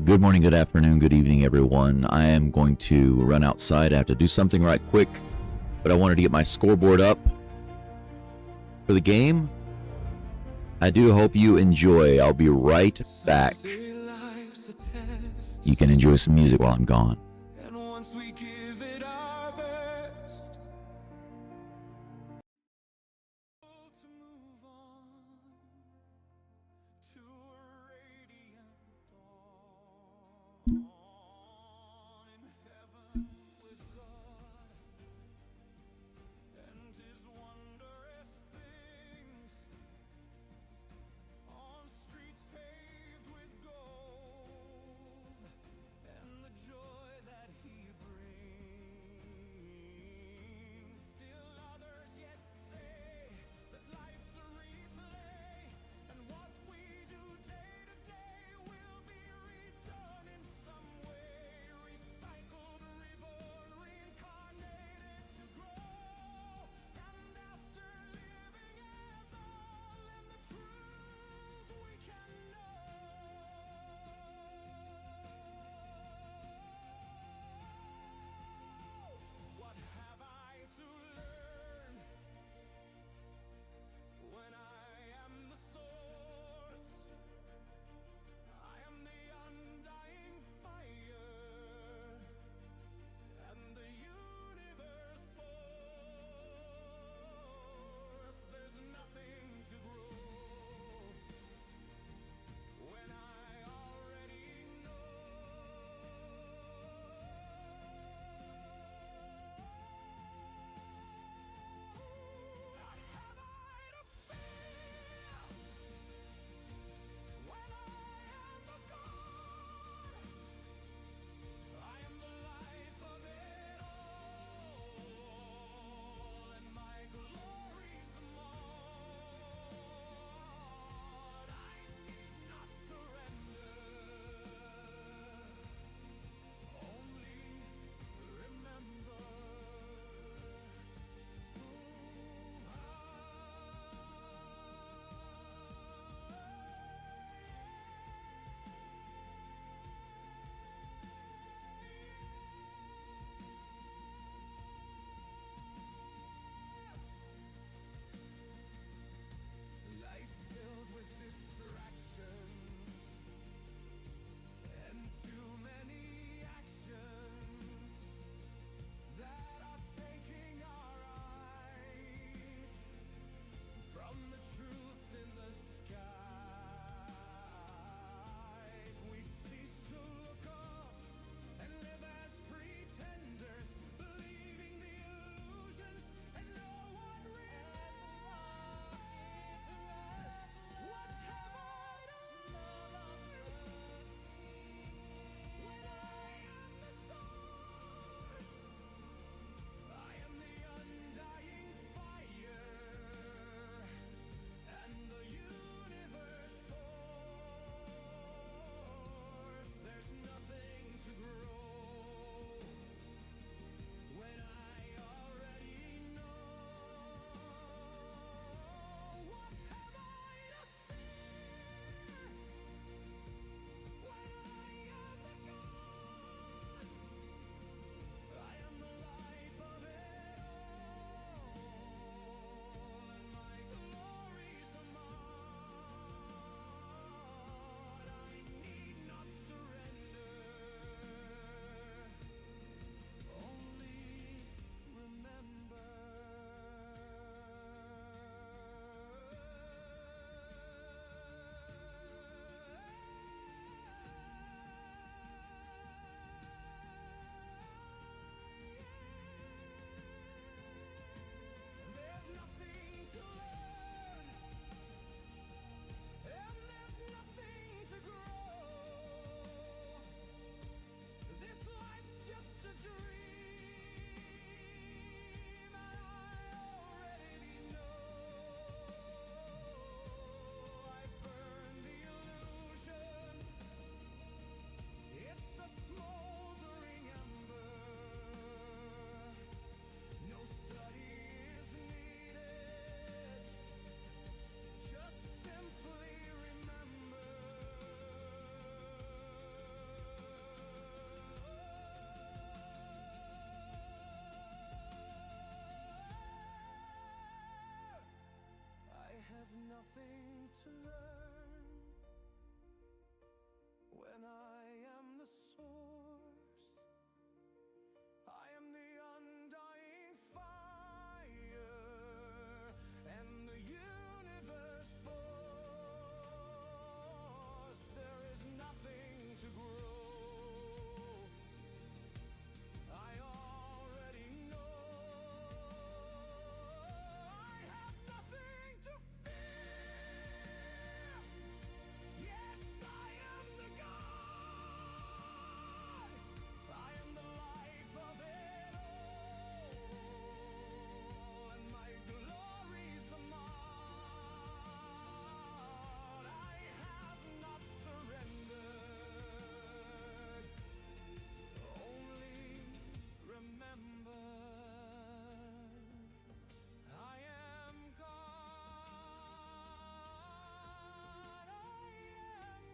Good morning, good afternoon, good evening, everyone. I am going to run outside. I have to do something right quick, but I wanted to get my scoreboard up for the game. I do hope you enjoy. I'll be right back. You can enjoy some music while I'm gone. nothing to learn when I am the source. I am the undying fire and the universe force. There is nothing to grow. I already know. I have nothing to fear. Yes, I am the God. I am the life of it all, and my glory's the mark. I have not surrendered. Only remember, I am God. I am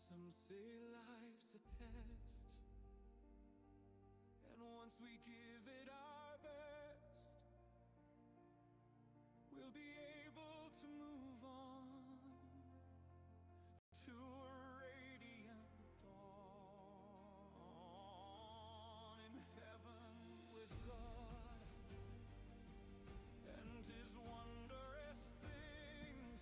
Some say life's a test, and once we give it our best, we'll be able to move on to a radiant dawn in heaven with God and His wondrous things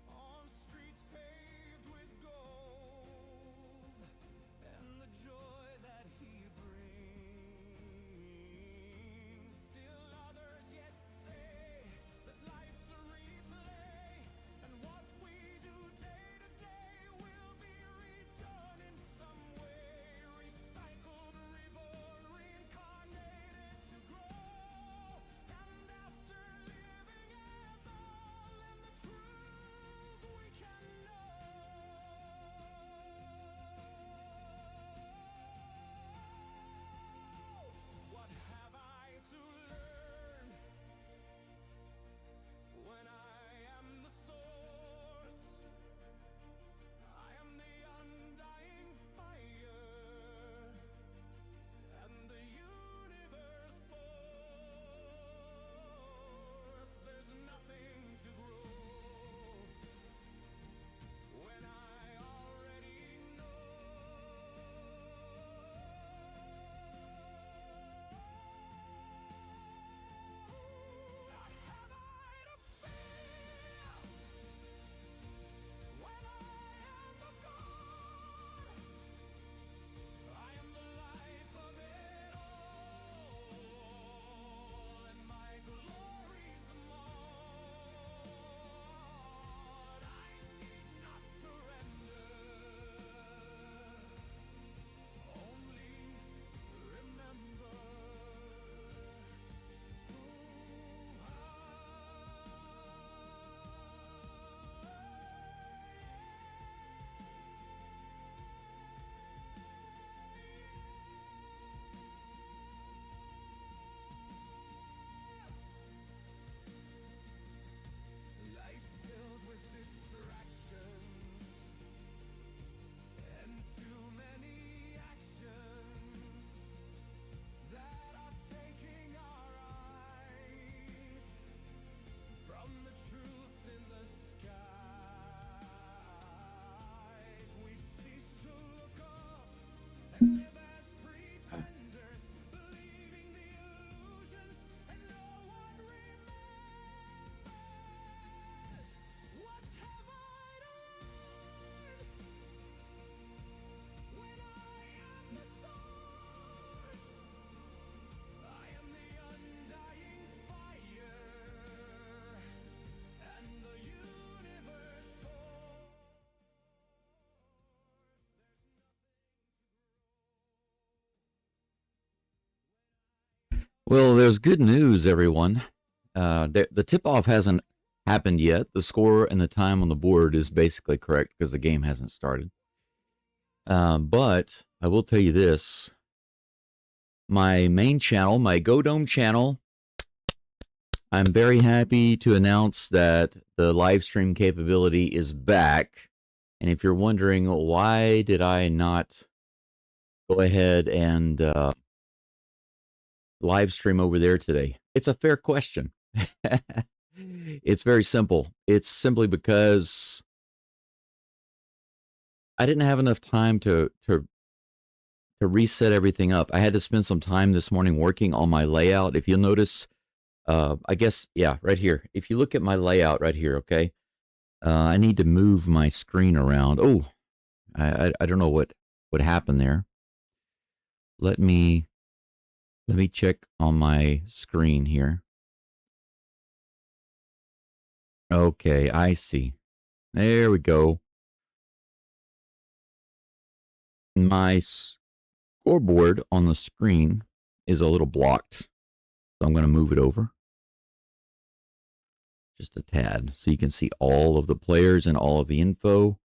on streets paved with gold, and the joy that He brings. Still others yet say Well, there's good news, everyone. The tip-off hasn't happened yet. The score and the time on the board is basically correct because the game hasn't started. But I will tell you this. My main channel, my Go Dome channel, I'm very happy to announce that the live stream capability is back. And if you're wondering, why did I not go ahead and live stream over there today? It's a fair question. It's very simple. It's simply because I didn't have enough time to reset everything up. I had to spend some time this morning working on my layout. If you'll notice, I guess, yeah, right here. If you look at my layout right here, okay, I need to move my screen around. Oh, I don't know what happened there. Let me check on my screen here. Okay, I see. There we go. My scoreboard on the screen is a little blocked, so I'm going to move it over just a tad so you can see all of the players and all of the info.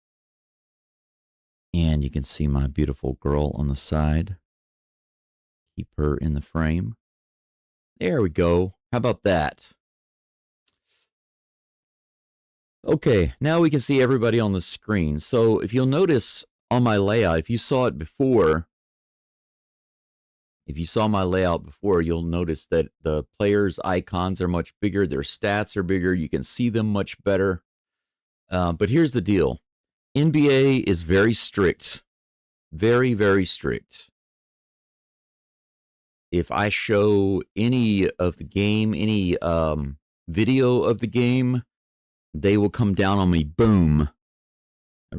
And you can see my beautiful girl on the side. Keep her in the frame. There we go. How about that? Okay, now we can see everybody on the screen. So if you'll notice on my layout, if you saw it before, if you saw my layout before, you'll notice that the players' icons are much bigger. Their stats are bigger. You can see them much better. But here's the deal. NBA is very strict. Very, very strict. If I show any of the game, any video of the game, they will come down on me, boom,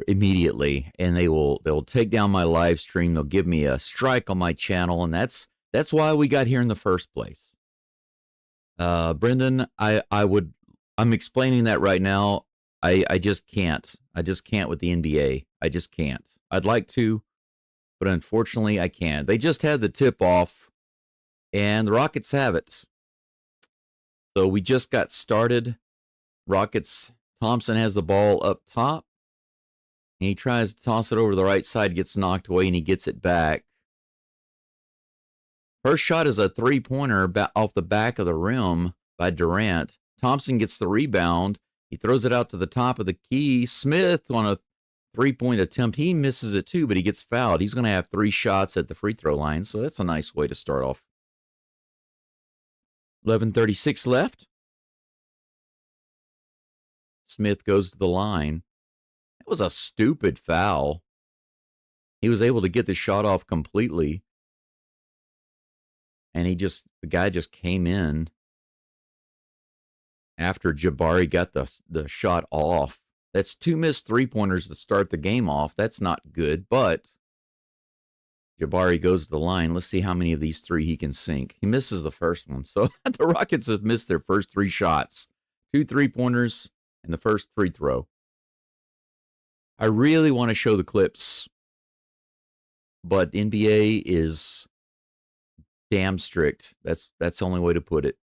immediately, and they'll take down my live stream. They'll give me a strike on my channel, and that's why we got here in the first place. Brendan, I'm explaining that right now. I just can't. I just can't with the NBA. I just can't. I'd like to, but unfortunately I can't. They just had the tip off, and the Rockets have it. So we just got started. Rockets, Thompson has the ball up top. And he tries to toss it over the right side, gets knocked away, and he gets it back. First shot is a three-pointer off the back of the rim by Durant. Thompson gets the rebound. He throws it out to the top of the key. Smith on a three-point attempt. He misses it too, but he gets fouled. He's going to have 3 shots at the free throw line, so that's a nice way to start off. 11:36 left. Smith goes to the line. That was a stupid foul. He was able to get the shot off completely. And the guy just came in after Jabari got the shot off. That's 2 missed three-pointers to start the game off. That's not good, but Jabari goes to the line. Let's see how many of these 3 he can sink. He misses the first one. So the Rockets have missed their first 3 shots. 2 three-pointers and the first free throw. I really want to show the clips, but NBA is damn strict. That's the only way to put it.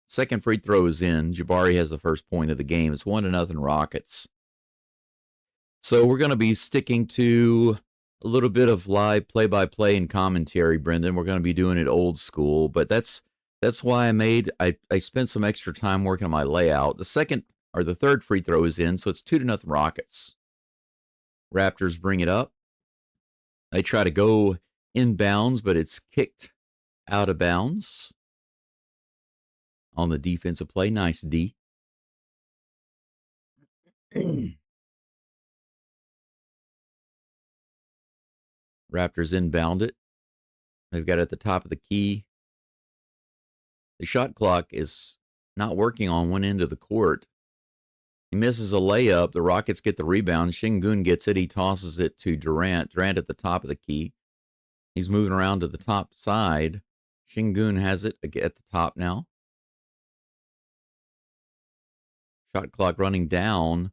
Second free throw is in. Jabari has the first point of the game. It's 1-0 Rockets. So we're going to be sticking to a little bit of live play-by-play and commentary, Brendan. We're going to be doing it old school, but that's why I spent some extra time working on my layout. The third free throw is in, so it's 2-0 Rockets. Raptors bring it up. They try to go inbounds, but it's kicked out of bounds on the defensive play. Nice D. Raptors inbound it. They've got it at the top of the key. The shot clock is not working on one end of the court. He misses a layup. The Rockets get the rebound. Şengün gets it. He tosses it to Durant. Durant at the top of the key. He's moving around to the top side. Şengün has it at the top now. Shot clock running down.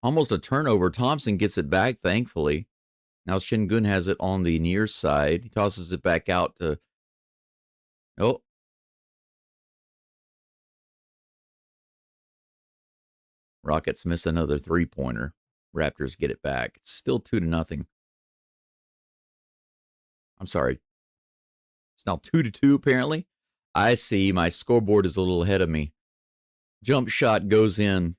Almost a turnover. Thompson gets it back, thankfully. Now Şengün has it on the near side. He tosses it back out to Oh, Rockets miss another three-pointer. Raptors get it back. It's still 2-0. I'm sorry. It's now 2-2, apparently. I see. My scoreboard is a little ahead of me. Jump shot goes in.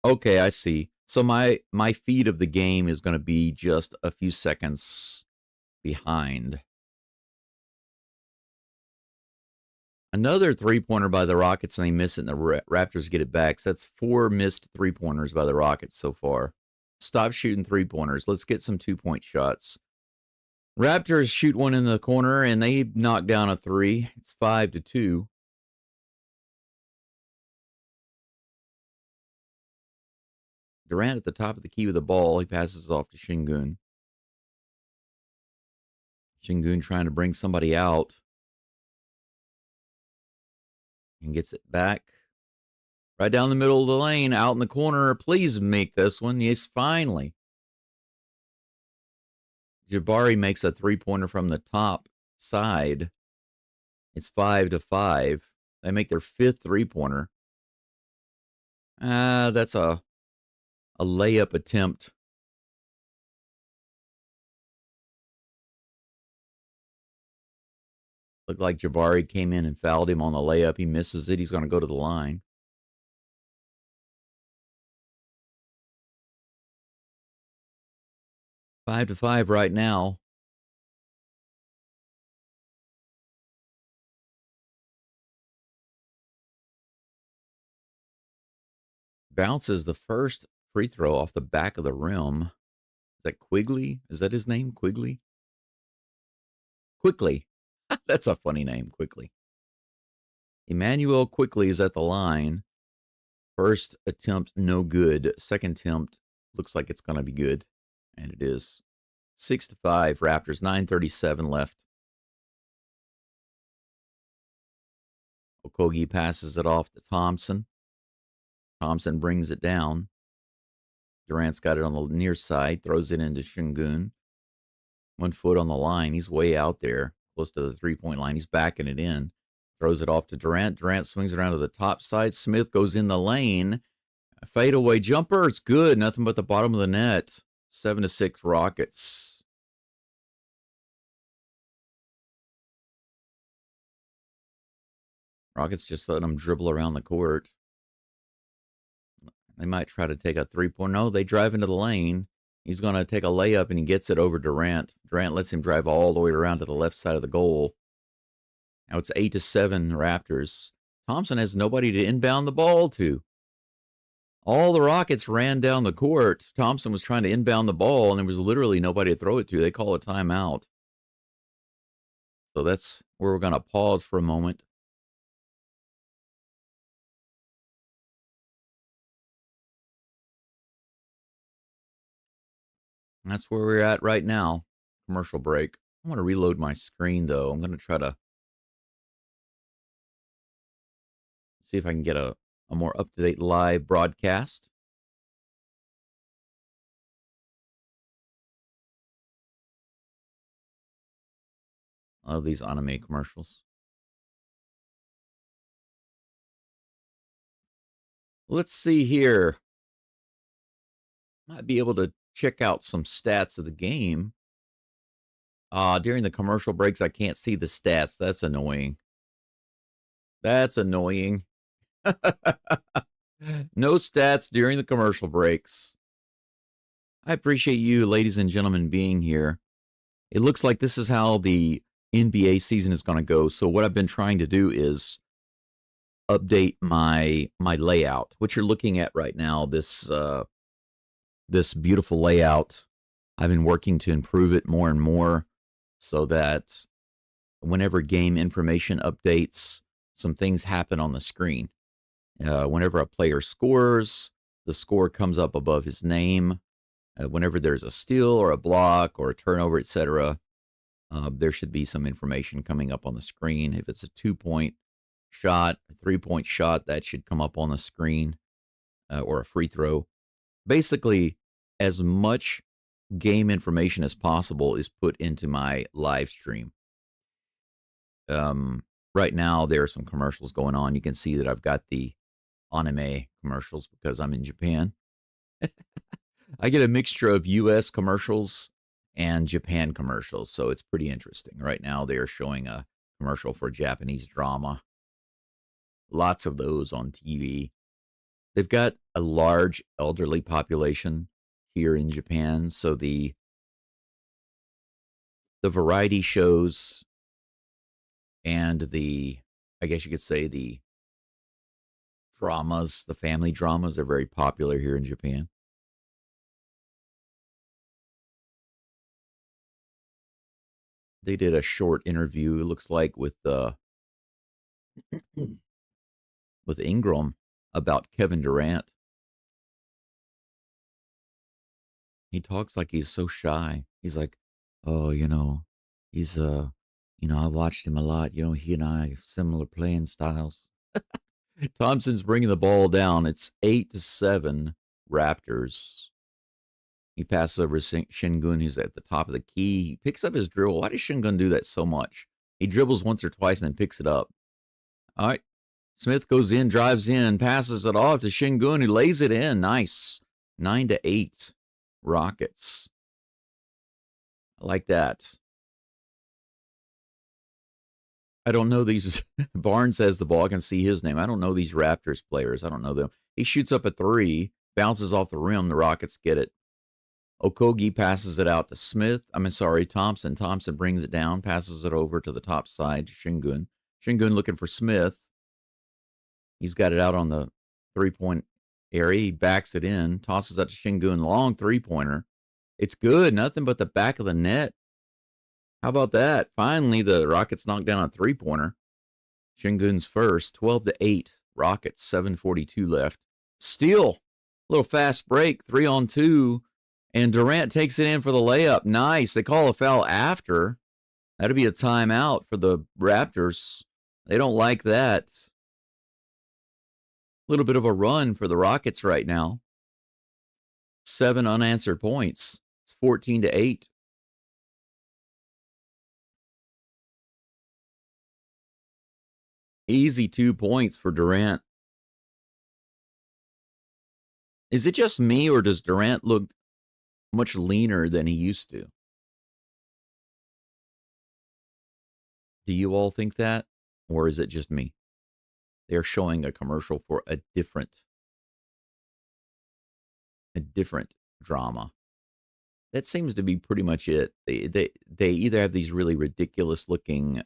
Okay, I see. So my feed of the game is going to be just a few seconds behind. Another three-pointer by the Rockets, and they miss it, and the Raptors get it back. So that's 4 missed three-pointers by the Rockets so far. Stop shooting three-pointers. Let's get some two-point shots. Raptors shoot one in the corner, and they knock down a three. It's 5-2. Durant at the top of the key with the ball. He passes off to Şengün. Şengün trying to bring somebody out. And gets it back. Right down the middle of the lane, out in the corner. Please make this one. Yes, finally. Jabari makes a three-pointer from the top side. It's 5-5. They make their 5th three-pointer. That's a layup attempt. Looked like Jabari came in and fouled him on the layup. He misses it. He's going to go to the line. Five to 5 right now. Bounces the first free throw off the back of the rim. Is that Quigley? Is that his name? Quigley? Quickly. That's a funny name, Quickly. Emmanuel Quickly is at the line. First attempt, no good. Second attempt, looks like it's going to be good. And it is. 6-5 Raptors, 9:37 left. Okogie passes it off to Thompson. Thompson brings it down. Durant's got it on the near side, throws it into Şengün. 1 foot on the line. He's way out there, close to the three-point line. He's backing it in. Throws it off to Durant. Durant swings it around to the top side. Smith goes in the lane. A fadeaway jumper. It's good. Nothing but the bottom of the net. 7-6 Rockets. Rockets just letting them dribble around the court. They might try to take a three-point. No, they drive into the lane. He's going to take a layup, and he gets it over Durant. Durant lets him drive all the way around to the left side of the goal. Now it's 8-7 Raptors. Thompson has nobody to inbound the ball to. All the Rockets ran down the court. Thompson was trying to inbound the ball, and there was literally nobody to throw it to. They call a timeout. So that's where we're going to pause for a moment. And that's where we're at right now. Commercial break. I want to reload my screen, though. I'm going to try to see if I can get a more up-to-date live broadcast. I love these anime commercials. Let's see here. Might be able to check out some stats of the game. During the commercial breaks, I can't see the stats. That's annoying. That's annoying. No stats during the commercial breaks. I appreciate you, ladies and gentlemen, being here. It looks like this is how the NBA season is going to go. So what I've been trying to do is update my layout, which you're looking at right now. This beautiful layout. I've been working to improve it more and more so that whenever game information updates, some things happen on the screen. Whenever a player scores, the score comes up above his name. Whenever there's a steal or a block or a turnover, etc., there should be some information coming up on the screen. If it's a 2-point shot, a 3-point shot, that should come up on the screen, or a free throw. Basically, as much game information as possible is put into my live stream. Right now, there are some commercials going on. You can see that I've got the anime commercials because I'm in Japan. I get a mixture of US commercials and Japan commercials, so it's pretty interesting. Right now, they are showing a commercial for Japanese drama. Lots of those on TV. They've got a large elderly population here in Japan, so the variety shows and the I guess you could say the dramas, the family dramas are very popular here in Japan. They did a short interview, it looks like, with Ingram about Kevin Durant. He talks like he's so shy. He's like, "Oh, he's I watched him a lot. He and I have similar playing styles." Thompson's bringing the ball down. It's 8-7 Raptors. He passes over Shingun, who's at the top of the key. He picks up his dribble. Why does Shingun do that so much? He dribbles once or twice and then picks it up. All right. Smith goes in, drives in, passes it off to Shingun, who lays it in. Nice. 9-8 Rockets. I like that. I don't know these. Barnes has the ball. I can see his name. I don't know these Raptors players. I don't know them. He shoots up a three, bounces off the rim. The Rockets get it. Okogie passes it out to Smith. Thompson. Thompson brings it down, passes it over to the top side to Shingun. Shingun looking for Smith. He's got it out on the three-point area. He backs it in, tosses out to Shingun. Long three-pointer. It's good. Nothing but the back of the net. How about that? Finally, the Rockets knocked down a three-pointer. Shingun's first, 12-8. Rockets, 7:42 left. Steal. Little fast break, 3-on-2. And Durant takes it in for the layup. Nice. They call a foul after. That'd be a timeout for the Raptors. They don't like that. A little bit of a run for the Rockets right now. 7 unanswered points. It's 14-8. Easy 2 points for Durant. Is it just me, or does Durant look much leaner than he used to? Do you all think that? Or is it just me? They're showing a commercial for a different drama. That seems to be pretty much it. They either have these really ridiculous looking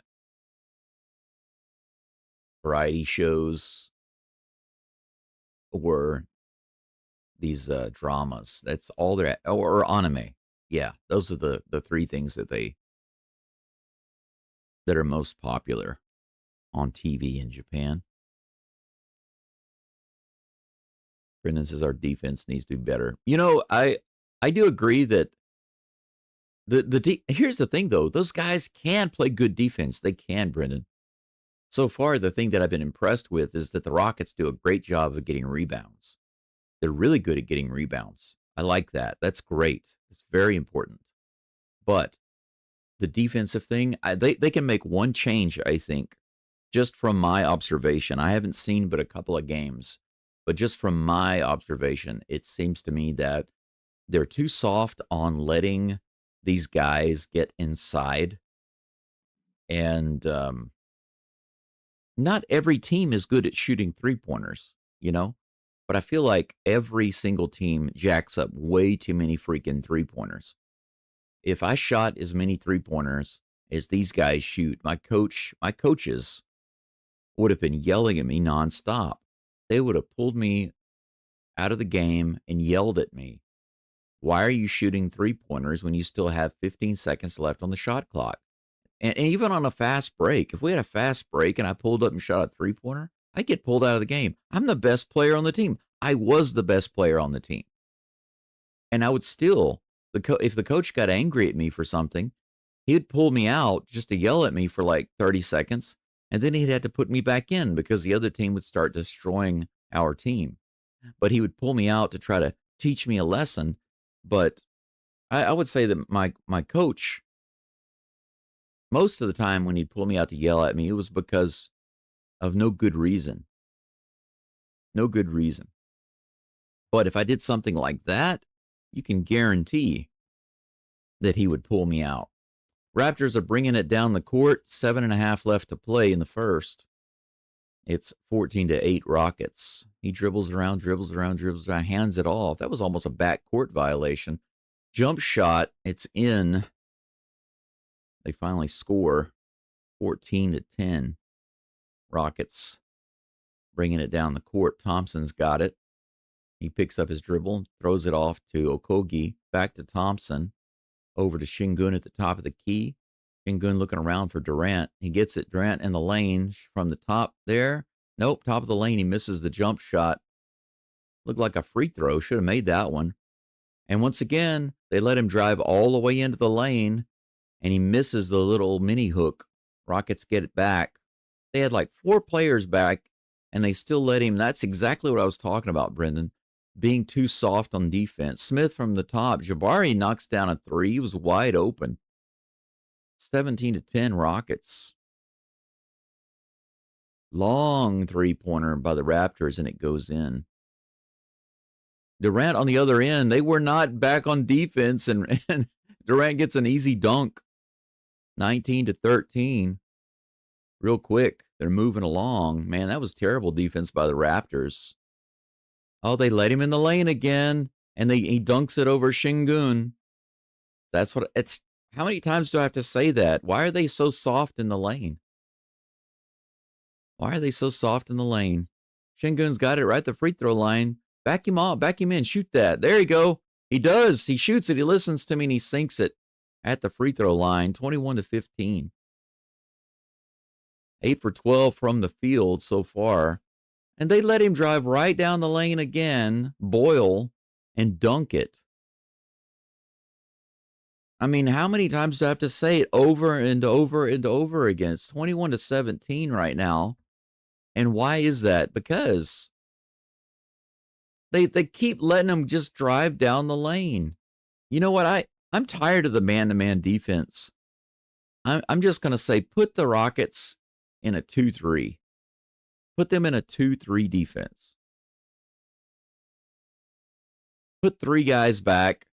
variety shows or these dramas. That's all they're at. Or anime. Yeah, those are the three things that are most popular on TV in Japan. Brendan says our defense needs to be better. I do agree that here's the thing though, those guys can play good defense. They can, Brendan. So far, the thing that I've been impressed with is that the Rockets do a great job of getting rebounds. They're really good at getting rebounds. I like that. That's great. It's very important. But the defensive thing, they can make one change, I think, just from my observation. I haven't seen but a couple of games, but just from my observation, it seems to me that they're too soft on letting these guys get inside. And not every team is good at shooting three-pointers, But I feel like every single team jacks up way too many freaking three-pointers. If I shot as many three-pointers as these guys shoot, my coaches would have been yelling at me nonstop. They would have pulled me out of the game and yelled at me. Why are you shooting three-pointers when you still have 15 seconds left on the shot clock? And even on a fast break, if we had a fast break and I pulled up and shot a three-pointer, I'd get pulled out of the game. I'm the best player on the team. I was the best player on the team. And I would still, if the coach got angry at me for something, he'd pull me out just to yell at me for like 30 seconds. And then he'd have to put me back in because the other team would start destroying our team. But he would pull me out to try to teach me a lesson. But I would say that my coach most of the time when he'd pull me out to yell at me, it was because of no good reason. No good reason. But if I did something like that, you can guarantee that he would pull me out. Raptors are bringing it down the court. 7.5 left to play in the first. It's 14-8 Rockets. He dribbles around, hands it off. That was almost a backcourt violation. Jump shot. It's in. They finally score 14-10. Rockets bringing it down the court. Thompson's got it. He picks up his dribble, throws it off to Okogie, back to Thompson, over to Şengün at the top of the key. Şengün looking around for Durant. He gets it. Durant in the lane from the top there. Nope, top of the lane. He misses the jump shot. Looked like a free throw. Should have made that one. And once again, they let him drive all the way into the lane, and he misses the little mini hook. Rockets get it back. They had like 4 players back, and they still let him. That's exactly what I was talking about, Brendan. Being too soft on defense. Smith from the top. Jabari knocks down a 3. He was wide open. 17-10 Rockets. Long three-pointer by the Raptors, and it goes in. Durant on the other end, they were not back on defense, and Durant gets an easy dunk. 19-13. Real quick, they're moving along. Man, that was terrible defense by the Raptors. Oh, they let him in the lane again, and he dunks it over Şengün. That's what it's. How many times do I have to say that? Why are they so soft in the lane? Why are they so soft in the lane? Şengün's got it right at the free throw line. Back him off. Back him in. Shoot that. There you go. He does. He shoots it. He listens to me, and he sinks it at the free throw line. 21-15. 8 for 12 from the field so far. And they let him drive right down the lane again, Boyle, and dunk it. I mean, how many times do I have to say it over and over and over again? It's 21-17 right now. And why is that? Because they keep letting him just drive down the lane. You know what? I'm tired of the man-to-man defense. I'm just going to say put the Rockets in a 2-3. Put them in a 2-3 defense. Put 3 guys back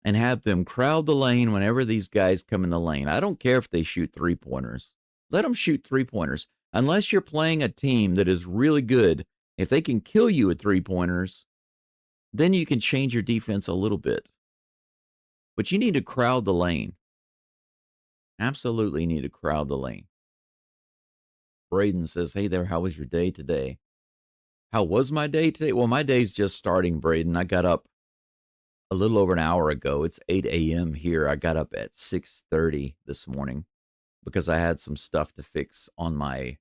and have them crowd the lane whenever these guys come in the lane. I don't care if they shoot 3-pointers. Let them shoot 3-pointers. Unless you're playing a team that is really good, if they can kill you at 3-pointers, then you can change your defense a little bit. But you need to crowd the lane. Absolutely need to crowd the lane. Braden says, hey there, how was your day today? How was my day today? Well, my day's just starting, Braden. I got up a little over an hour ago. It's 8 a.m. here. I got up at 6:30 this morning because I had some stuff to fix on my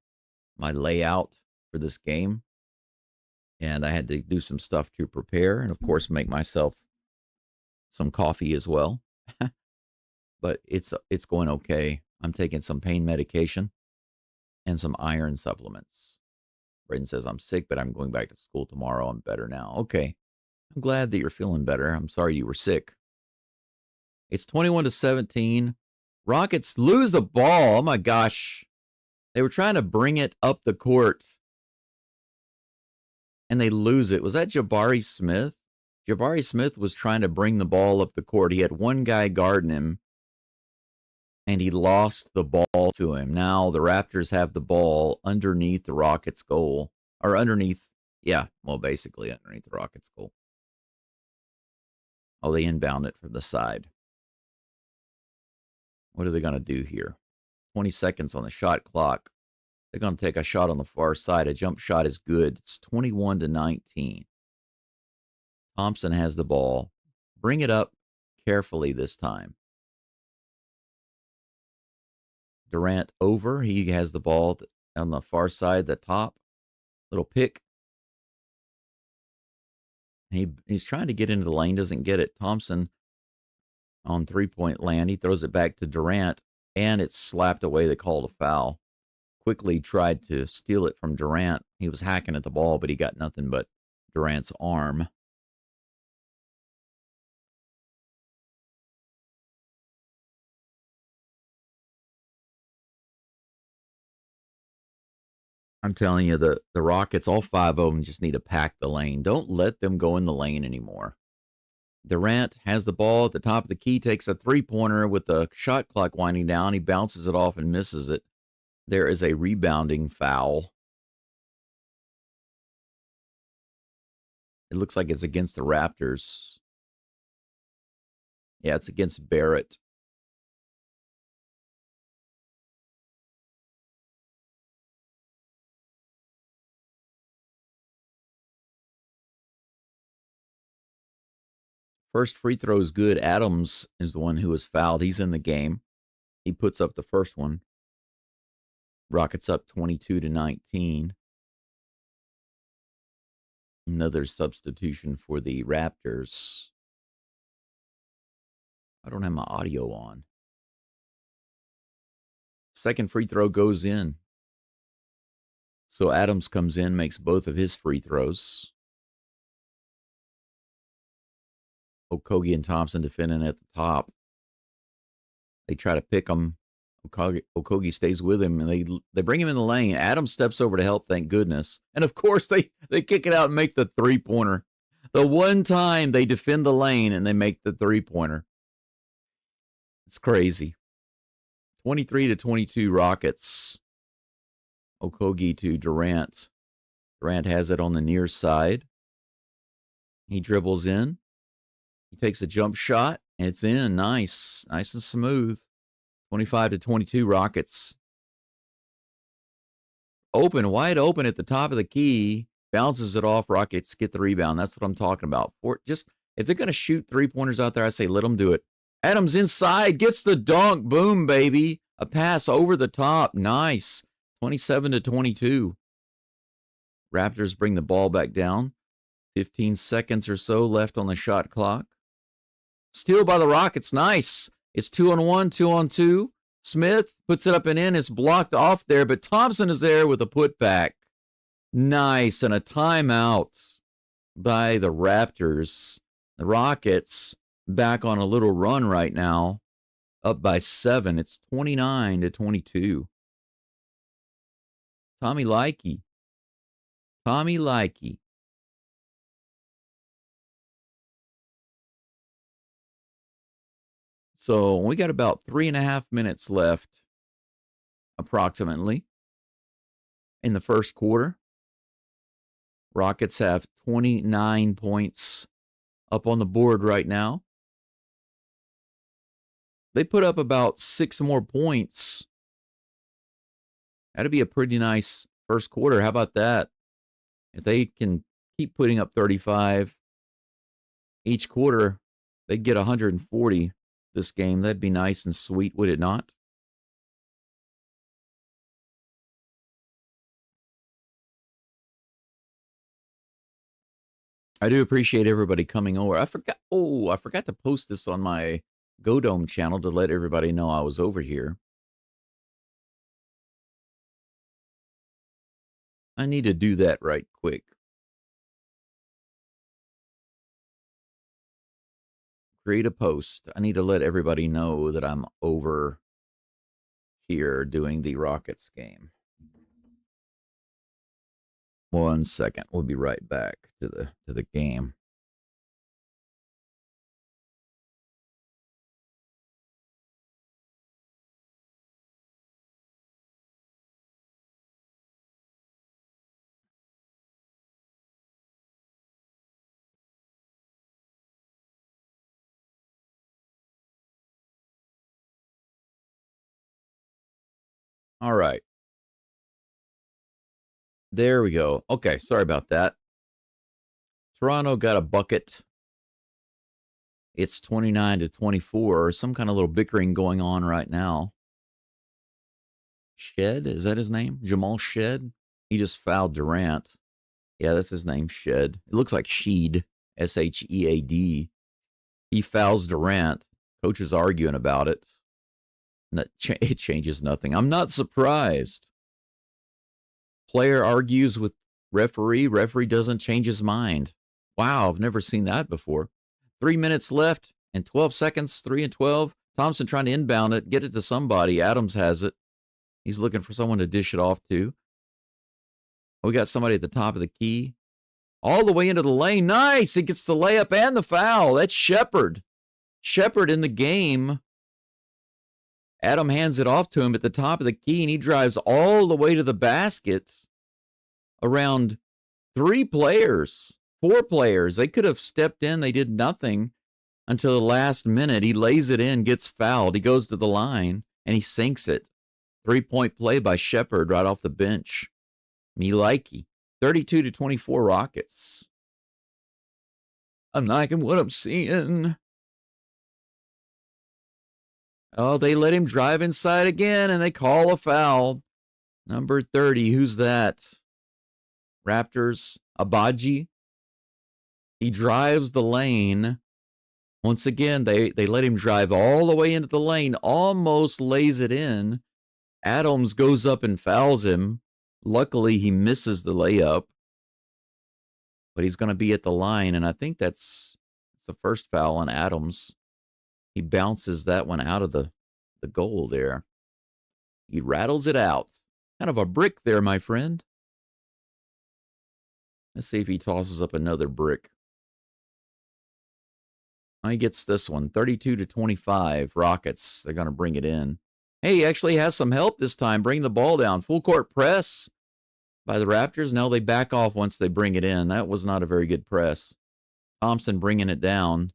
layout for this game. And I had to do some stuff to prepare and, of course, make myself some coffee as well. But it's going okay. I'm taking some pain medication and some iron supplements. Braden says, I'm sick, but I'm going back to school tomorrow. I'm better now. Okay. I'm glad that you're feeling better. I'm sorry you were sick. It's 21-17. Rockets lose the ball. Oh, my gosh. They were trying to bring it up the court, and they lose it. Was that Jabari Smith? Jabari Smith was trying to bring the ball up the court. He had one guy guarding him, and he lost the ball to him. Now the Raptors have the ball underneath the Rockets' goal. Or underneath, basically underneath the Rockets' goal. Oh, they inbound it from the side. What are they going to do here? 20 seconds on the shot clock. They're going to take a shot on the far side. A jump shot is good. It's 21-19. Thompson has the ball. Bring it up carefully this time. Durant over. He has the ball on the far side, the top. Little pick. He's trying to get into the lane, doesn't get it. Thompson on three-point land. He throws it back to Durant, and it's slapped away. They called a foul. Quickly tried to steal it from Durant. He was hacking at the ball, but he got nothing but Durant's arm. I'm telling you, the Rockets, all 5 of them, just need to pack the lane. Don't let them go in the lane anymore. Durant has the ball at the top of the key, takes a three-pointer with the shot clock winding down. He bounces it off and misses it. There is a rebounding foul. It looks like it's against the Raptors. Yeah, it's against Barrett. First free throw is good. Adams is the one who was fouled. He's in the game. He puts up the first one. Rockets up 22-19. Another substitution for the Raptors. I don't have my audio on. Second free throw goes in. So Adams comes in, makes both of his free throws. Okogie and Thompson defending at the top. They try to pick him. Okogie stays with him, and they bring him in the lane. Adams steps over to help, thank goodness. And, of course, they kick it out and make the three-pointer. The one time they defend the lane and they make the three-pointer. It's crazy. 23-22 Rockets. Okogie to Durant. Durant has it on the near side. He dribbles in. He takes a jump shot, and it's in. Nice. Nice and smooth. 25-22 Rockets. Open, wide open at the top of the key. Bounces it off. Rockets get the rebound. That's what I'm talking about. If they're going to shoot three-pointers out there, I say let them do it. Adams inside. Gets the dunk. Boom, baby. A pass over the top. Nice. 27-22. Raptors bring the ball back down. 15 seconds or so left on the shot clock. Steal by the Rockets. Nice. It's 2-on-1, 2-on-2. Smith puts it up and in. It's blocked off there, but Thompson is there with a putback. Nice. And a timeout by the Raptors. The Rockets back on a little run right now. Up by 7. It's 29-22. Tommy Likey. So we got about 3.5 minutes left, approximately, in the first quarter. Rockets have 29 points up on the board right now. They put up about 6 more points. That'd be a pretty nice first quarter. How about that? If they can keep putting up 35 each quarter, they'd get 140 this game. That'd be nice and sweet, would it not? I do appreciate everybody coming over. I forgot to post this on my Go Dome channel to let everybody know I was over here. I need to do that right quick. Create a post. I need to let everybody know that I'm over here doing the Rockets game. 1 second. We'll be right back to the game. All right. There we go. Okay, sorry about that. Toronto got a bucket. It's 29-24. Some kind of little bickering going on right now. Shed, is that his name? Jamal Shed? He just fouled Durant. Yeah, that's his name, Shed. It looks like Sheed, S-H-E-A-D. He fouls Durant. Coach is arguing about it. It changes nothing. I'm not surprised. Player argues with referee. Referee doesn't change his mind. Wow, I've never seen that before. 3 minutes left and 12 seconds, 3 and 12. Thompson trying to inbound it, get it to somebody. Adams has it. He's looking for someone to dish it off to. We got somebody at the top of the key. All the way into the lane. Nice. He gets the layup and the foul. That's Shepard. Shepard in the game. Adam hands it off to him at the top of the key, and he drives all the way to the basket around 3 players, 4 players. They could have stepped in. They did nothing until the last minute. He lays it in, gets fouled. He goes to the line, and he sinks it. 3-point play by Shepard right off the bench. Me likey. 32-24 Rockets. I'm liking what I'm seeing. Oh, they let him drive inside again, and they call a foul. Number 30, who's that? Raptors, Abaji. He drives the lane. Once again, they let him drive all the way into the lane, almost lays it in. Adams goes up and fouls him. Luckily, he misses the layup. But he's going to be at the line, and I think that's the first foul on Adams. He bounces that one out of the goal there. He rattles it out. Kind of a brick there, my friend. Let's see if he tosses up another brick. He gets this one, 32-25 Rockets. They're going to bring it in. Hey, he actually has some help this time. Bring the ball down. Full court press by the Raptors. Now they back off once they bring it in. That was not a very good press. Thompson bringing it down.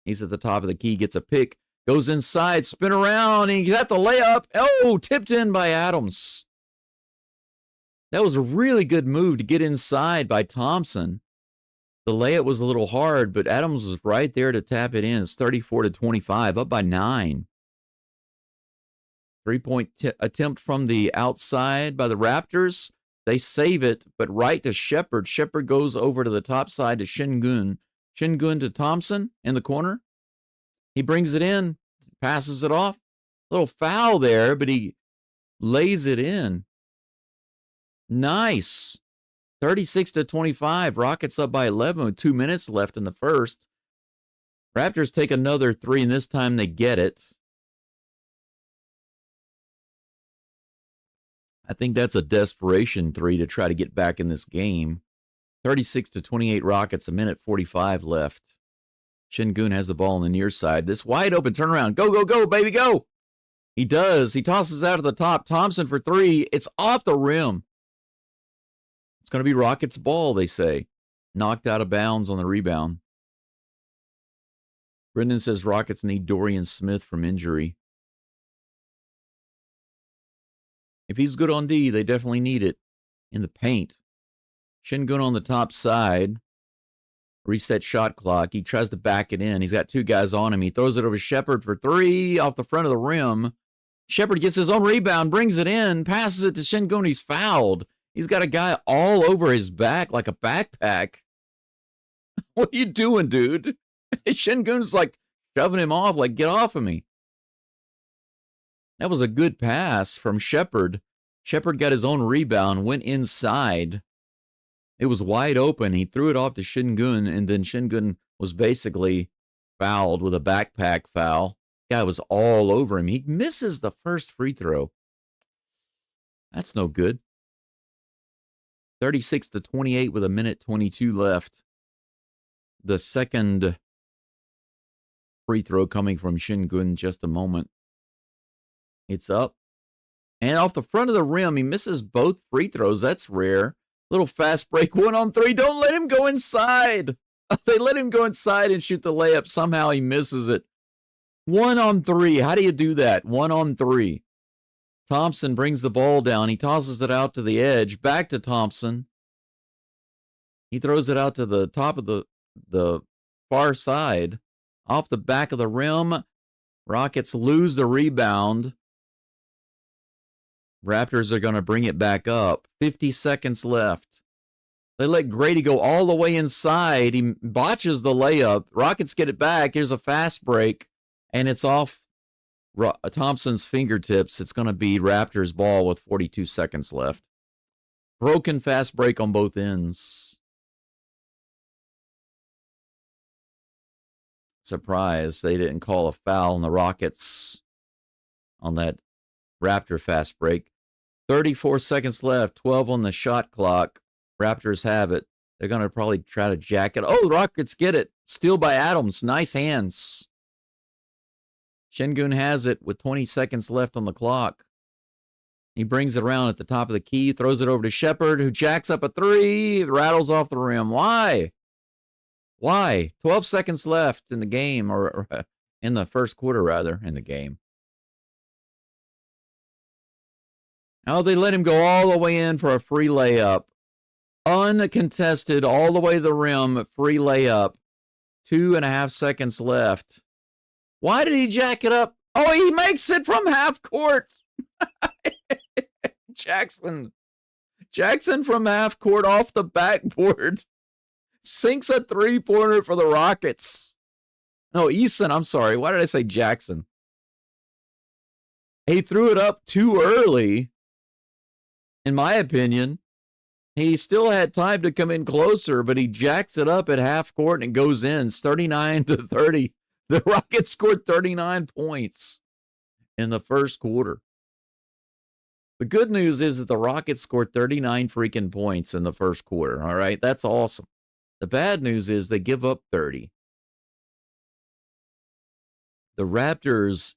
He's at the top of the key, gets a pick, goes inside, spin around, and he got the layup. Oh, tipped in by Adams. That was a really good move to get inside by Thompson. The layup was a little hard, but Adams was right there to tap it in. It's 34-25, up by 9. 3-point attempt from the outside by the Raptors. They save it, but right to Shepard. Shepard goes over to the top side to Şengün. Şengün to Thompson in the corner. He brings it in, passes it off. Little foul there, but he lays it in. Nice. 36-25. Rockets up by 11 with 2 minutes left in the first. Raptors take another 3, and this time they get it. I think that's a desperation 3 to try to get back in this game. 36-28 Rockets, 1:45 left. Şengün has the ball on the near side. This wide open turnaround. Go, go, go, baby, go. He does. He tosses out of the top. Thompson for 3. It's off the rim. It's going to be Rockets' ball, they say. Knocked out of bounds on the rebound. Brendan says Rockets need Dorian Smith from injury. If he's good on D, they definitely need it in the paint. Şengün on the top side. Reset shot clock. He tries to back it in. He's got 2 guys on him. He throws it over Shepard for 3 off the front of the rim. Shepard gets his own rebound, brings it in, passes it to Şengün. He's fouled. He's got a guy all over his back like a backpack. What are you doing, dude? Şengün's like shoving him off, like, get off of me. That was a good pass from Shepard. Shepard got his own rebound, went inside. It was wide open. He threw it off to Şengün, and then Şengün was basically fouled with a backpack foul. Guy was all over him. He misses the first free throw. That's no good. 36-28 with 1:22 left. The second free throw coming from Şengün in just a moment. It's up. And off the front of the rim, he misses both free throws. That's rare. Little fast break, 1-on-3. Don't let him go inside. They let him go inside and shoot the layup. Somehow he misses it. 1-on-3. How do you do that? 1-on-3. Thompson brings the ball down. He tosses it out to the edge. Back to Thompson. He throws it out to the top of the far side. Off the back of the rim. Rockets lose the rebound. Raptors are going to bring it back up. 50 seconds left. They let Grady go all the way inside. He botches the layup. Rockets get it back. Here's a fast break, and it's off Thompson's fingertips. It's going to be Raptors ball with 42 seconds left. Broken fast break on both ends. Surprise, they didn't call a foul on the Rockets on that Raptor fast break. 34 seconds left, 12 on the shot clock. Raptors have it. They're going to probably try to jack it. Oh, the Rockets get it. Steal by Adams. Nice hands. Şengün has it with 20 seconds left on the clock. He brings it around at the top of the key, throws it over to Shepherd, who jacks up a three, rattles off the rim. Why? 12 seconds left in the game, or in the first quarter, rather, in the game. Oh, they let him go all the way in for a free layup. Uncontested, all the way to the rim, free layup. 2.5 seconds left. Why did he jack it up? Oh, he makes it from half court. Jackson from half court off the backboard. Sinks a three-pointer for the Rockets. No, Eason, I'm sorry. Why did I say Jackson? He threw it up too early, in my opinion. He still had time to come in closer, but he jacks it up at half court and it goes in. It's 39-30. The Rockets scored 39 points in the first quarter. The good news is that the Rockets scored 39 freaking points in the first quarter. All right, that's awesome. The bad news is they give up 30. The Raptors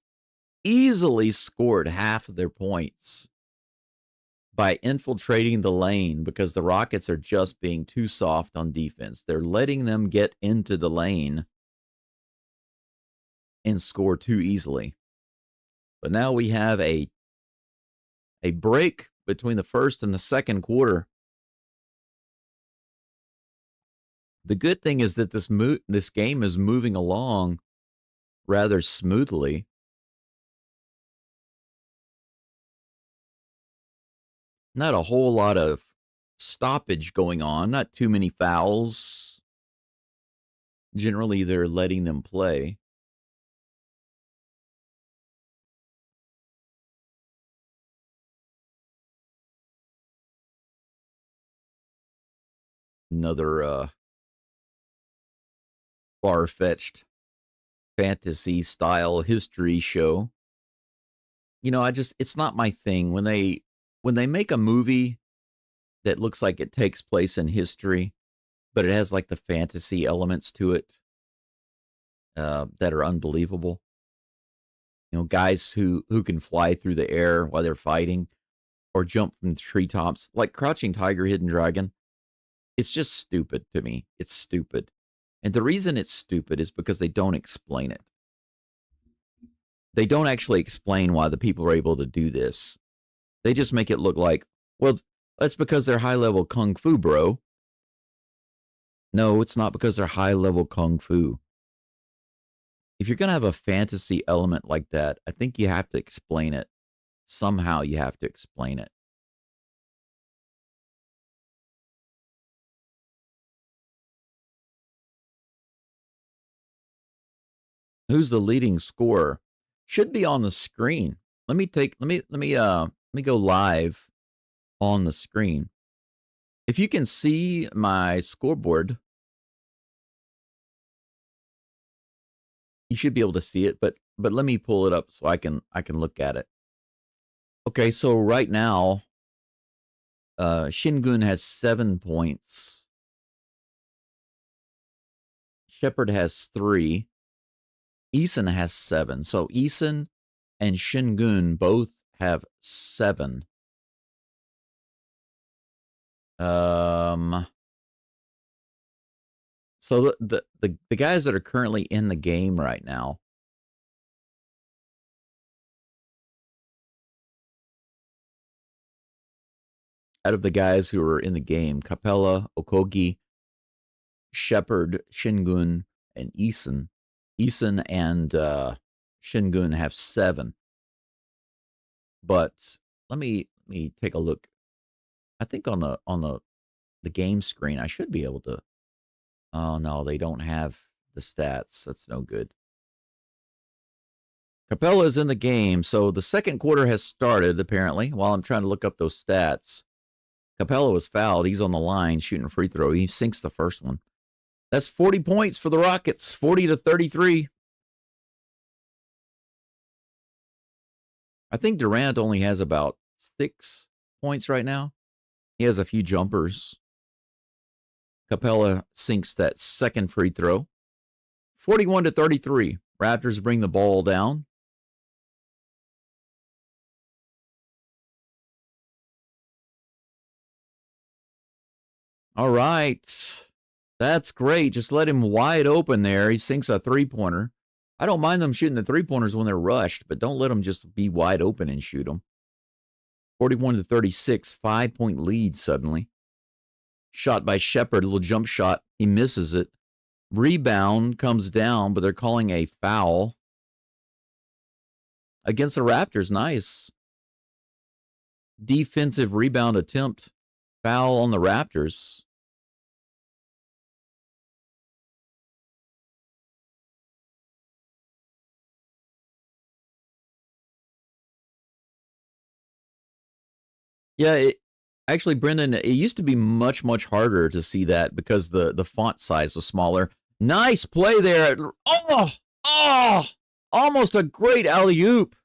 easily scored half of their points by infiltrating the lane because the Rockets are just being too soft on defense. They're letting them get into the lane and score too easily. But now we have a break between the first and the second quarter. The good thing is that this game is moving along rather smoothly. Not a whole lot of stoppage going on, not too many fouls. Generally, they're letting them play. Another far-fetched fantasy style history show. You know, it's not my thing when they make a movie that looks like it takes place in history, but it has like the fantasy elements to it that are unbelievable. You know, guys who can fly through the air while they're fighting or jump from the treetops, like Crouching Tiger, Hidden Dragon. It's just stupid to me. It's stupid. And the reason it's stupid is because they don't explain it. They don't actually explain why the people are able to do this. They just make it look like, well, that's because they're high-level kung fu, bro. No, it's not because they're high-level kung fu. If you're going to have a fantasy element like that, I think you have to explain it. Somehow you have to explain it. Who's the leading scorer? Should be on the screen. Let me go live on the screen. If you can see my scoreboard, you should be able to see it, but let me pull it up so I can look at it. Okay, so right now, Şengün has 7 points. Shepherd has 3. Eason has 7. So Eason and Şengün both have 7. So the guys that are currently in the game right now, out of the guys who are in the game, Capella, Okogie, Shepherd, Şengün, and Eason. Eason and Şengün have 7. But let me take a look. I think on the game screen, I should be able to. Oh no, they don't have the stats. That's no good. Capella is in the game, so the second quarter has started, apparently, while I'm trying to look up those stats. Capella was fouled. He's on the line shooting a free throw. He sinks the first one. That's 40 points for the Rockets, 40-33. I think Durant only has about 6 points right now. He has a few jumpers. Capella sinks that second free throw. 41-33. Raptors bring the ball down. All right. That's great. Just let him wide open there. He sinks a three-pointer. I don't mind them shooting the three-pointers when they're rushed, but don't let them just be wide open and shoot them. 41-36, 5-point lead suddenly. Shot by Shepard, a little jump shot. He misses it. Rebound comes down, but they're calling a foul against the Raptors. Nice. Defensive rebound attempt. Foul on the Raptors. Yeah, actually, Brendan, it used to be much, much harder to see that because the font size was smaller. Nice play there. Oh, almost a great alley-oop.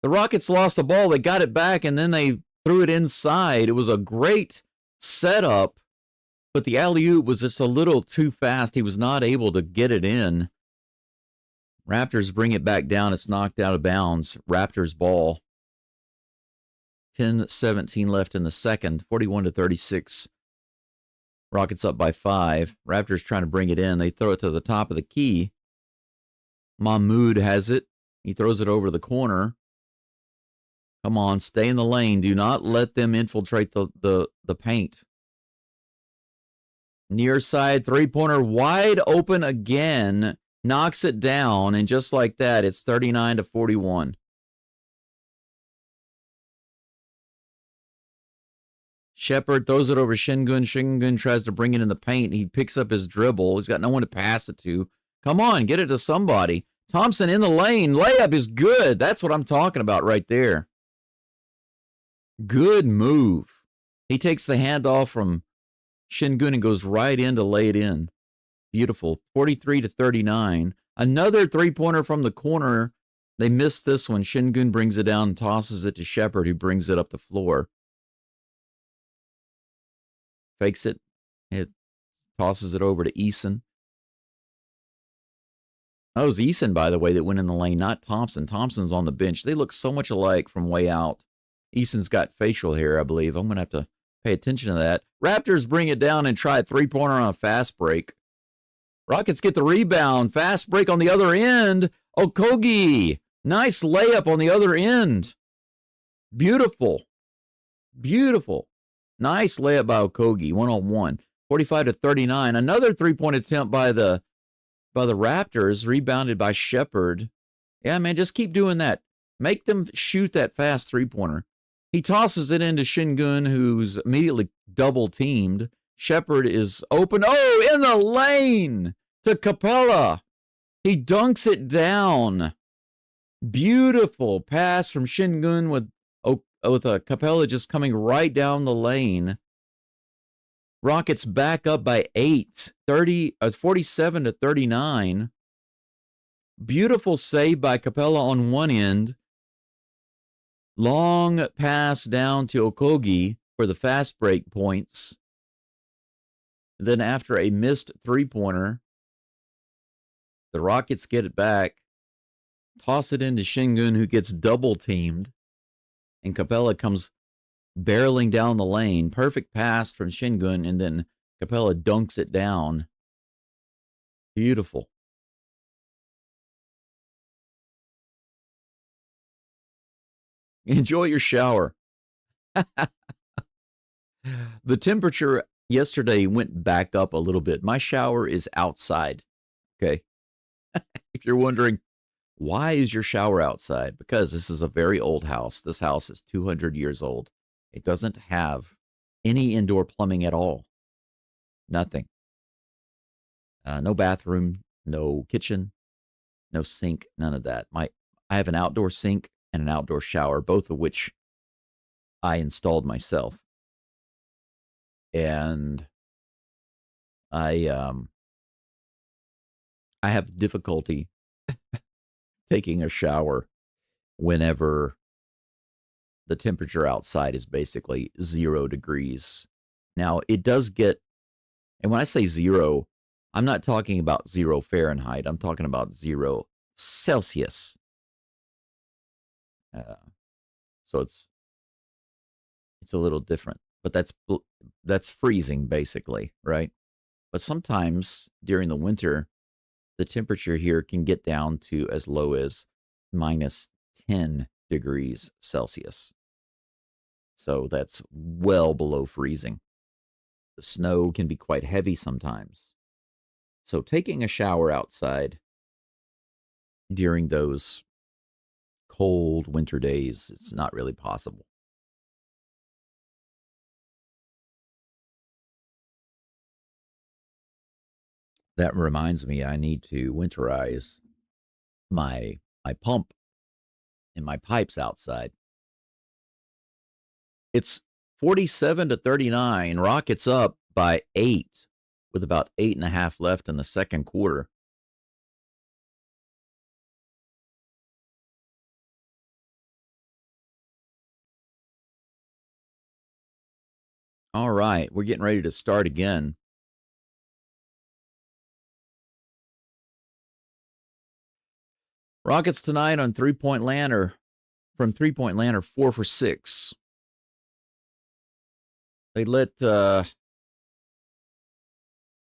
The Rockets lost the ball. They got it back, and then they threw it inside. It was a great setup, but the alley-oop was just a little too fast. He was not able to get it in. Raptors bring it back down. It's knocked out of bounds. Raptors ball. 10-17 left in the second. 41-36. Rockets up by 5. Raptors trying to bring it in. They throw it to the top of the key. Mahmoud has it. He throws it over the corner. Come on, stay in the lane. Do not let them infiltrate the paint. Near side three-pointer wide open again. Knocks it down, and just like that, it's 39-41. Shepard throws it over Şengün. Şengün tries to bring it in the paint. He picks up his dribble. He's got no one to pass it to. Come on, get it to somebody. Thompson in the lane. Layup is good. That's what I'm talking about right there. Good move. He takes the handoff from Şengün and goes right in to lay it in. Beautiful. 43-39. Another three-pointer from the corner. They missed this one. Şengün brings it down and tosses it to Shepard, who brings it up the floor. Fakes it. It tosses it over to Eason. That was Eason, by the way, that went in the lane, not Thompson. Thompson's on the bench. They look so much alike from way out. Eason's got facial hair, I believe. I'm going to have to pay attention to that. Raptors bring it down and try a three-pointer on a fast break. Rockets get the rebound. Fast break on the other end. Okogie. Nice layup on the other end. Beautiful. Beautiful. Nice layup by Okogie. 1-on-1. 45-39. Another three-point attempt by the Raptors, rebounded by Shepard. Yeah, man, just keep doing that. Make them shoot that fast three-pointer. He tosses it into Şengün, who's immediately double-teamed. Shepard is open. Oh, in the lane to Capella. He dunks it down. Beautiful pass from Şengün with Capella just coming right down the lane. Rockets back up by 8. 47-39. Beautiful save by Capella on one end. Long pass down to Okogie for the fast break points. Then after a missed three-pointer, the Rockets get it back, toss it into Şengün, who gets double-teamed, and Capella comes barreling down the lane. Perfect pass from Şengün, and then Capella dunks it down. Beautiful. Enjoy your shower. The temperature yesterday went back up a little bit. My shower is outside. Okay. If you're wondering, why is your shower outside? Because this is a very old house. This house is 200 years old. It doesn't have any indoor plumbing at all. Nothing. No bathroom, no kitchen, no sink, none of that. I have an outdoor sink and an outdoor shower, both of which I installed myself. And I have difficulty taking a shower whenever the temperature outside is basically 0 degrees. Now, it does get, and when I say 0, I'm not talking about 0 Fahrenheit. I'm talking about 0 Celsius. So it's a little different, but that's freezing basically, right? But sometimes during the winter, the temperature here can get down to as low as minus 10 degrees Celsius. So that's well below freezing. The snow can be quite heavy sometimes. So taking a shower outside during those cold winter days, it's not really possible. That reminds me, I need to winterize my pump and my pipes outside. It's 47 to 39. Rockets up by 8 with about 8.5 left in the second quarter. All right, we're getting ready to start again. Rockets tonight on three-point land are from three-point land are 4 for 6. They let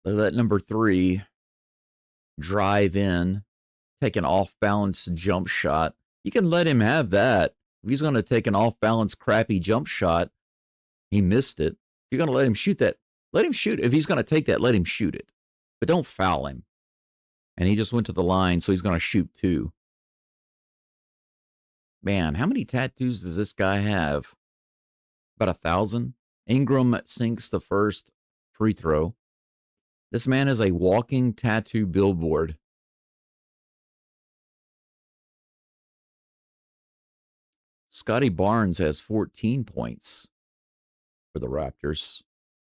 number 3 drive in, take an off-balance jump shot. You can let him have that. If he's going to take an off-balance crappy jump shot, he missed it. If you're going to let him shoot that, let him shoot. If he's going to take that, let him shoot it. But don't foul him. And he just went to the line, so he's going to shoot 2. Man, how many tattoos does this guy have? About 1,000. Ingram sinks the first free throw. This man is a walking tattoo billboard. Scotty Barnes has 14 points for the Raptors.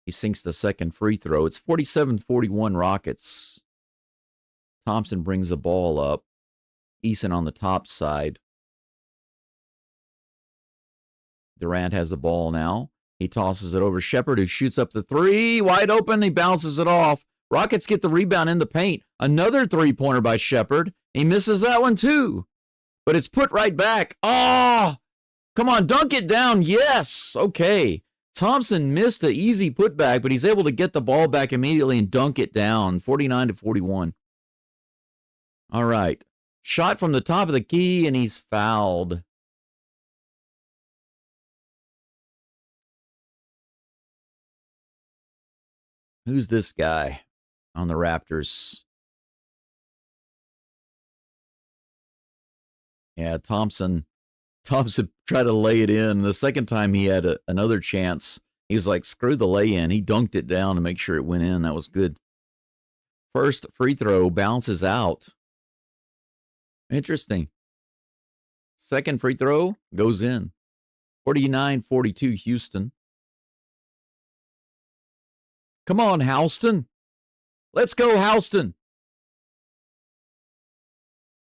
He sinks the second free throw. It's 47-41 Rockets. Thompson brings the ball up. Eason on the top side. Durant has the ball now. He tosses it over Shepherd, who shoots up the 3. Wide open. He bounces it off. Rockets get the rebound in the paint. Another three-pointer by Shepherd. He misses that one too. But it's put right back. Oh, come on, dunk it down. Yes. Okay. Thompson missed the easy putback, but he's able to get the ball back immediately and dunk it down. 49-41. All right. Shot from the top of the key, and he's fouled. Who's this guy on the Raptors? Yeah, Thompson tried to lay it in. The second time he had another chance, he was like, screw the lay-in. He dunked it down to make sure it went in. That was good. First free throw bounces out. Interesting. Second free throw goes in. 49-42 Houston. Come on, Houston. Let's go, Houston.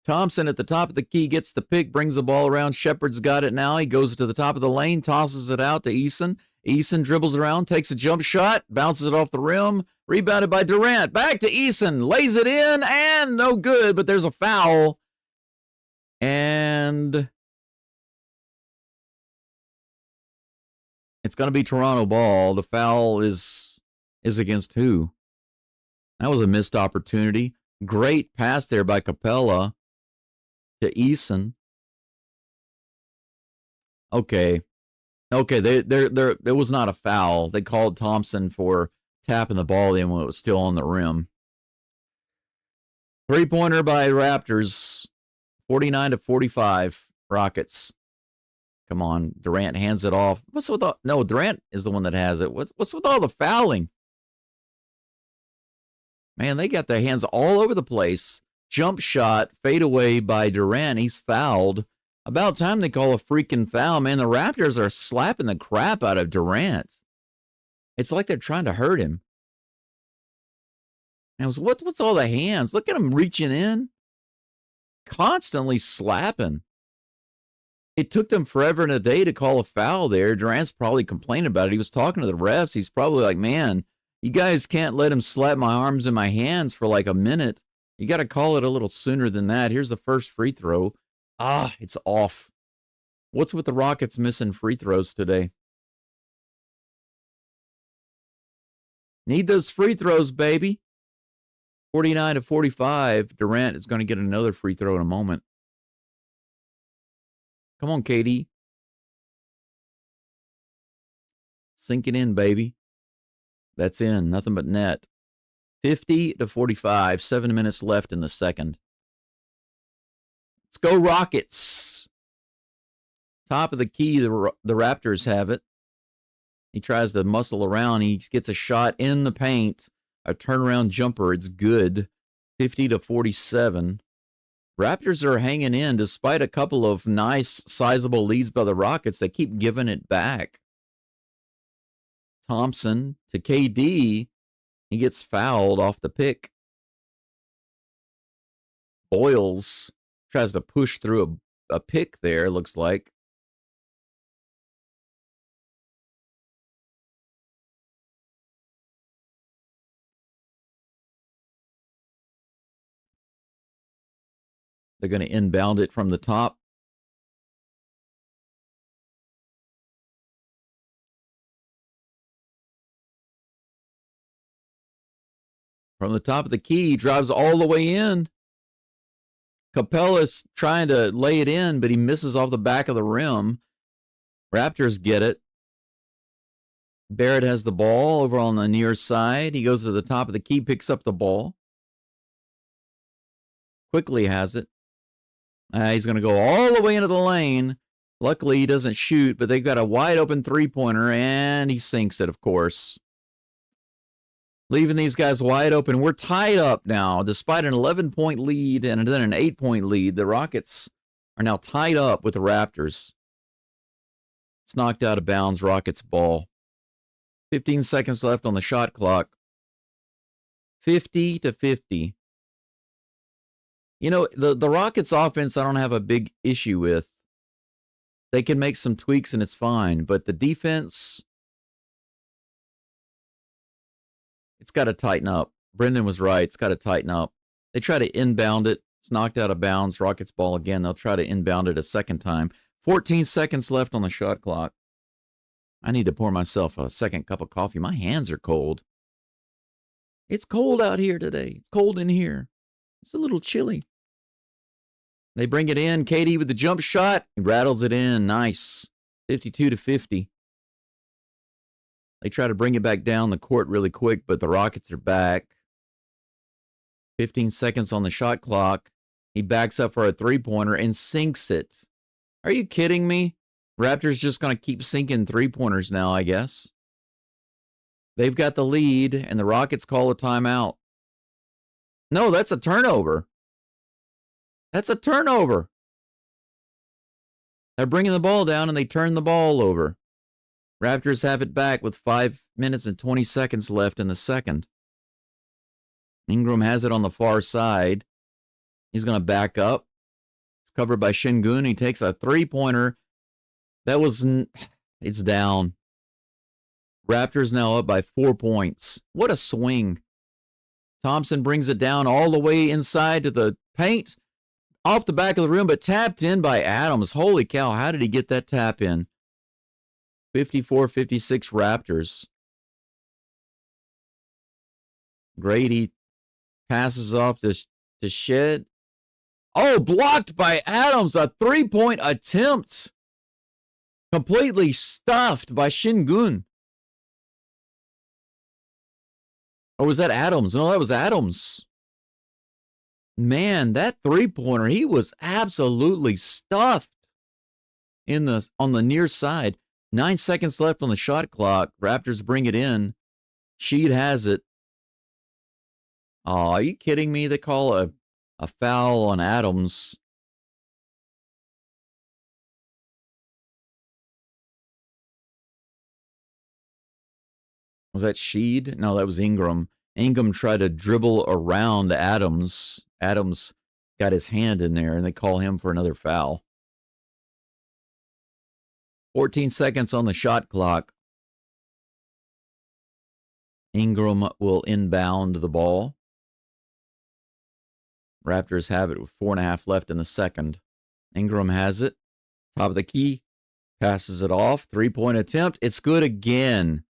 Thompson at the top of the key gets the pick, brings the ball around. Shepherd's got it now. He goes to the top of the lane, tosses it out to Eason. Eason dribbles around, takes a jump shot, bounces it off the rim. Rebounded by Durant. Back to Eason. Lays it in, and no good, but there's a foul. And it's going to be Toronto ball. The foul is against who? That was a missed opportunity. Great pass there by Capella to Eason. Okay, there was not a foul. They called Thompson for tapping the ball in when it was still on the rim. Three-pointer by Raptors, 49-45 Rockets. Come on, Durant hands it off. What's with all? No, Durant is the one that has it. What's with all the fouling? Man, they got their hands all over the place. Jump shot, fade away by Durant. He's fouled. About time they call a freaking foul, man. The Raptors are slapping the crap out of Durant. It's like they're trying to hurt him. And what's all the hands? Look at him reaching in. Constantly slapping. it took them forever and a day to call a foul there. Durant's probably complaining about it. He was talking to the refs. He's probably like, man, you guys can't let him slap my arms and my hands for like a minute. You got to call it a little sooner than that. Here's the first free throw. It's off. What's with the Rockets missing free throws today? Need those free throws, baby. 49-45. Durant is going to get another free throw in a moment. Come on, KD. Sink it in, baby. That's in. Nothing but net. 50-45. 7 minutes left in the second. Let's go, Rockets. Top of the key, the Raptors have it. He tries to muscle around. He gets a shot in the paint. A turnaround jumper. It's good. 50-47. Raptors are hanging in despite a couple of nice, sizable leads by the Rockets. They keep giving it back. Thompson to KD. He gets fouled off the pick. Boyles tries to push through a pick there, looks like. They're going to inbound it from the top. From the top of the key, he drives all the way in. Capella's trying to lay it in, but he misses off the back of the rim. Raptors get it. Barrett has the ball over on the near side. He goes to the top of the key, picks up the ball. Quickly has it. He's going to go all the way into the lane. Luckily, he doesn't shoot, but they've got a wide open three-pointer, and he sinks it, of course. Leaving these guys wide open. We're tied up now. Despite an 11-point lead and then an 8-point lead, the Rockets are now tied up with the Raptors. It's knocked out of bounds, Rockets ball. 15 seconds left on the shot clock. 50-50. You know, the Rockets offense I don't have a big issue with. They can make some tweaks and it's fine. But the defense, it's got to tighten up. Brendan was right. It's got to tighten up. They try to inbound it. It's knocked out of bounds. Rockets ball again. They'll try to inbound it a second time. 14 seconds left on the shot clock. I need to pour myself a second cup of coffee. My hands are cold. It's cold out here today. It's cold in here. It's a little chilly. They bring it in. KD with the jump shot. He rattles it in. Nice. 52-50. They try to bring it back down the court really quick, but the Rockets are back. 15 seconds on the shot clock. He backs up for a three-pointer and sinks it. Are you kidding me? Raptors just going to keep sinking three-pointers now, I guess. They've got the lead, and the Rockets call a timeout. No, that's a turnover. That's a turnover. They're bringing the ball down, and they turn the ball over. Raptors have it back with 5 minutes and 20 seconds left in the second. Ingram has it on the far side. He's going to back up. It's covered by Şengün. He takes a three-pointer. It's down. Raptors now up by 4 points. What a swing. Thompson brings it down all the way inside to the paint. Off the back of the rim, but tapped in by Adams. Holy cow, how did he get that tap in? 54-56 Raptors. Grady passes off to Shed. Oh, blocked by Adams. A three-point attempt. Completely stuffed by Şengün. Or was that Adams? No, that was Adams. Man, that three-pointer, he was absolutely stuffed on the near side. 9 seconds left on the shot clock. Raptors bring it in. Sheed has it. Oh, are you kidding me? They call a foul on Adams. Was that Sheed? No, that was Ingram. Ingram tried to dribble around Adams. Adams got his hand in there, and they call him for another foul. 14 seconds on the shot clock. Ingram will inbound the ball. Raptors have it with 4.5 left in the second. Ingram has it. Top of the key. Passes it off. 3-point attempt. It's good again.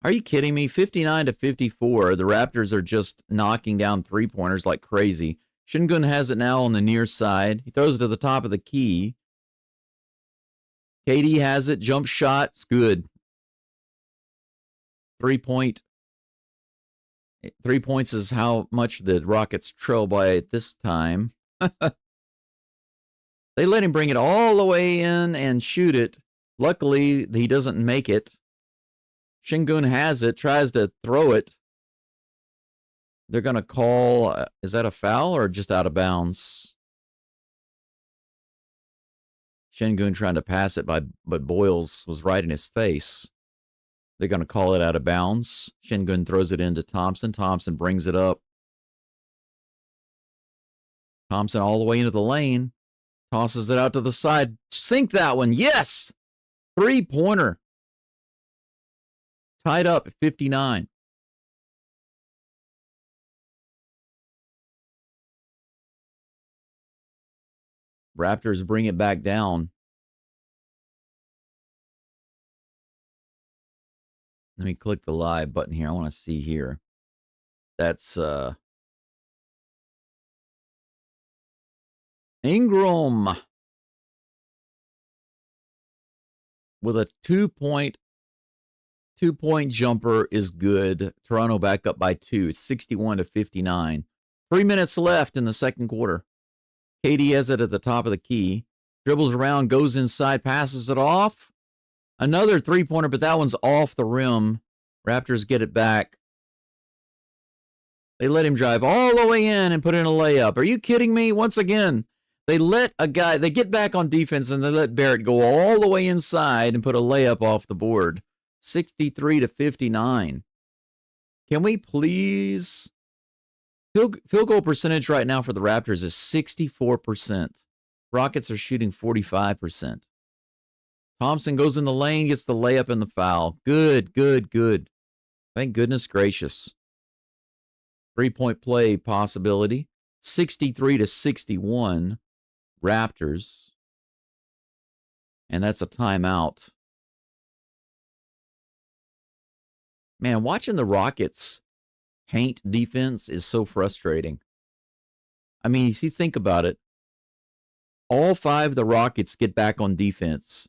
Are you kidding me? 59-54. The Raptors are just knocking down 3-pointers like crazy. Şengün has it now on the near side. He throws it to the top of the key. KD has it. Jump shot. It's good. 3-point. 3 points is how much the Rockets trail by at this time. They let him bring it all the way in and shoot it. Luckily, he doesn't make it. Şengün has it, tries to throw it. They're going to call, is that a foul or just out of bounds? Şengün trying to pass it, but Boyles was right in his face. They're going to call it out of bounds. Şengün throws it into Thompson. Thompson brings it up. Thompson all the way into the lane. Tosses it out to the side. Sink that one. Yes! 3-pointer. Tied up at 59. Raptors bring it back down. Let me click the live button here. I want to see here. That's Ingram with a 2-point jumper is good. Toronto back up by 2. It's 61-59. 3 minutes left in the second quarter. KD has it at the top of the key. Dribbles around, goes inside, passes it off. Another 3-pointer, but that one's off the rim. Raptors get it back. They let him drive all the way in and put in a layup. Are you kidding me? Once again, they get back on defense and they let Barrett go all the way inside and put a layup off the board. 63-59. Can we please? Field goal percentage right now for the Raptors is 64%. Rockets are shooting 45%. Thompson goes in the lane, gets the layup and the foul. Good. Thank goodness gracious. 3-point play possibility. 63-61. Raptors. And that's a timeout. Man, watching the Rockets paint defense is so frustrating. I mean, if you think about it, all 5 of the Rockets get back on defense,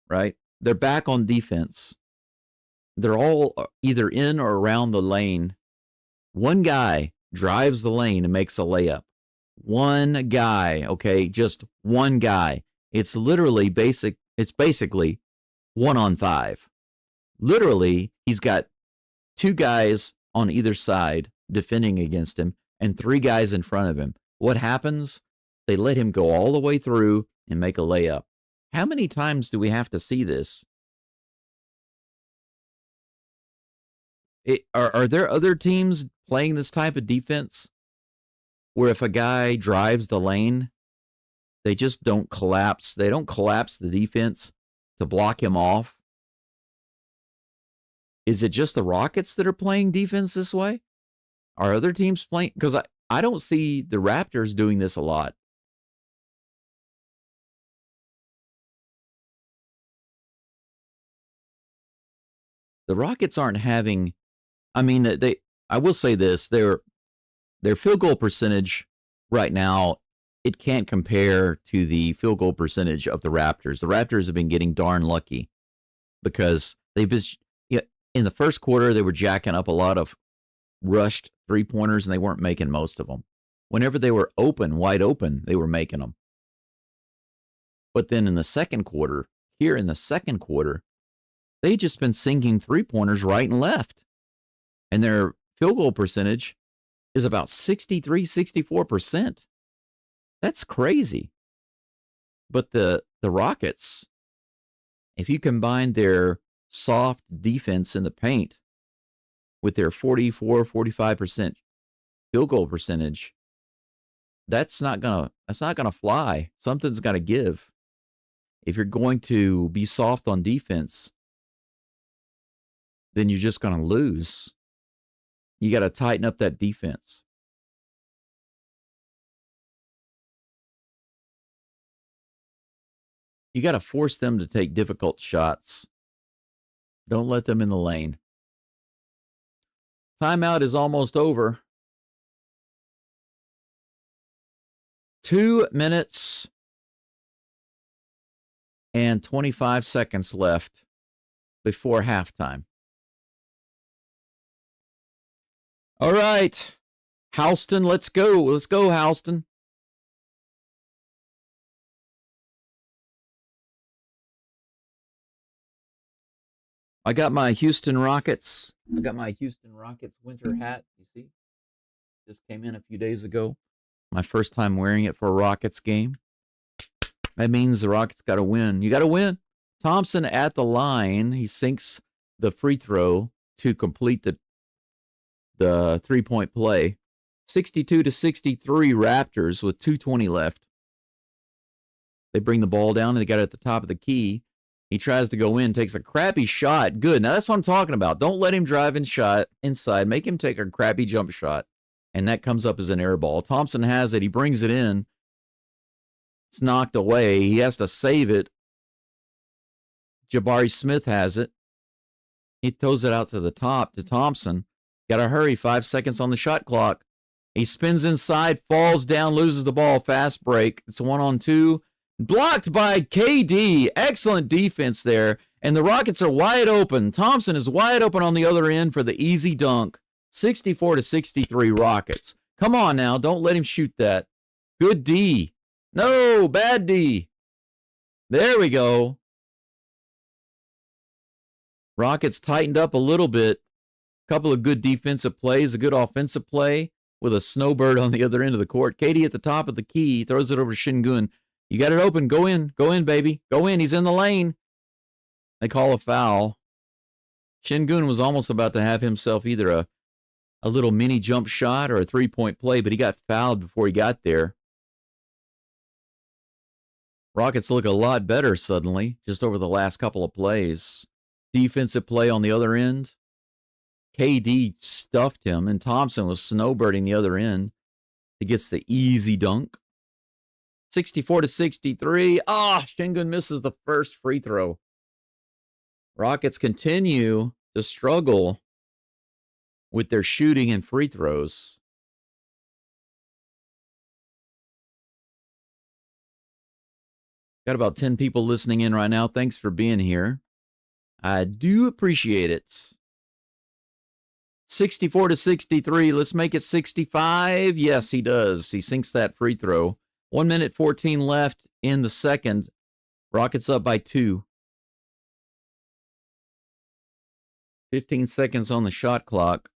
right? They're back on defense. They're all either in or around the lane. One guy drives the lane and makes a layup. One guy, okay? Just one guy. It's literally it's basically 1-on-5. Literally, he's got 2 guys on either side defending against him and 3 guys in front of him. What happens? They let him go all the way through and make a layup. How many times do we have to see this? Are there other teams playing this type of defense where if a guy drives the lane, they just don't collapse? They don't collapse the defense to block him off? Is it just the Rockets that are playing defense this way? Are other teams playing? Because I don't see the Raptors doing this a lot. The Rockets aren't having, I mean, I will say this, their field goal percentage right now, it can't compare to the field goal percentage of the Raptors. The Raptors have been getting darn lucky because they've been, in the first quarter, they were jacking up a lot of rushed 3-pointers and they weren't making most of them. Whenever they were wide open, they were making them. But then in the second quarter, they just been sinking 3-pointers right and left. And their field goal percentage is about 63-64%. That's crazy. But the Rockets, if you combine their soft defense in the paint with their 44-45% field goal percentage, that's not gonna fly. Something's got to give. If you're going to be soft on defense, then you're just going to lose. You got to tighten up that defense. You got to force them to take difficult shots. Don't let them in the lane. Timeout is almost over. 2 minutes and 25 seconds left before halftime. All right, Houston, let's go. Let's go, Houston. I got my Houston Rockets. I got my Houston Rockets winter hat. You see? Just came in a few days ago. My first time wearing it for a Rockets game. That means the Rockets got to win. You got to win. Thompson at the line. He sinks the free throw to complete the three-point play. 62-63 Raptors with 2:20 left. They bring the ball down, and they got it at the top of the key. He tries to go in, takes a crappy shot. Good. Now, that's what I'm talking about. Don't let him drive and shot inside. Make him take a crappy jump shot, and that comes up as an air ball. Thompson has it. He brings it in. It's knocked away. He has to save it. Jabari Smith has it. He throws it out to the top to Thompson. Got to hurry. 5 seconds on the shot clock. He spins inside, falls down, loses the ball. Fast break. It's a 1-on-2. Blocked by KD. Excellent defense there. And the Rockets are wide open. Thompson is wide open on the other end for the easy dunk. 64-63 Rockets. Come on now. Don't let him shoot that. Good D. No, bad D. There we go. Rockets tightened up a little bit. Couple of good defensive plays, a good offensive play with a snowbird on the other end of the court. KD at the top of the key, throws it over to Şengün. You got it open. Go in, baby. Go in. He's in the lane. They call a foul. Şengün was almost about to have himself either a little mini jump shot or a three-point play, but he got fouled before he got there. Rockets look a lot better suddenly, just over the last couple of plays. Defensive play on the other end. KD stuffed him, and Thompson was snowbirding the other end. He gets the easy dunk. 64-63. Şengün misses the first free throw. Rockets continue to struggle with their shooting and free throws. Got about 10 people listening in right now. Thanks for being here. I do appreciate it. 64-63. Let's make it 65. Yes, he does. He sinks that free throw. 1 minute 14 left in the second. Rockets up by 2. 15 seconds on the shot clock.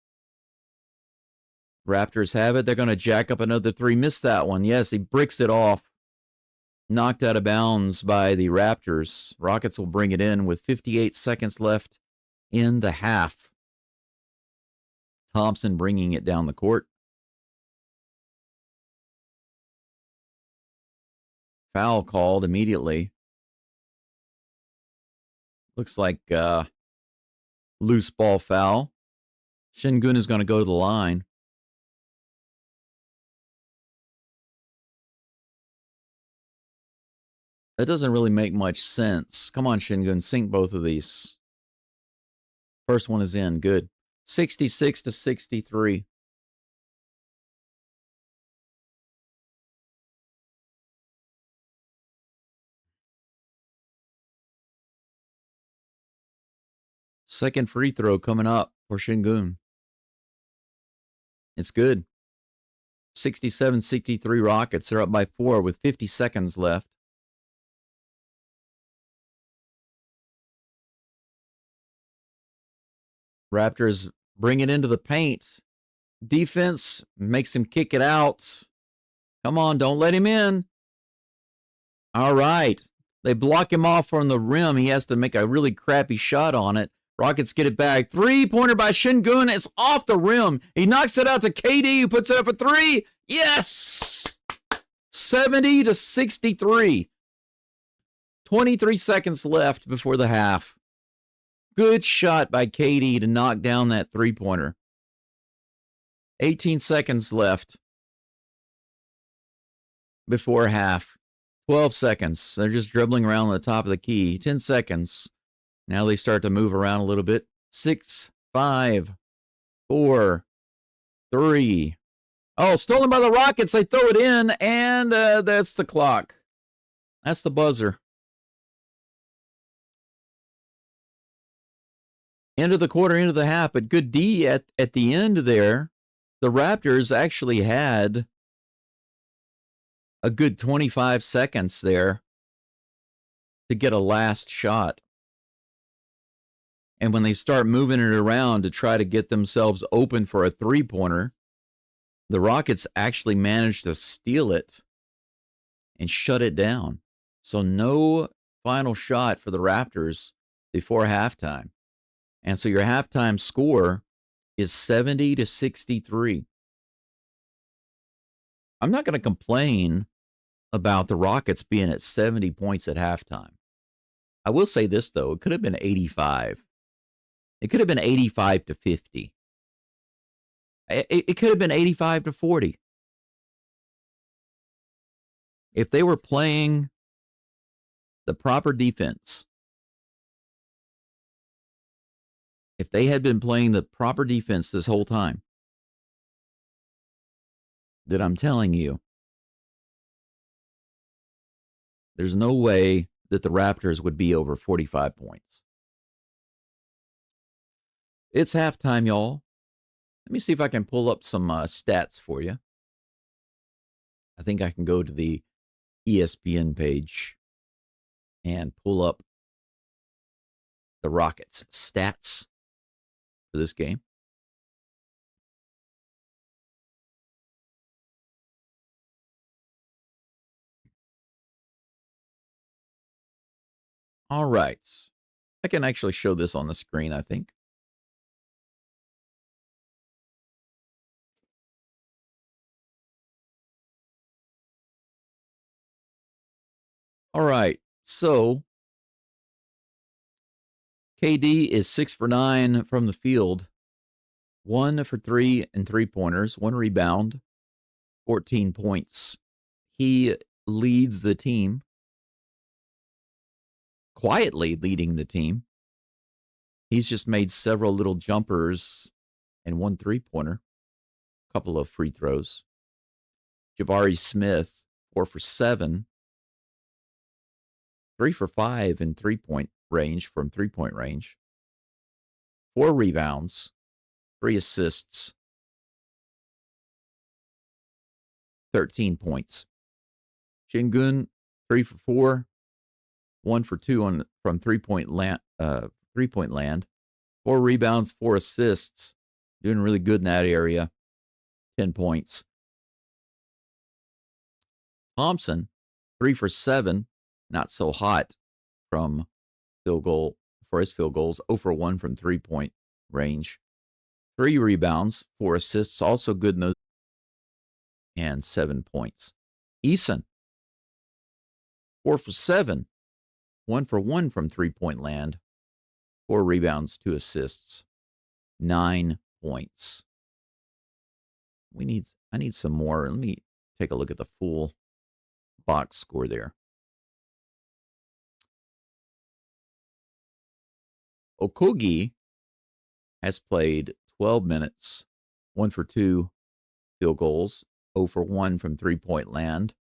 Raptors have it. They're going to jack up another 3. Missed that one. Yes, he bricks it off. Knocked out of bounds by the Raptors. Rockets will bring it in with 58 seconds left in the half. Thompson bringing it down the court. Foul called immediately. Looks like loose ball foul. Şengün is going to go to the line. That doesn't really make much sense. Come on, Şengün, sink both of these. First one is in. Good. 66-63. Second free throw coming up for Şengün. It's good. 67-63 Rockets. They're up by 4 with 50 seconds left. Raptors bring it into the paint. Defense makes him kick it out. Come on, don't let him in. All right. They block him off from the rim. He has to make a really crappy shot on it. Rockets get it back. Three-pointer by Şengün. It's off the rim. He knocks it out to KD, who puts it up for 3. Yes! 70-63. 23 seconds left before the half. Good shot by KD to knock down that three-pointer. 18 seconds left before half. 12 seconds. They're just dribbling around the top of the key. 10 seconds. Now they start to move around a little bit. 6, 5, 4, 3. Oh, stolen by the Rockets. They throw it in, and that's the clock. That's the buzzer. End of the quarter, end of the half, but good D at the end there. The Raptors actually had a good 25 seconds there to get a last shot. And when they start moving it around to try to get themselves open for a three-pointer, the Rockets actually managed to steal it and shut it down. So no final shot for the Raptors before halftime. And so your halftime score is 70-63. I'm not going to complain about the Rockets being at 70 points at halftime. I will say this, though. It could have been 85. It could have been 85-50. It could have been 85-40. If they were playing the proper defense, if they had been playing the proper defense this whole time, then I'm telling you, there's no way that the Raptors would be over 45 points. It's halftime, y'all. Let me see if I can pull up some stats for you. I think I can go to the ESPN page and pull up the Rockets stats for this game. All right. I can actually show this on the screen, I think. All right. So KD is 6 for 9 from the field. 1 for 3 and 3-pointers, 1 rebound, 14 points. He leads the team, quietly leading the team. He's just made several little jumpers and 1 3-pointer, a couple of free throws. Jabari Smith, 4 for 7, 3 for 5 in 3-point range from 3-point range. 4 rebounds, 3 assists, 13 points. Şengün, 3 for 4, 1 for 2 from 3-point land. 4 rebounds, 4 assists. Doing really good in that area. 10 points. Thompson, 3 for 7, not so hot from field goal for his field goals. 0 for 1 from 3-point range. 3 rebounds, 4 assists, also good in those, and 7 points. Eason, 4 for 7, 1 for 1 from 3-point land, 4 rebounds, 2 assists, 9 points. I need some more. Let me take a look at the full box score there. Okogie has played 12 minutes, 1 for 2 field goals, 0 for 1 from 3-point land.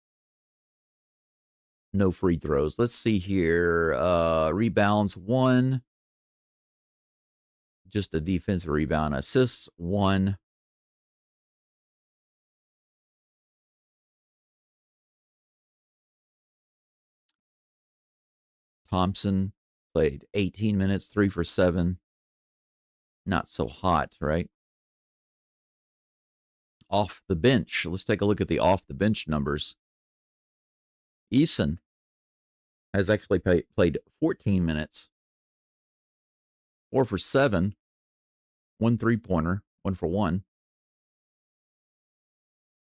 No free throws. Let's see here. Rebounds, 1. Just a defensive rebound. Assists, 1. Thompson played 18 minutes, 3 for 7. Not so hot, right? Off the bench. Let's take a look at the off the bench numbers. Eason has actually played 14 minutes, 4 for 7, 1 3-pointer, 1 for 1.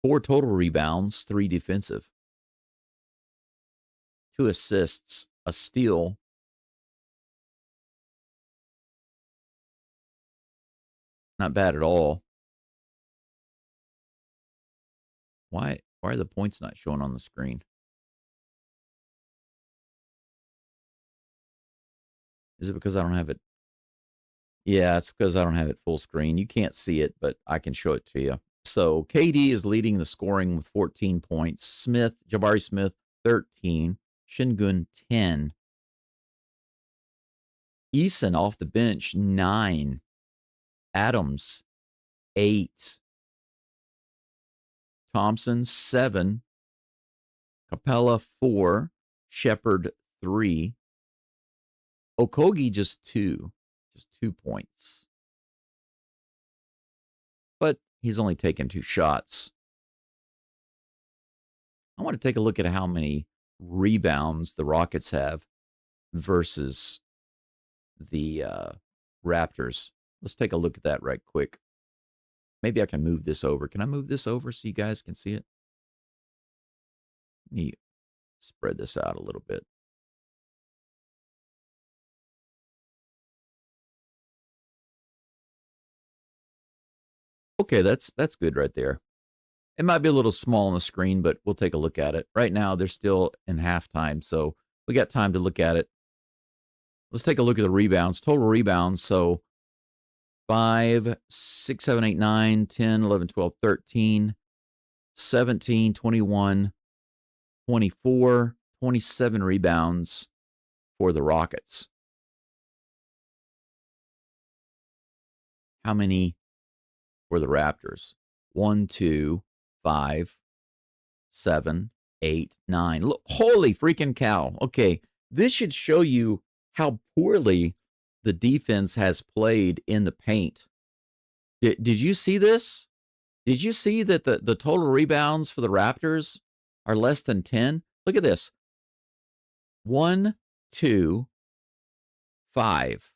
4 total rebounds, 3 defensive. 2 assists, a steal. Not bad at all. Why are the points not showing on the screen? Is it because I don't have it? Yeah, it's because I don't have it full screen. You can't see it, but I can show it to you. So KD is leading the scoring with 14 points. Jabari Smith, 13. Shingun, 10. Eason off the bench, 9. Adams, 8. Thompson, 7. Capella, 4. Shepard, 3. Okogie, just 2. Just 2 points. But he's only taken 2 shots. I want to take a look at how many rebounds the Rockets have versus the Raptors. Let's take a look at that right quick. Maybe I can move this over. Can I move this over so you guys can see it? Let me spread this out a little bit. Okay, that's good right there. It might be a little small on the screen, but we'll take a look at it. Right now, they're still in halftime, so we got time to look at it. Let's take a look at the rebounds. Total rebounds, so 5, 6, 7, 8, 9, 10, 11, 12, 13, 17, 21, 24, 27 rebounds for the Rockets. How many for the Raptors? 1, 2, 5, 7, 8, 9. Look, holy freaking cow. Okay, this should show you how poorly the defense has played in the paint. Did you see this? Did you see that the total rebounds for the Raptors are less than 10? Look at this. 1, 2, 5,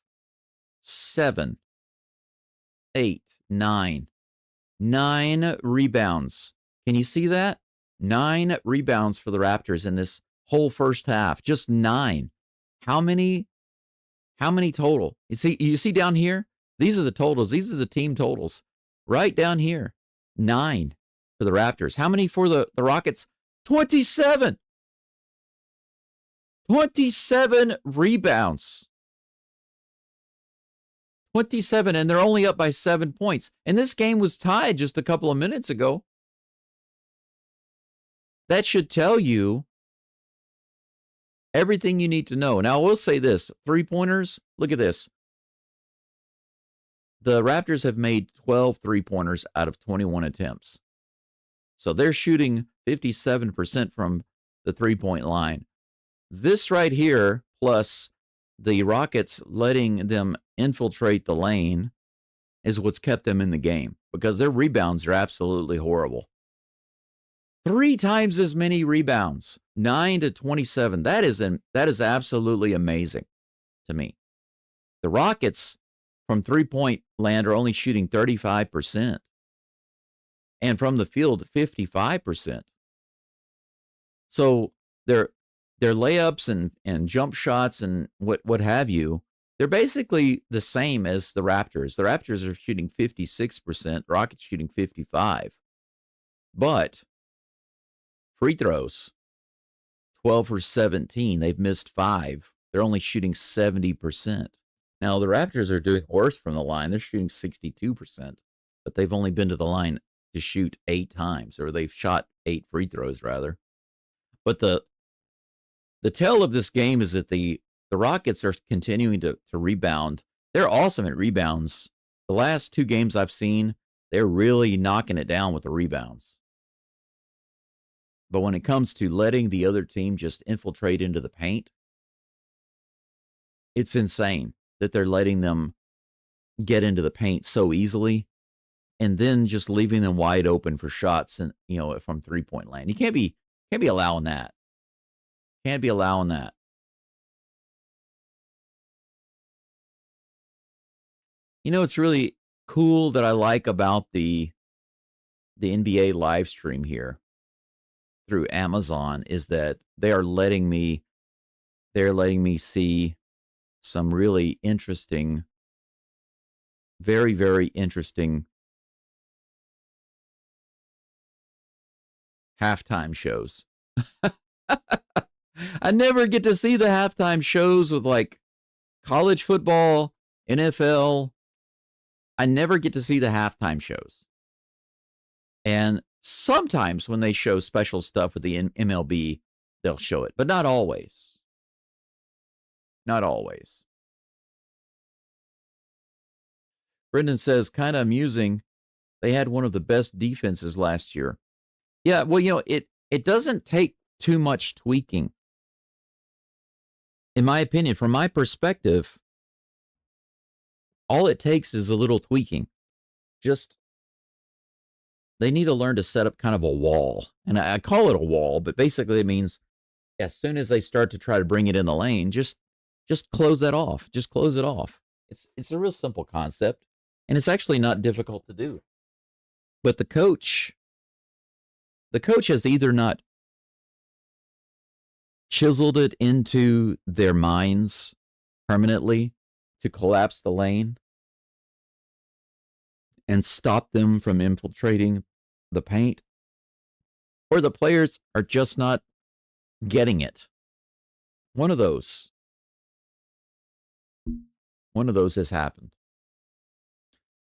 7, 8, 9. 9 rebounds. Can you see that? 9 rebounds for the Raptors in this whole first half. Just 9. How many total? You see down here? These are the totals. These are the team totals. Right down here. 9 for the Raptors. How many for the Rockets? 27. 27 rebounds. 27, and they're only up by 7 points. And this game was tied just a couple of minutes ago. That should tell you everything you need to know. Now, I will say this. 3-pointers, look at this. The Raptors have made 12 3-pointers out of 21 attempts. So they're shooting 57% from the 3-point line. This right here, plus the Rockets letting them infiltrate the lane, is what's kept them in the game, because their rebounds are absolutely horrible. 3 times as many rebounds, 9 to 27. That is absolutely amazing to me. The Rockets from 3-point land are only shooting 35%, and from the field 55%. So their layups and jump shots and what have you, they're basically the same as the Raptors. The Raptors are shooting 56%, Rockets shooting 55%. But free throws, 12 for 17. They've missed 5. They're only shooting 70%. Now, the Raptors are doing worse from the line. They're shooting 62%, but they've only been to the line to shoot 8 times, or they've shot 8 free throws, rather. But the tale of this game is that the Rockets are continuing to rebound. They're awesome at rebounds. The last 2 games I've seen, they're really knocking it down with the rebounds. But when it comes to letting the other team just infiltrate into the paint, it's insane that they're letting them get into the paint so easily and then just leaving them wide open for shots and from 3-point land. You can't be allowing that. Can't be allowing that. It's really cool that I like about the NBA live stream here through Amazon is that they are letting me they're letting me see some really interesting, very, very interesting halftime shows. I never get to see the halftime shows with like college football, NFL. I never get to see the halftime shows. And sometimes when they show special stuff with the MLB, they'll show it, but not always. Not always. Brendan says, kind of amusing. They had one of the best defenses last year. Yeah, well, it doesn't take too much tweaking. In my opinion, from my perspective, all it takes is a little tweaking. Just they need to learn to set up kind of a wall. And I call it a wall, but basically it means as soon as they start to try to bring it in the lane, just close that off. Just close it off. It's a real simple concept, and it's actually not difficult to do. But the coach has either not chiseled it into their minds permanently to collapse the lane and stop them from infiltrating the paint, or the players are just not getting it. One of those has happened.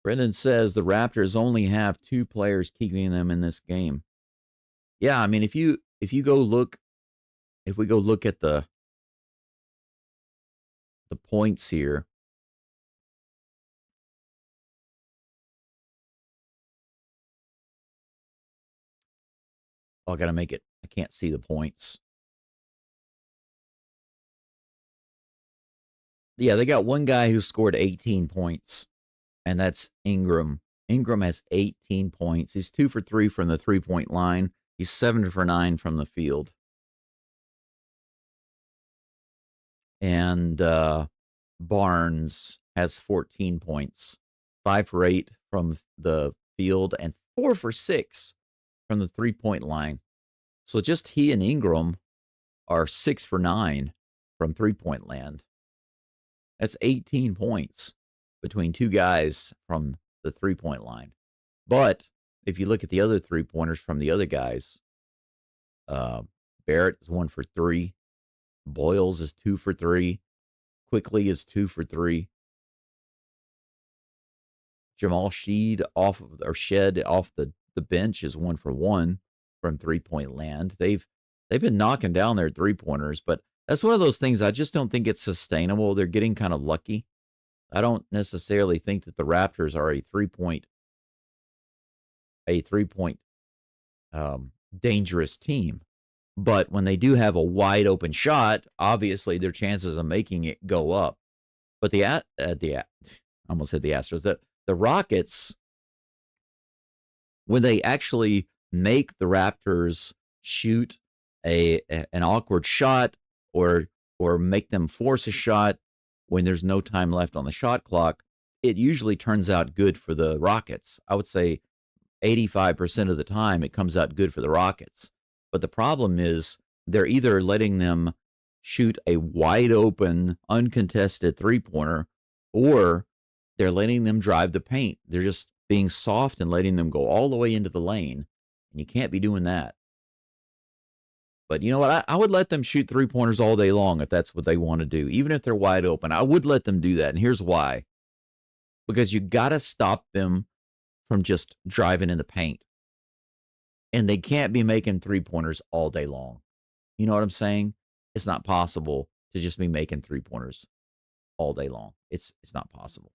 Brendan says the Raptors only have 2 players keeping them in this game. Yeah, I mean, if we go look at the points here, I gotta make it. I can't see the points. Yeah, they got one guy who scored 18 points, and that's Ingram. Ingram has 18 points. He's 2 for 3 from the 3-point line. He's 7 for 9 from the field. And Barnes has 14 points, 5 for 8 from the field, and 4 for 6 from the 3-point line. So just he and Ingram are 6 for 9 from 3-point land. That's 18 points between 2 guys from the 3-point line. But if you look at the other 3-pointers from the other guys, Barrett is 1 for 3. Boyles is 2 for 3. Quickly is 2 for 3. Jamal Shed off the bench is 1 for 1 from 3-point land. They've been knocking down their 3-pointers, but that's one of those things I just don't think it's sustainable. They're getting kind of lucky. I don't necessarily think that the Raptors are a 3-point dangerous team. But when they do have a wide open shot, obviously their chances of making it go up. But I almost said the Astros, the Rockets, when they actually make the Raptors shoot an awkward shot or make them force a shot when there's no time left on the shot clock, it usually turns out good for the Rockets. I would say 85% of the time it comes out good for the Rockets. But the problem is they're either letting them shoot a wide open, uncontested 3-pointer, or they're letting them drive the paint. They're just being soft and letting them go all the way into the lane. And you can't be doing that. But you know what? I would let them shoot 3-pointers all day long if that's what they want to do. Even if they're wide open, I would let them do that. And here's why. Because you got to stop them from just driving in the paint. And they can't be making 3-pointers all day long. You know what I'm saying? It's not possible to just be making 3-pointers all day long. It's not possible.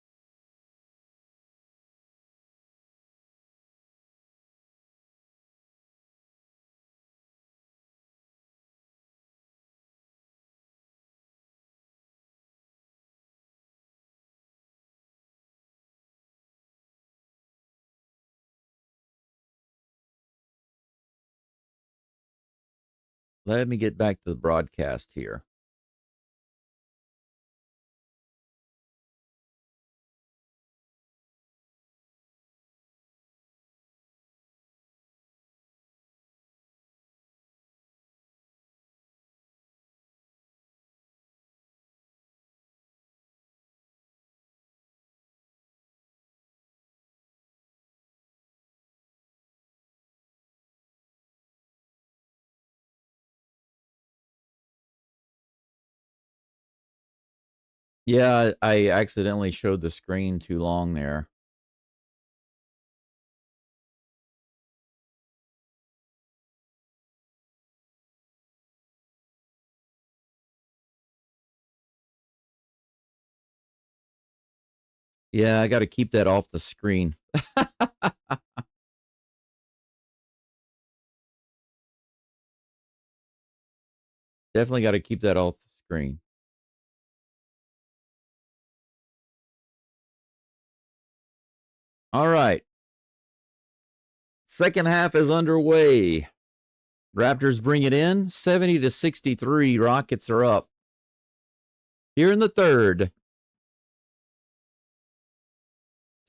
Let me get back to the broadcast here. Yeah, I accidentally showed the screen too long there. Yeah, I got to keep that off the screen. Definitely got to keep that off the screen. All right. Second half is underway. Raptors bring it in 70-63. Rockets are up. Here in the third.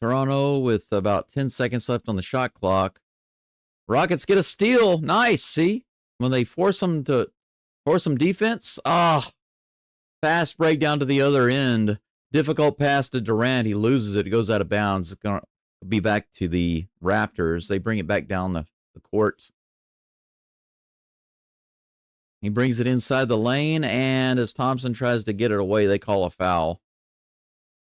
Toronto with about 10 seconds left on the shot clock. Rockets get a steal. Nice. See? When they force them defense. Fast break down to the other end. Difficult pass to Durant. He loses it. It goes out of bounds. It's going to be back to the Raptors. They bring it back down the court. He brings it inside the lane, and as Thompson tries to get it away, they call a foul.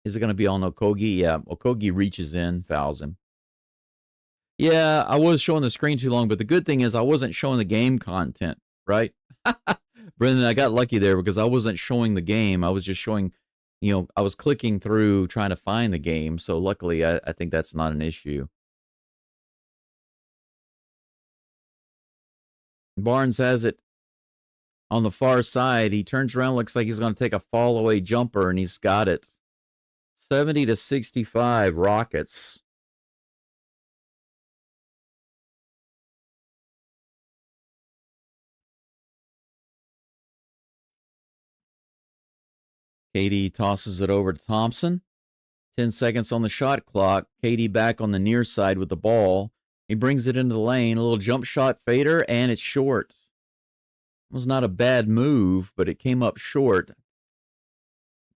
Is it going to be on Okogie? Yeah, Okogie reaches in, fouls him. Yeah, I was showing the screen too long, but the good thing is I wasn't showing the game content, right? Brendan, I got lucky there because I wasn't showing the game. I was just showing, I was clicking through trying to find the game. So luckily, I think that's not an issue. Barnes has it on the far side. He turns around, looks like he's going to take a fall away jumper, and he's got it. 70-65 Rockets. KD tosses it over to Thompson. 10 seconds on the shot clock. KD back on the near side with the ball. He brings it into the lane. A little jump shot fader, and it's short. It was not a bad move, but it came up short.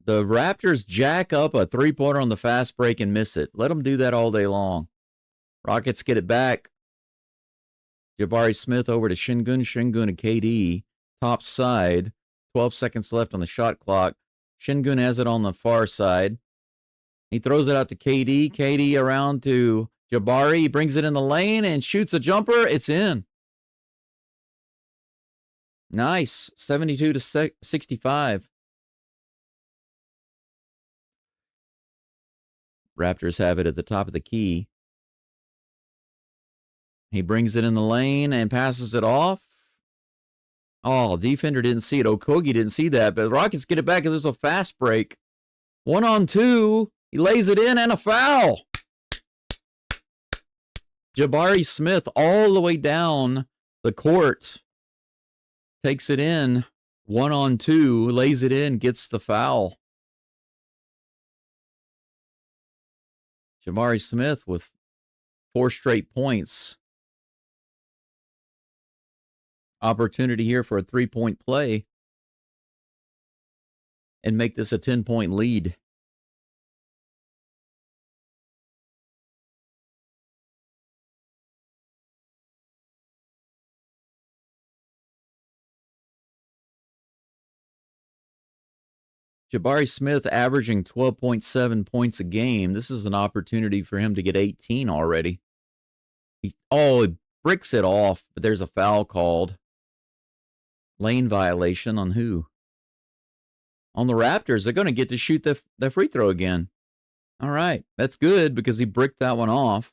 The Raptors jack up a three-pointer on the fast break and miss it. Let them do that all day long. Rockets get it back. Jabari Smith over to Şengün. Şengün and KD. Top side. 12 seconds left on the shot clock. Şengün has it on the far side. He throws it out to KD. KD around to Jabari. He brings it in the lane and shoots a jumper. It's in. Nice. 72-65. Raptors have it at the top of the key. He brings it in the lane and passes it off. Oh, defender didn't see it. Okogie didn't see that, but the Rockets get it back because there's a fast break. 1-on-2. He lays it in and a foul. Jabari Smith all the way down the court. Takes it in. 1-on-2. Lays it in. Gets the foul. Jabari Smith with 4 straight points. Opportunity here for a 3-point play and make this a 10-point lead. Jabari Smith averaging 12.7 points a game. This is an opportunity for him to get 18 already. He bricks it off, but there's a foul called. Lane violation on who? On the Raptors. They're going to get to shoot the free throw again. All right. That's good because he bricked that one off.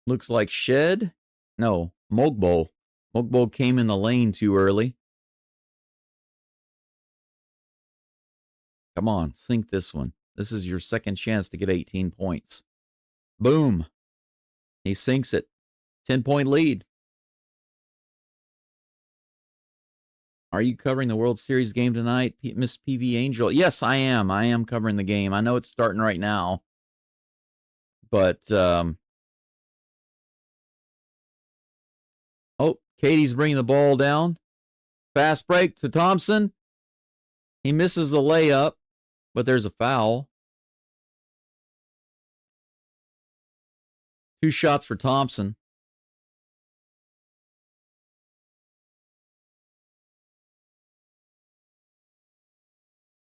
Looks like Mogbo. Mogbo came in the lane too early. Come on, sink this one. This is your second chance to get 18 points. Boom. He sinks it. 10-point lead. Are you covering the World Series game tonight, Miss PV Angel? Yes, I am. I am covering the game. I know it's starting right now. But, Katie's bringing the ball down. Fast break to Thompson. He misses the layup, but there's a foul. 2 shots for Thompson.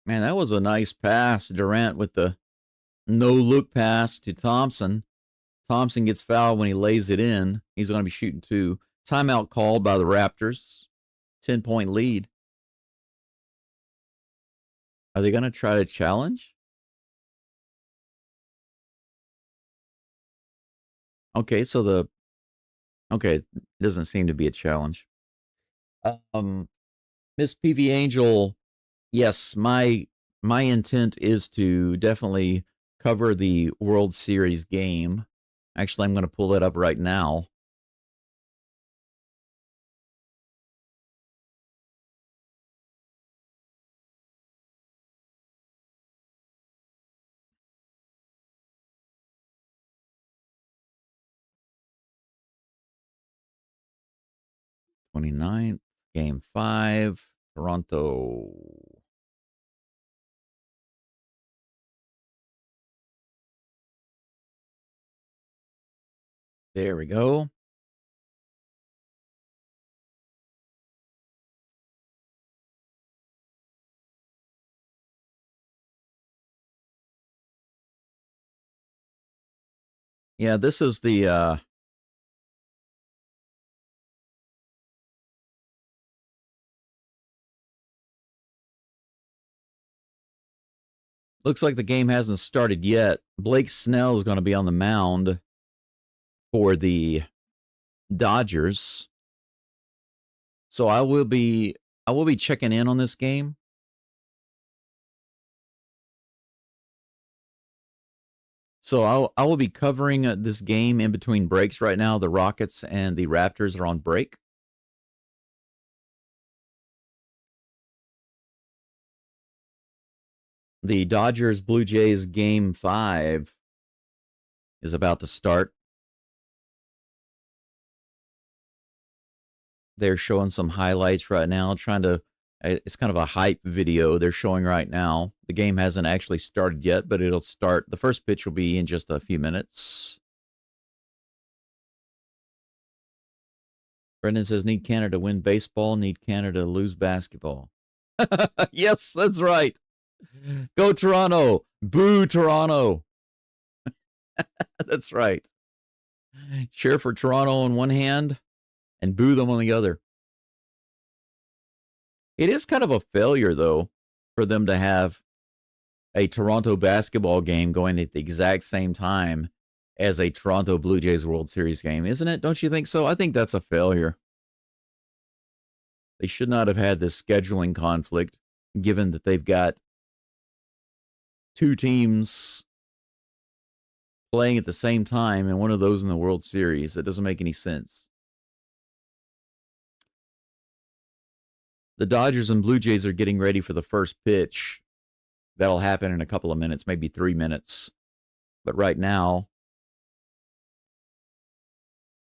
Man, that was a nice pass. Durant with the no-look pass to Thompson. Thompson gets fouled when he lays it in. He's going to be shooting 2. Timeout called by the Raptors. 10-point lead. Are they going to try to challenge? Okay, so it doesn't seem to be a challenge. Miss PV Angel, yes, my intent is to definitely cover the World Series game. Actually, I'm going to pull it up right now. '29th, Game 5, Toronto. There we go. Yeah, this is the looks like the game hasn't started yet. Blake Snell is going to be on the mound for the Dodgers. So I will be checking in on this game. So I will be covering this game in between breaks right now. The Rockets and the Raptors are on break. The Dodgers Blue Jays Game 5 is about to start. They're showing some highlights right now, it's kind of a hype video they're showing right now. The game hasn't actually started yet, but it'll start. The first pitch will be in just a few minutes. Brendan says, need Canada to win baseball, need Canada to lose basketball. Yes, that's right. Go Toronto. Boo Toronto. That's right. Cheer for Toronto on one hand and boo them on the other. It is kind of a failure, though, for them to have a Toronto basketball game going at the exact same time as a Toronto Blue Jays World Series game, isn't it? Don't you think so? I think that's a failure. They should not have had this scheduling conflict, given that they've got 2 teams playing at the same time and one of those in the World Series. That doesn't make any sense. The Dodgers and Blue Jays are getting ready for the first pitch. That'll happen in a couple of minutes, maybe 3 minutes. But right now,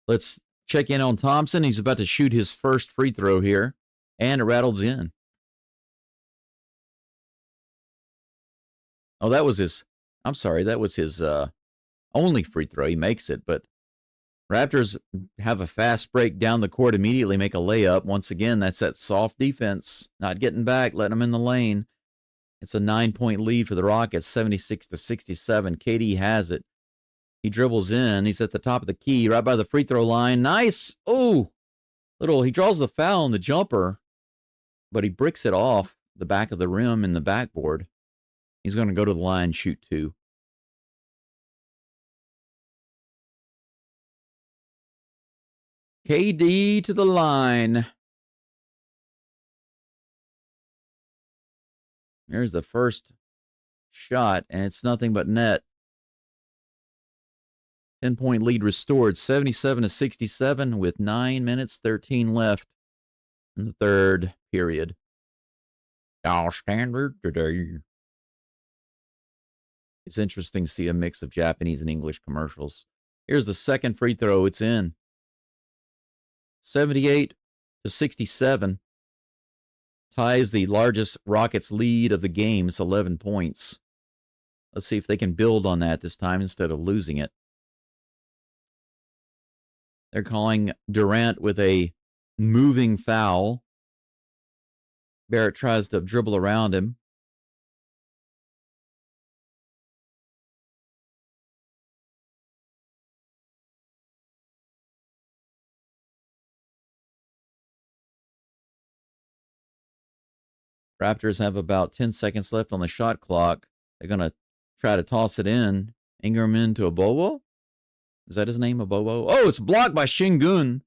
let's check in on Thompson. He's about to shoot his first free throw here, and it rattles in. Oh, that was his only free throw. He makes it, but Raptors have a fast break down the court, immediately make a layup. Once again, that's that soft defense, not getting back, letting them in the lane. It's a 9-point lead for the Rockets, 76-67. KD has it. He dribbles in. He's at the top of the key, right by the free throw line. Nice. Oh, he draws the foul on the jumper, but he bricks it off the back of the rim and the backboard. He's going to go to the line, shoot 2. KD to the line. There's the first shot, and it's nothing but net. 10-point lead restored, 77-67 with 9 minutes, 13 left in the third period. Our standard today. It's interesting to see a mix of Japanese and English commercials. Here's the second free throw. It's in. 78-67. Ties the largest Rockets lead of the game. It's 11 points. Let's see if they can build on that this time instead of losing it. They're calling Durant with a moving foul. Barrett tries to dribble around him. Raptors have about 10 seconds left on the shot clock. They're going to try to toss it in. Ingram into Abobo? Is that his name, Abobo? Oh, it's blocked by Şengün.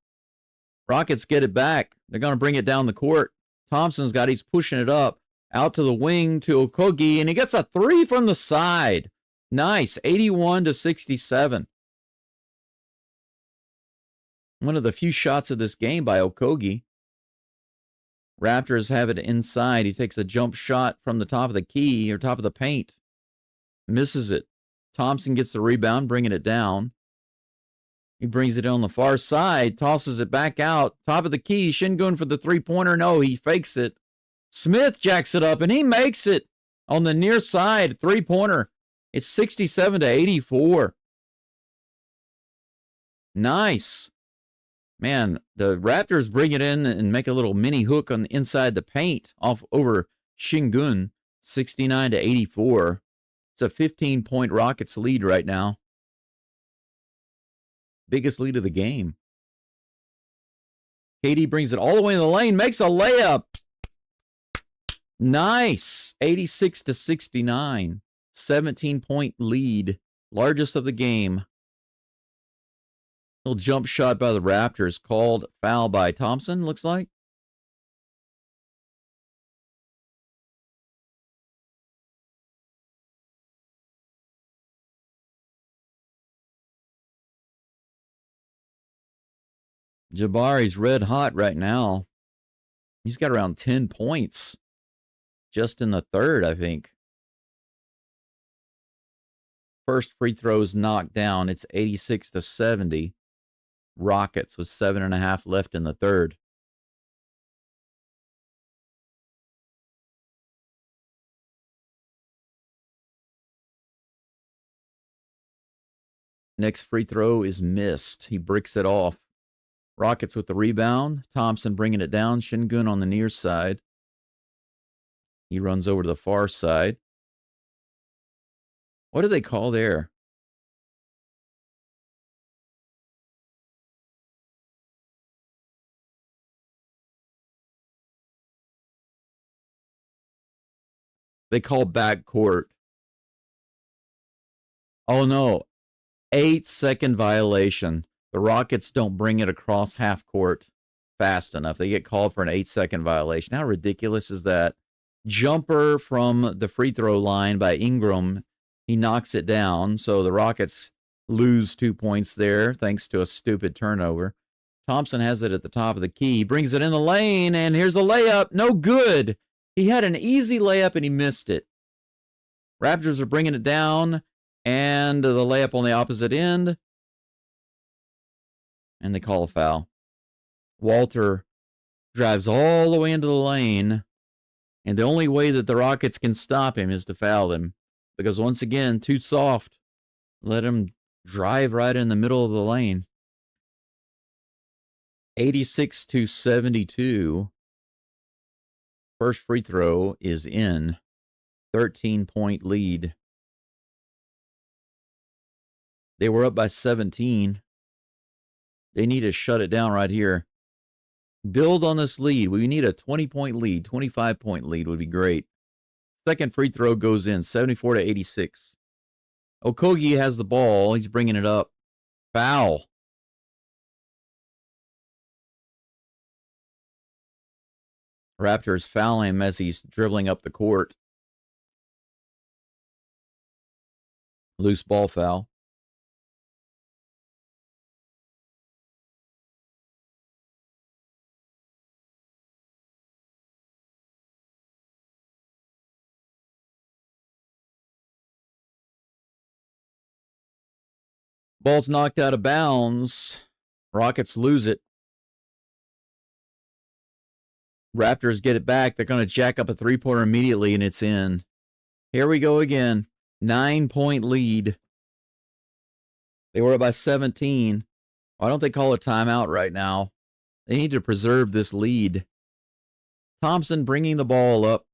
Rockets get it back. They're going to bring it down the court. Thompson's got, he's pushing it up. Out to the wing to Okogie, and he gets a three from the side. Nice, 81-67. One of the few shots of this game by Okogie. Raptors have it inside. He takes a jump shot from the top of the key, or top of the paint. Misses it. Thompson gets the rebound, bringing it down. He brings it on the far side, tosses it back out. Top of the key, Şengün for the three-pointer. No, he fakes it. Smith jacks it up, and he makes it on the near side, three-pointer. It's 67-84. Nice. Man, the Raptors bring it in and make a little mini hook on the inside the paint off over Şengün, 69-84. It's a 15-point Rockets lead right now. Biggest lead of the game. KD brings it all the way in the lane, makes a layup. Nice. 86-69. 17-point lead. Largest of the game. Little jump shot by the Raptors. Called foul by Thompson, looks like. Jabari's red hot right now. He's got around 10 points. Just in the third, I think. First free throw's knocked down. It's 86-70. Rockets with 7.5 left in the third. Next free throw is missed. He bricks it off. Rockets with the rebound. Thompson bringing it down. Şengün on the near side. He runs over to the far side. What do they call there? They call backcourt. Oh, no. 8-second violation. The Rockets don't bring it across half court fast enough. They get called for an 8-second violation. How ridiculous is that? Jumper from the free throw line by Ingram. He knocks it down, so the Rockets lose 2 points there thanks to a stupid turnover. Thompson has it at the top of the key. Brings it in the lane, and here's a layup. No good. He had an easy layup, and he missed it. Raptors are bringing it down, and the layup on the opposite end. And they call a foul. Walter drives all the way into the lane, and the only way that the Rockets can stop him is to foul him. Because once again, too soft. Let him drive right in the middle of the lane. 86-72. First free throw is in. 13-point lead. They were up by 17. They need to shut it down right here. Build on this lead. We need a 20-point lead. 25-point lead would be great. Second free throw goes in. 74-86. Okogie has the ball. He's bringing it up. Foul. Raptors foul him as he's dribbling up the court. Loose ball foul. Ball's knocked out of bounds. Rockets lose it. Raptors get it back. They're going to jack up a three-pointer immediately, and it's in. Here we go again. 9-point lead. They were up by 17. Why don't they call a timeout right now? They need to preserve this lead. Thompson bringing the ball up.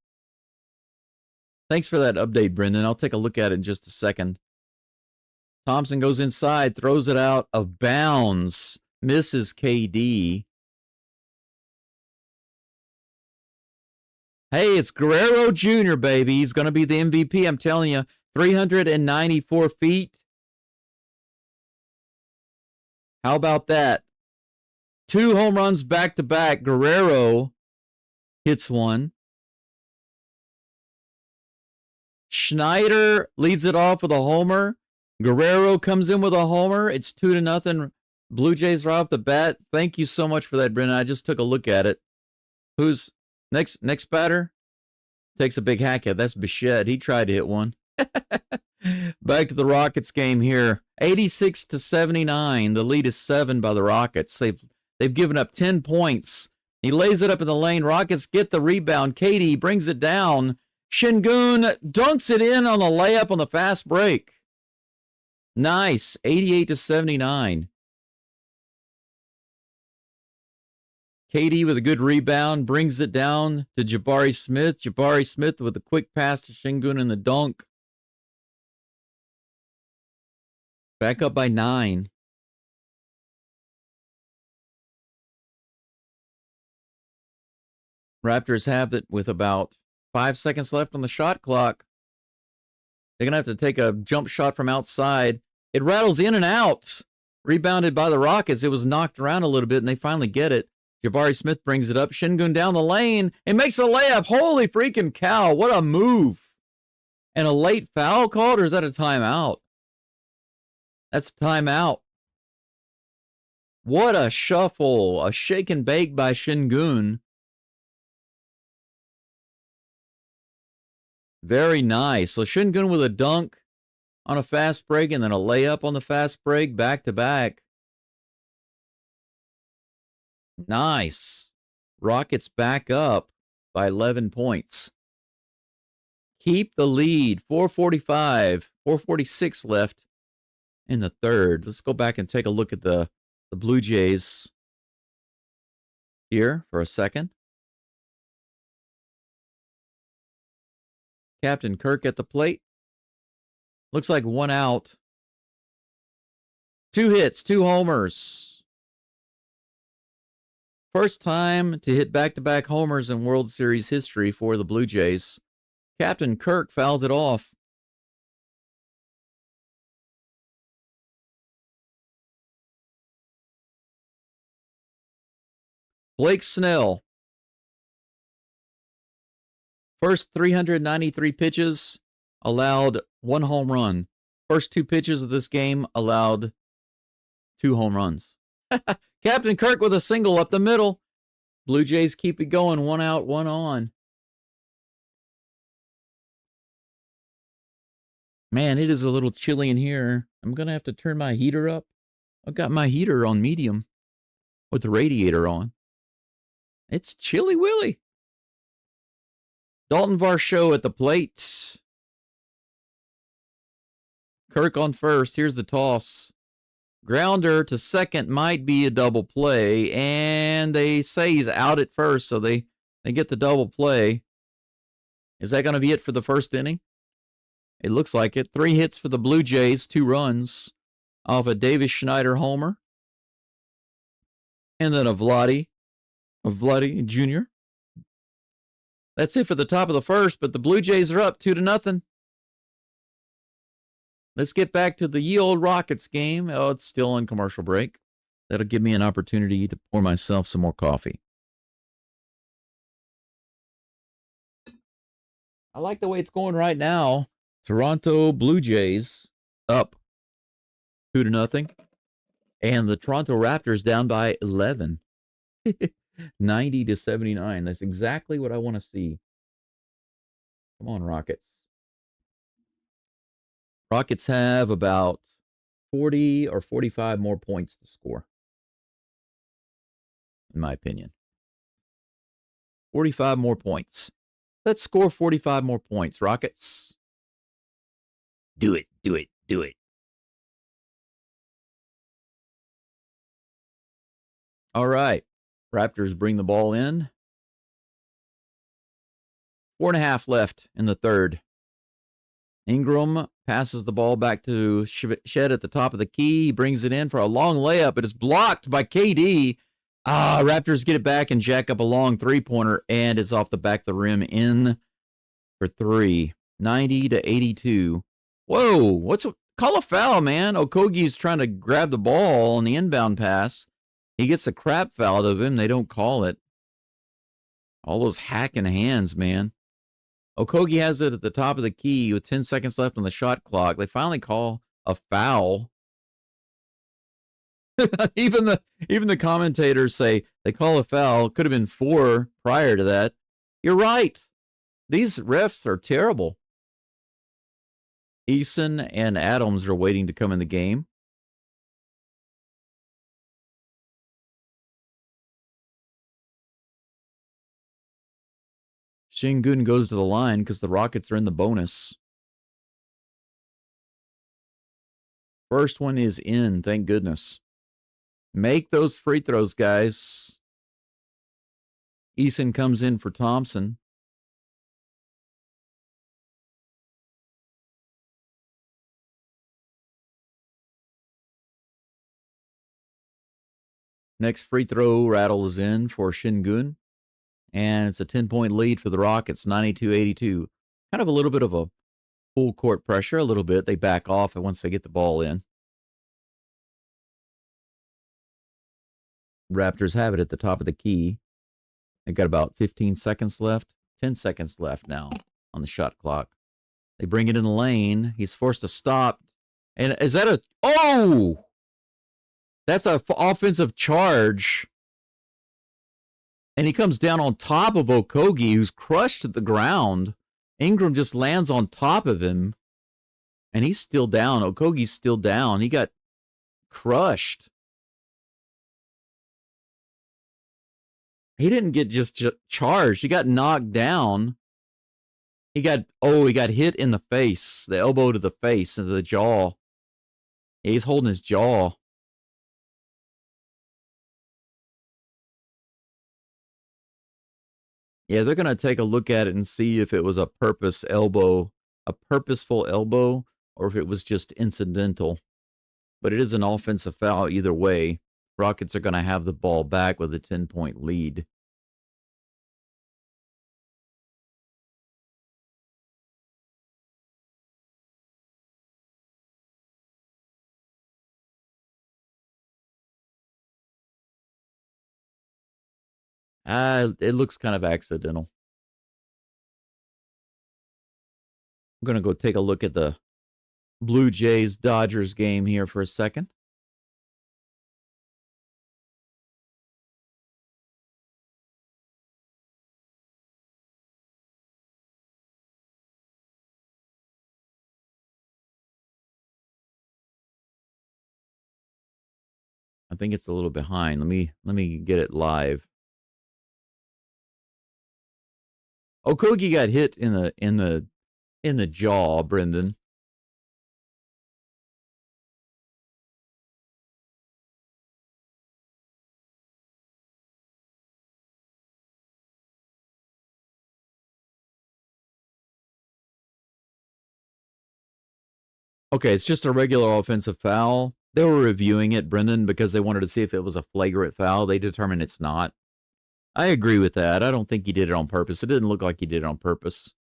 Thanks for that update, Brendan. I'll take a look at it in just a second. Thompson goes inside, throws it out of bounds, misses KD. Hey, it's Guerrero Jr., baby. He's going to be the MVP. I'm telling you, 394 feet. How about that? 2 home runs back to back. Guerrero hits one. Schneider leads it off with a homer. Guerrero comes in with a homer. It's 2-0. Blue Jays right off the bat. Thank you so much for that, Brennan. I just took a look at it. Who's next batter? Takes a big hack at. That's Bichette. He tried to hit one. Back to the Rockets game here. 86-79. The lead is 7 by the Rockets. They've given up 10 points. He lays it up in the lane. Rockets get the rebound. Katie brings it down. Şengün dunks it in on a layup on the fast break. Nice. 88-79. KD with a good rebound, brings it down to Jabari Smith. Jabari Smith with a quick pass to Şengün in the dunk. Back up by 9. Raptors have it with about 5 seconds left on the shot clock. They're going to have to take a jump shot from outside. It rattles in and out. Rebounded by the Rockets. It was knocked around a little bit, and they finally get it. Jabari Smith brings it up. Şengün down the lane and makes a layup. Holy freaking cow. What a move. And a late foul called, or is that a timeout? That's a timeout. What a shuffle. A shake and bake by Şengün. Very nice. So Şengün with a dunk on a fast break and then a layup on the fast break, back to back. Nice. Rockets back up by 11 points. Keep the lead. 4:46 left in the third. Let's go back and take a look at the Blue Jays here for a second. Captain Kirk at the plate. Looks like 1 out. 2 hits, 2 homers. First time to hit back-to-back homers in World Series history for the Blue Jays. Captain Kirk fouls it off. Blake Snell. First 393 pitches, allowed 1 home run. First 2 pitches of this game allowed 2 home runs. Captain Kirk with a single up the middle. Blue Jays keep it going. 1 out, 1 on. Man, it is a little chilly in here. I'm going to have to turn my heater up. I've got my heater on medium with the radiator on. It's chilly willy. Dalton Varsho at the plate. Kirk on first. Here's the toss. Grounder to second might be a double play, and they say he's out at first, so they get the double play. Is that going to be it for the first inning? It looks like it. 3 hits for the Blue Jays, 2 runs off a Davis Schneider homer, and then a Vladdy Jr. That's it for the top of the first, but the Blue Jays are up 2-0. Let's get back to the ye old Rockets game. Oh, it's still on commercial break. That'll give me an opportunity to pour myself some more coffee. I like the way it's going right now. Toronto Blue Jays up 2-0. And the Toronto Raptors down by 11. 90-79. That's exactly what I want to see. Come on, Rockets. Rockets have about 40 or 45 more points to score, in my opinion. 45 more points. Let's score 45 more points, Rockets. Do it, do it, do it. All right. Raptors bring the ball in. 4.5 left in the third. Ingram passes the ball back to Shed at the top of the key. He brings it in for a long layup. It is blocked by KD. Raptors get it back and jack up a long three-pointer, and it's off the back of the rim in for three. 90-82. Whoa, call a foul, man. Okogi's trying to grab the ball on the inbound pass. He gets the crap foul out of him. They don't call it. All those hacking hands, man. Okogie has it at the top of the key with 10 seconds left on the shot clock. They finally call a foul. even the commentators say they call a foul. Could have been 4 prior to that. You're right. These refs are terrible. Eason and Adams are waiting to come in the game. Şengün goes to the line because the Rockets are in the bonus. First one is in, thank goodness. Make those free throws, guys. Eason comes in for Thompson. Next free throw rattles in for Şengün. And it's a 10-point lead for the Rockets, 92-82. Kind of a little bit of a full court pressure, a little bit. They back off once they get the ball in. Raptors have it at the top of the key. They've got about 15 seconds left. 10 seconds left now on the shot clock. They bring it in the lane. He's forced to stop. And is that a... Oh! That's an offensive charge. And he comes down on top of Okogie, who's crushed to the ground. Ingram just lands on top of him. And he's still down. Okogie's still down. He got crushed. He didn't get just charged. He got knocked down. He got hit in the face. The elbow to the face and the jaw. He's holding his jaw. Yeah, they're going to take a look at it and see if it was a purposeful elbow, or if it was just incidental. But it is an offensive foul either way. Rockets are going to have the ball back with a 10-point lead. It looks kind of accidental. I'm going to go take a look at the Blue Jays-Dodgers game here for a second. I think it's a little behind. Let me get it live. Okogie got hit in the jaw, Brendan. Okay, it's just a regular offensive foul. They were reviewing it, Brendan, because they wanted to see if it was a flagrant foul. They determined it's not. I agree with that. I don't think he did it on purpose. It didn't look like he did it on purpose.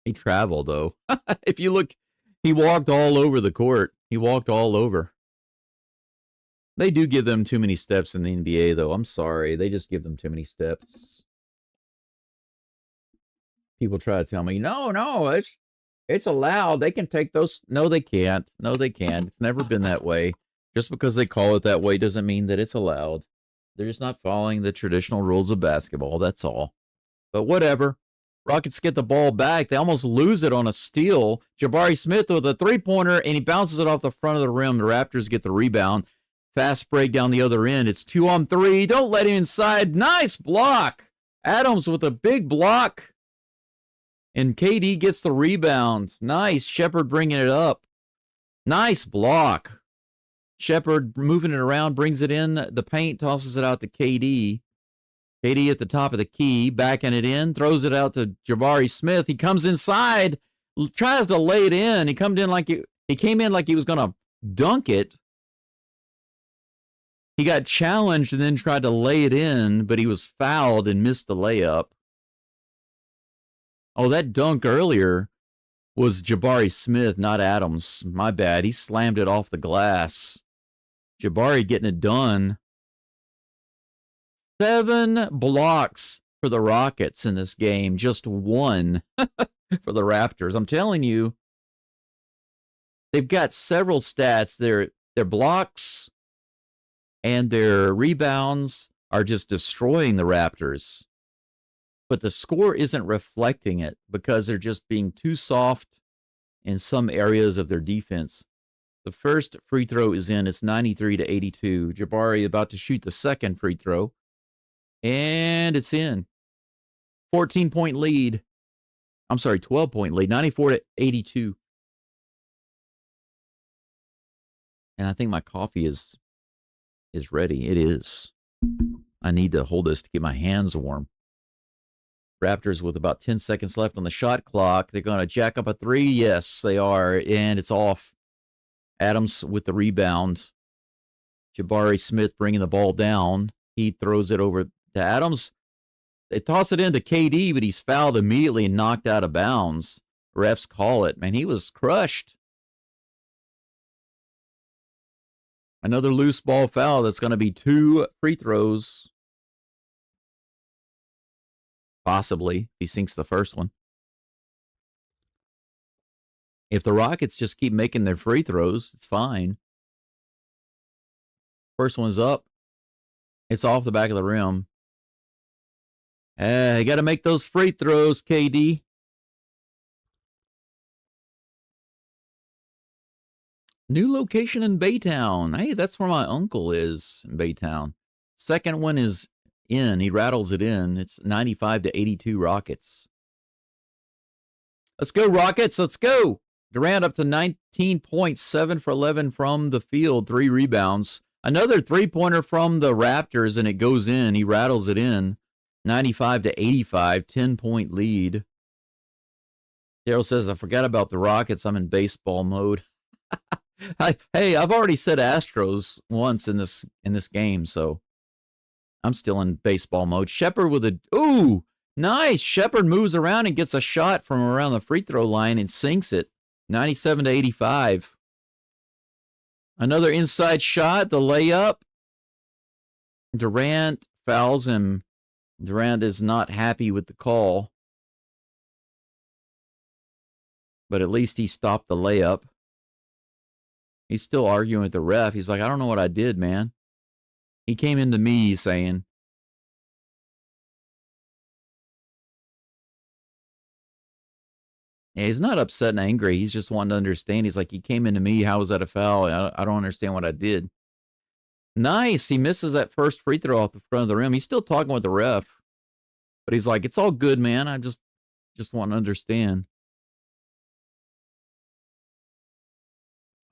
He traveled, though. If you look, he walked all over the court. He walked all over. They do give them too many steps in the NBA, though. I'm sorry. They just give them too many steps. People try to tell me, no, it's allowed. They can take those. No, they can't. No, they can't. It's never been that way. Just because they call it that way doesn't mean that it's allowed. They're just not following the traditional rules of basketball. That's all. But whatever. Rockets get the ball back. They almost lose it on a steal. Jabari Smith with a three-pointer, and he bounces it off the front of the rim. The Raptors get the rebound. Fast break down the other end. It's 2-on-3. Don't let him inside. Nice block. Adams with a big block. And KD gets the rebound. Nice. Shepard bringing it up. Nice block. Shepard moving it around, brings it in the paint, tosses it out to KD. KD at the top of the key, backing it in, throws it out to Jabari Smith. He comes inside, tries to lay it in. He came in like he was going to dunk it. He got challenged and then tried to lay it in, but he was fouled and missed the layup. Oh, that dunk earlier was Jabari Smith, not Adams. My bad. He slammed it off the glass. Jabari getting it done. 7 blocks for the Rockets in this game. Just 1 for the Raptors. I'm telling you, they've got several stats. Their blocks and their rebounds are just destroying the Raptors. But the score isn't reflecting it because they're just being too soft in some areas of their defense. The first free throw is in. It's 93-82. Jabari about to shoot the second free throw. And it's in. 14-point lead. I'm sorry, 12-point lead. 94-82. And I think my coffee is ready. It is. I need to hold this to get my hands warm. Raptors with about 10 seconds left on the shot clock. They're going to jack up a 3. Yes, they are. And it's off. Adams with the rebound. Jabari Smith bringing the ball down. He throws it over to Adams. They toss it into KD, but he's fouled immediately and knocked out of bounds. Refs call it. Man, he was crushed. Another loose ball foul. That's going to be 2 free throws. Possibly, if he sinks the first one. If the Rockets just keep making their free throws, it's fine. First one's up. It's off the back of the rim. You got to make those free throws, KD. New location in Baytown. Hey, that's where my uncle is, in Baytown. Second one is in. He rattles it in. It's 95-82 Rockets. Let's go, Rockets. Let's go. Durant up to 19 points, 7 for 11 from the field, 3 rebounds. Another three-pointer from the Raptors, and it goes in. He rattles it in. 95-85, 10-point lead. Daryl says, I forgot about the Rockets. I'm in baseball mode. Hey, I've already said Astros once in this game, so I'm still in baseball mode. Shepard with a... Ooh, nice. Shepard moves around and gets a shot from around the free throw line and sinks it. 97-85. Another inside shot, the layup. Durant fouls him. Durant is not happy with the call. But at least he stopped the layup. He's still arguing with the ref. He's like, I don't know what I did, man. He came into me saying, yeah, he's not upset and angry. He's just wanting to understand. He's like, he came into me. How was that a foul? I don't understand what I did. Nice. He misses that first free throw off the front of the rim. He's still talking with the ref. But he's like, it's all good, man. I just want to understand.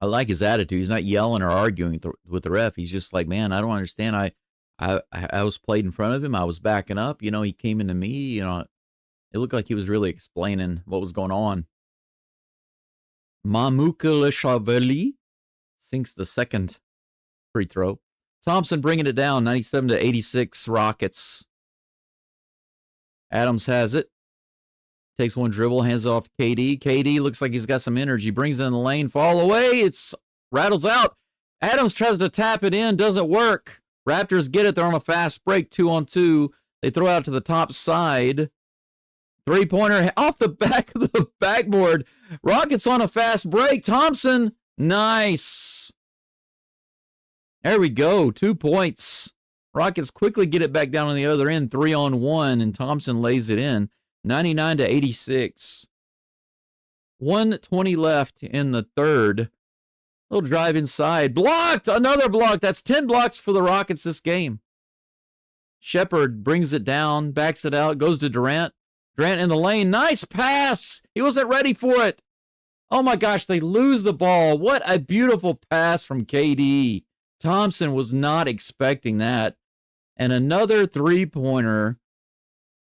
I like his attitude. He's not yelling or arguing with the ref. He's just like, man, I don't understand. I was played in front of him. I was backing up. You know, he came into me. You know, it looked like he was really explaining what was going on. Mamoukelashvili sinks the second free throw. Thompson bringing it down, 97-86 Rockets. Adams has it. Takes one dribble, hands it off to KD. KD looks like he's got some energy. Brings it in the lane. Fall away. It's rattles out. Adams tries to tap it in. Doesn't work. Raptors get it. They're on a fast break. 2-on-2. They throw out to the top side. Three-pointer off the back of the backboard. Rockets on a fast break. Thompson. Nice. There we go. 2 points. Rockets quickly get it back down on the other end. 3-on-1, and Thompson lays it in. 99-86. 1:20 left in the third. Little drive inside. Blocked! Another block. That's 10 blocks for the Rockets this game. Shepard brings it down, backs it out, goes to Durant. Durant in the lane. Nice pass! He wasn't ready for it. Oh my gosh, they lose the ball. What a beautiful pass from KD. Thompson was not expecting that. And another three-pointer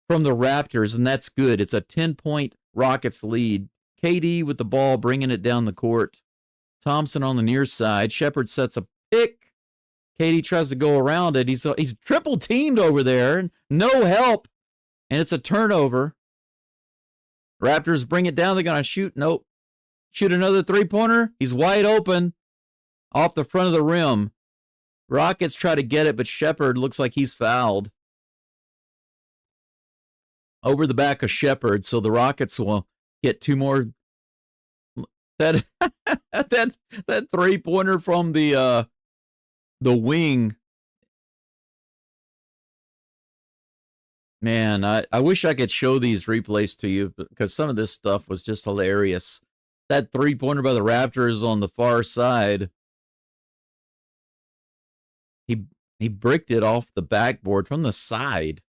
from the Raptors, and that's good. It's a 10-point Rockets lead. KD with the ball, bringing it down the court. Thompson on the near side. Shepard sets a pick. KD tries to go around it. He's triple teamed over there. No help. And it's a turnover. Raptors bring it down. They're going to shoot. Nope. Shoot another three-pointer. He's wide open off the front of the rim. Rockets try to get it, but Shepard looks like he's fouled. Over the back of Shepard, so the Rockets will get two more. That three-pointer from the wing. Man, I wish I could show these replays to you because some of this stuff was just hilarious. That three-pointer by the Raptors on the far side. He bricked it off the backboard from the side.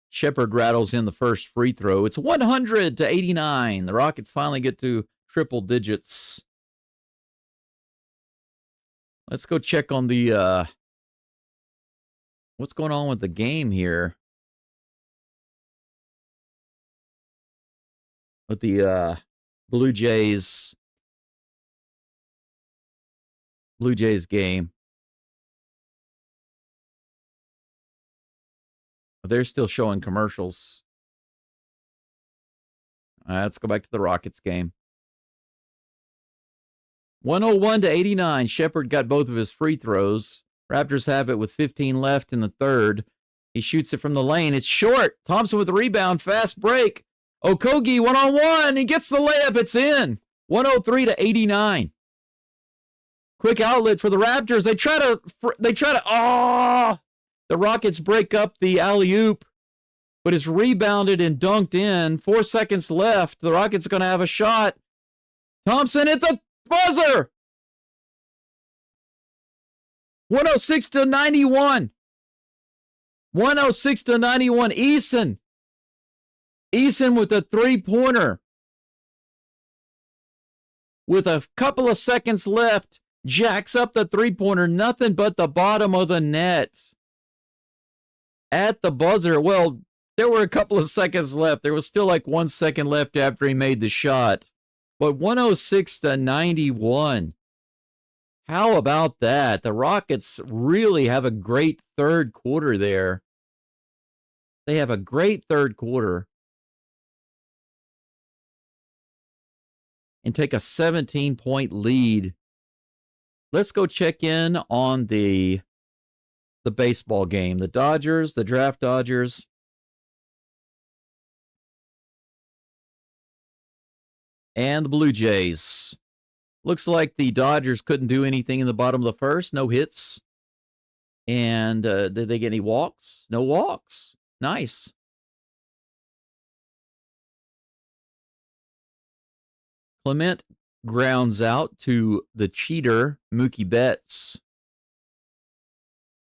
Shepard rattles in the first free throw. It's 100-89. The Rockets finally get to triple digits. Let's go check on the what's going on with the game here. With the Blue Jays game. They're still showing commercials. All right, let's go back to the Rockets game. 101-89. Shepard got both of his free throws. Raptors have it with 15 left in the third. He shoots it from the lane. It's short. Thompson with the rebound. Fast break. Okogie one-on-one. He gets the layup. It's in. 103-89. Quick outlet for the Raptors. They try to. The Rockets break up the alley-oop, but it's rebounded and dunked in. 4 seconds left. The Rockets are going to have a shot. Thompson at the buzzer. 106-91. 106-91. Eason with a three-pointer. With a couple of seconds left, jacks up the three-pointer. Nothing but the bottom of the net. At the buzzer. Well, there were a couple of seconds left. There was still like 1 second left after he made the shot. But 106-91. How about that? The Rockets really have a great third quarter there. They have a great third quarter. And take a 17-point lead. Let's go check in on the baseball game. The Dodgers, the draft Dodgers. And the Blue Jays. Looks like the Dodgers couldn't do anything in the bottom of the first. No hits. And did they get any walks? No walks. Nice. Clement grounds out to the cheater, Mookie Betts.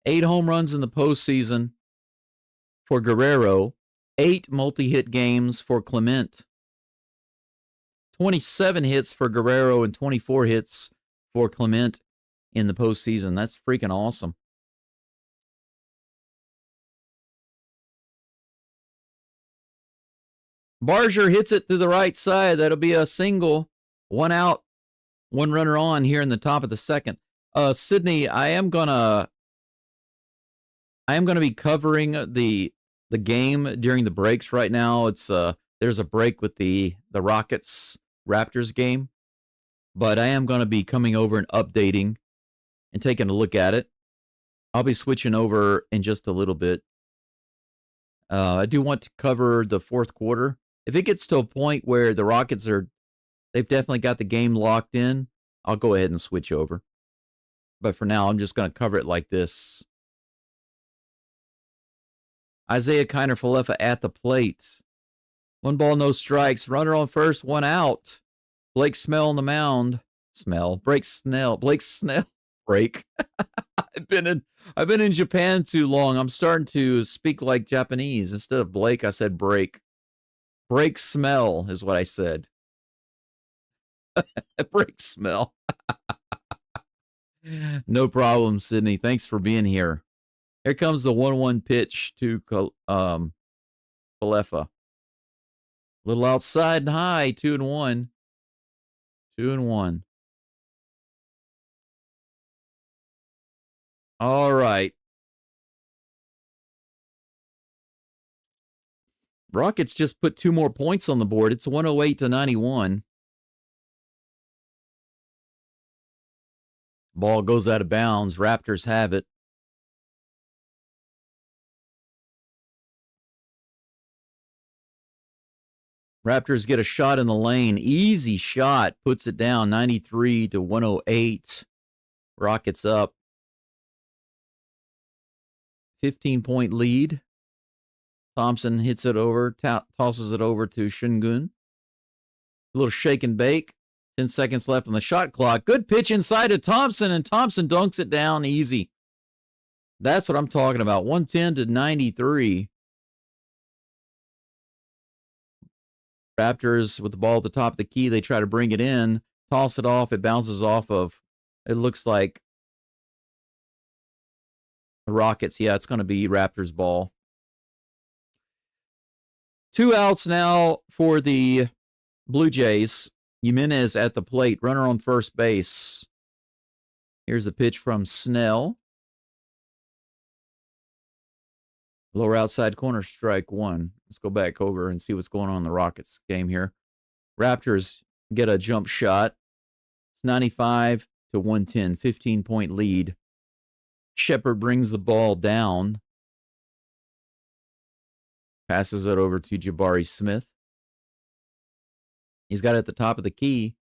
8 home runs in the postseason for Guerrero. 8 multi-hit games for Clement. 27 hits for Guerrero and 24 hits for Clement in the postseason. That's freaking awesome. Barger hits it to the right side. That'll be a single. 1 out, 1 runner on here in the top of the second. Sydney, I am gonna be covering the game during the breaks right now. It's there's a break with the Rockets Raptors game, but I am going to be coming over and updating and taking a look at it. I'll be switching over in just a little bit. I do want to cover the fourth quarter. If it gets to a point where the Rockets they've definitely got the game locked in, I'll go ahead and switch over. But for now, I'm just going to cover it like this. Isaiah Kiner-Falefa at the plate. 1 ball, no strikes. Runner on first, 1 out. Blake Snell on the mound. Blake Snell. Break. I've been in Japan too long. I'm starting to speak like Japanese. Instead of Blake, I said break. Break smell is what I said. Break smell. No problem, Sydney. Thanks for being here. Here comes the 1-1 pitch to Falefa. Little outside and high, 2-1. 2-1. All right. Rockets just put 2 more points on the board. It's 108-91. Ball goes out of bounds. Raptors have it. Raptors get a shot in the lane. Easy shot. Puts it down 93-108. Rockets up. 15-point lead. Thompson hits it over, tosses it over to Şengün. A little shake and bake. 10 seconds left on the shot clock. Good pitch inside to Thompson, and Thompson dunks it down easy. That's what I'm talking about. 110-93. Raptors with the ball at the top of the key. They try to bring it in, toss it off. It bounces off of, it looks like the Rockets. Yeah, it's going to be Raptors ball. 2 outs now for the Blue Jays. Jimenez at the plate, runner on first base. Here's a pitch from Snell. Lower outside corner, strike 1. Let's go back over and see what's going on in the Rockets game here. Raptors get a jump shot. It's 95-110, 15-point lead. Shepard brings the ball down. Passes it over to Jabari Smith. He's got it at the top of the key.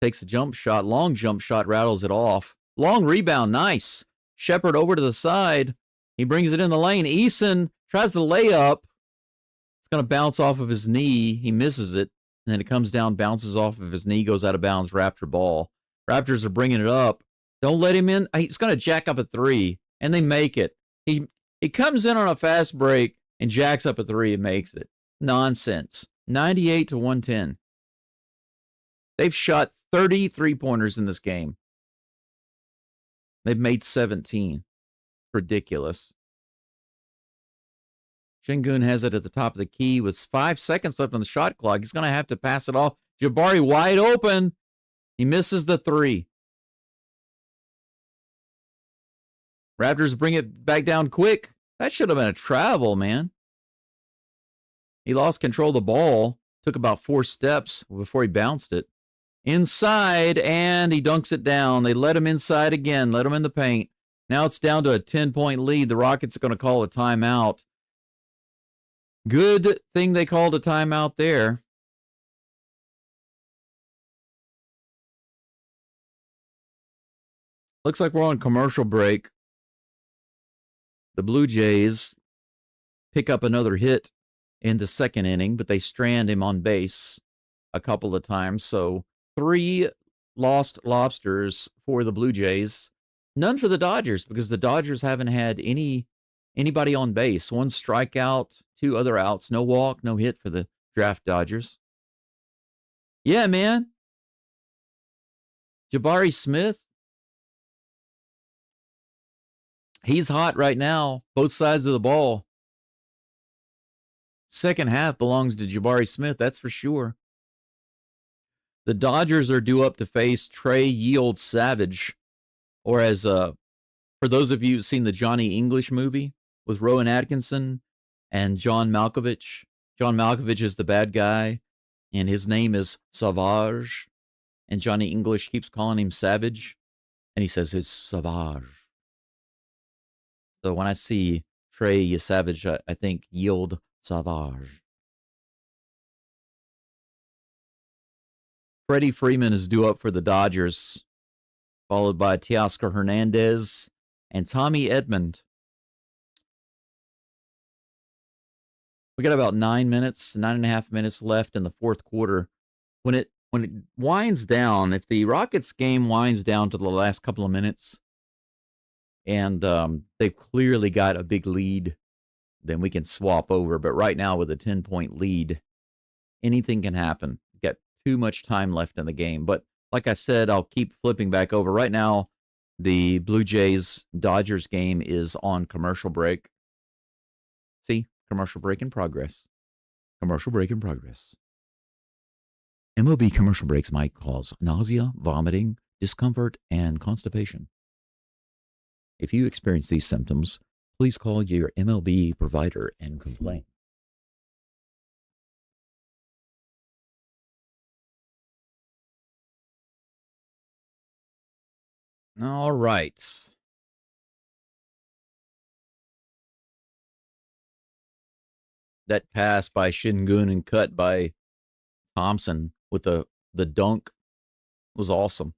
Takes a jump shot. Long jump shot. Rattles it off. Long rebound. Nice. Shepard over to the side. He brings it in the lane. Eason tries the layup. It's going to bounce off of his knee. He misses it. And then it comes down, bounces off of his knee, goes out of bounds. Raptor ball. Raptors are bringing it up. Don't let him in. He's going to jack up a 3. And they make it. He comes in on a fast break and jacks up a 3 and makes it. Nonsense. 98-110. They've shot 30 3-pointers in this game. They've made 17. Ridiculous. Şengün has it at the top of the key with 5 seconds left on the shot clock. He's going to have to pass it off. Jabari wide open. He misses the 3. Raptors bring it back down quick. That should have been a travel, man. He lost control of the ball. Took about 4 steps before he bounced it. Inside, and he dunks it down. They let him inside again. Let him in the paint. Now it's down to a 10-point lead. The Rockets are going to call a timeout. Good thing they called a timeout there. Looks like we're on commercial break. The Blue Jays pick up another hit in the second inning, but they strand him on base a couple of times. So 3 lost lobsters for the Blue Jays. None for the Dodgers because the Dodgers haven't had anybody on base. 1 strikeout, 2 other outs, no walk, no hit for the draft Dodgers. Yeah, man. Jabari Smith. He's hot right now, both sides of the ball. Second half belongs to Jabari Smith, that's for sure. The Dodgers are due up to face Trey Yield Savage, or as for those of you who've seen the Johnny English movie with Rowan Atkinson and John Malkovich. John Malkovich is the bad guy, and his name is Savage, and Johnny English keeps calling him Savage, and he says it's Savage. So when I see Trey Savage, I think Yield Savage. Freddie Freeman is due up for the Dodgers, followed by Teoscar Hernandez and Tommy Edmond. We got about 9.5 minutes left in the fourth quarter. When it winds down, if the Rockets game winds down to the last couple of minutes, and they've clearly got a big lead, then we can swap over. But right now with a 10-point lead, anything can happen. Got too much time left in the game. But like I said, I'll keep flipping back over. Right now, The Blue Jays Dodgers game is on commercial break. See, commercial break in progress. Commercial break in progress. MLB commercial breaks might cause nausea, vomiting, discomfort, and constipation. If you experience these symptoms, please call your MLB provider and complain. All right. That pass by Shingun and cut by Thompson with the dunk was awesome.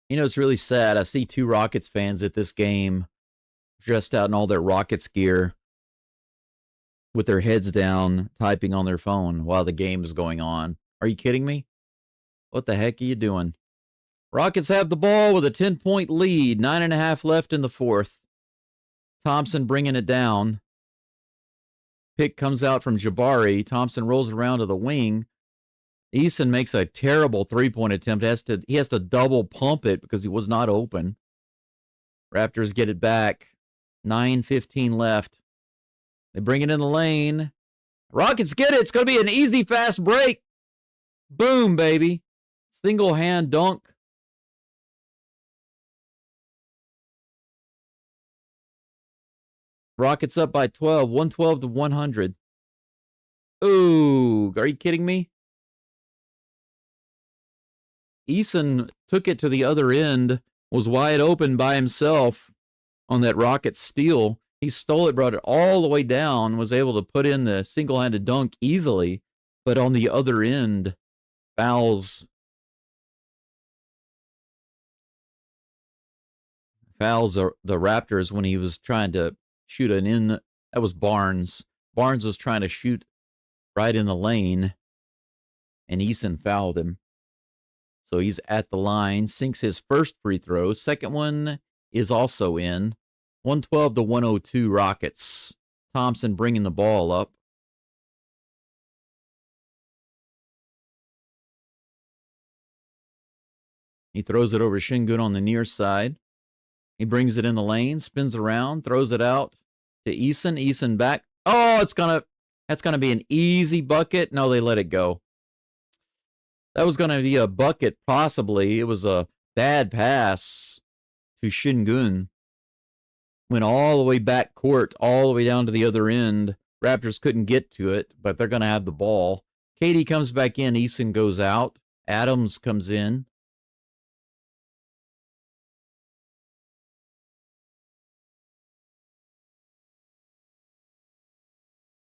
You know, it's really sad. I see 2 Rockets fans at this game dressed out in all their Rockets gear with their heads down, typing on their phone while the game is going on. Are you kidding me? What the heck are you doing? Rockets have the ball with a 10-point lead, 9.5 left in the fourth. Thompson bringing it down. Pick comes out from Jabari. Thompson rolls around to the wing. Eason makes a terrible three-point attempt. He has to double pump it because he was not open. Raptors get it back. 9:15 left. They bring it in the lane. Rockets get it. It's going to be an easy, fast break. Boom, baby. Single hand dunk. Rockets up by 12, 112 to 100. Ooh, are you kidding me? Eason took it to the other end, was wide open by himself on that Rocket steal. He stole it, brought it all the way down, was able to put in the single-handed dunk easily, but on the other end, fouls the Raptors when he was trying to shoot an in. That was Barnes. Barnes was trying to shoot right in the lane, and Eason fouled him. So he's at the line, sinks his first free throw. Second one is also in. 112 to 102 Rockets. Thompson bringing the ball up. He throws it over Shingun on the near side. He brings it in the lane, spins around, throws it out to Eason. Eason back. Oh, that's gonna be an easy bucket. No, they let it go. That was gonna be a bucket, possibly. It was a bad pass to Shingun. Went all the way back court, all the way down to the other end. Raptors couldn't get to it, but they're gonna have the ball. KD comes back in. Eason goes out. Adams comes in.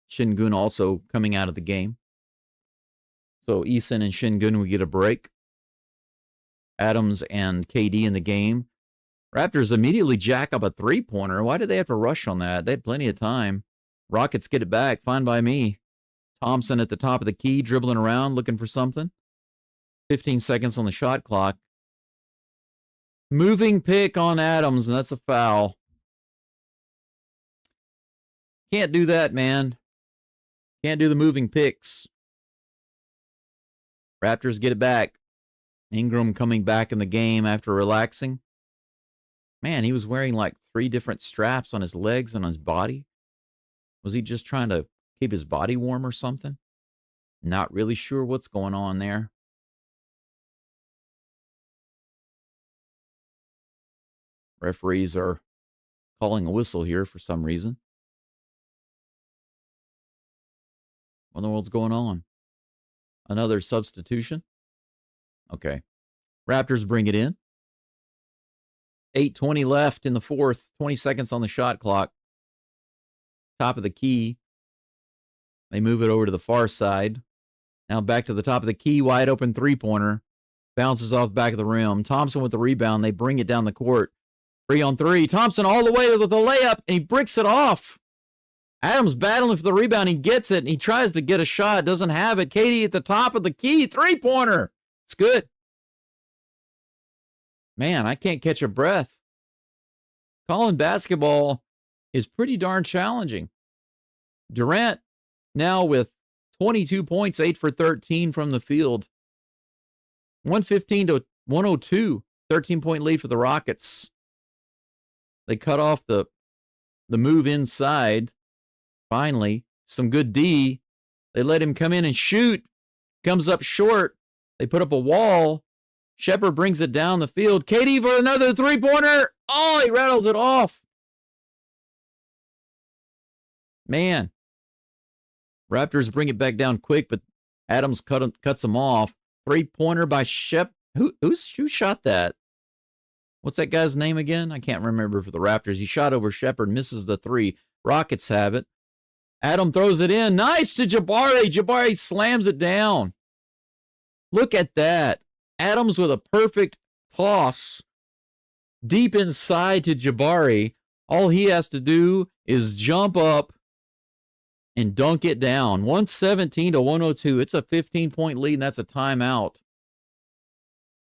Shingun also coming out of the game. So Eason and Shingun will get a break. Adams and KD in the game. Raptors immediately jack up a three-pointer. Why did they have to rush on that? They had plenty of time. Rockets get it back. Fine by me. Thompson at the top of the key, dribbling around, looking for something. 15 seconds on the shot clock. Moving pick on Adams, and that's a foul. Can't do that, man. Can't do the moving picks. Raptors get it back. Ingram coming back in the game after relaxing. Man, he was wearing like 3 different straps on his legs and on his body. Was he just trying to keep his body warm or something? Not really sure what's going on there. Referees are calling a whistle here for some reason. What in the world's going on? Another substitution? Okay. Raptors bring it in. 8:20 left in the fourth. 20 seconds on the shot clock. Top of the key. They move it over to the far side. Now back to the top of the key. Wide open three-pointer. Bounces off back of the rim. Thompson with the rebound. They bring it down the court. 3-on-3. Thompson all the way with the layup, and he bricks it off. Adams battling for the rebound. He gets it, and he tries to get a shot. Doesn't have it. KD at the top of the key. Three-pointer. It's good. Man, I can't catch a breath. Calling basketball is pretty darn challenging. Durant now with 22 points, 8 for 13 from the field. 115 to 102. 13-point lead for the Rockets. They cut off the move inside. Finally, some good D. They let him come in and shoot. Comes up short. They put up a wall. Shepard brings it down the field. KD for another three-pointer. Oh, he rattles it off. Man. Raptors bring it back down quick, but Adams cuts him off. Three-pointer by Shep. Who shot that? What's that guy's name again? I can't remember for the Raptors. He shot over Shepard, misses the three. Rockets have it. Adam throws it in. Nice to Jabari. Jabari slams it down. Look at that. Adams with a perfect toss deep inside to Jabari. All he has to do is jump up and dunk it down. 117 to 102. It's a 15-point lead, and that's a timeout.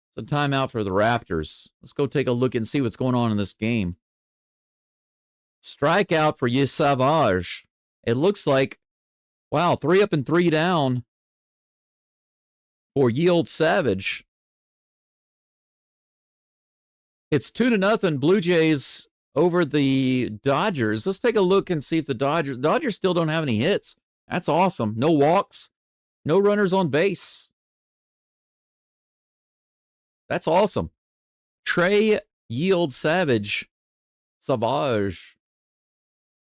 It's a timeout for the Raptors. Let's go take a look and see what's going on in this game. Strikeout for Savage. It looks like, wow, 3 up and 3 down for Yield Savage. It's 2-0 Blue Jays over the Dodgers. Let's take a look and see if the Dodgers still don't have any hits. That's awesome. No walks, no runners on base. That's awesome. Trey Yield Savage.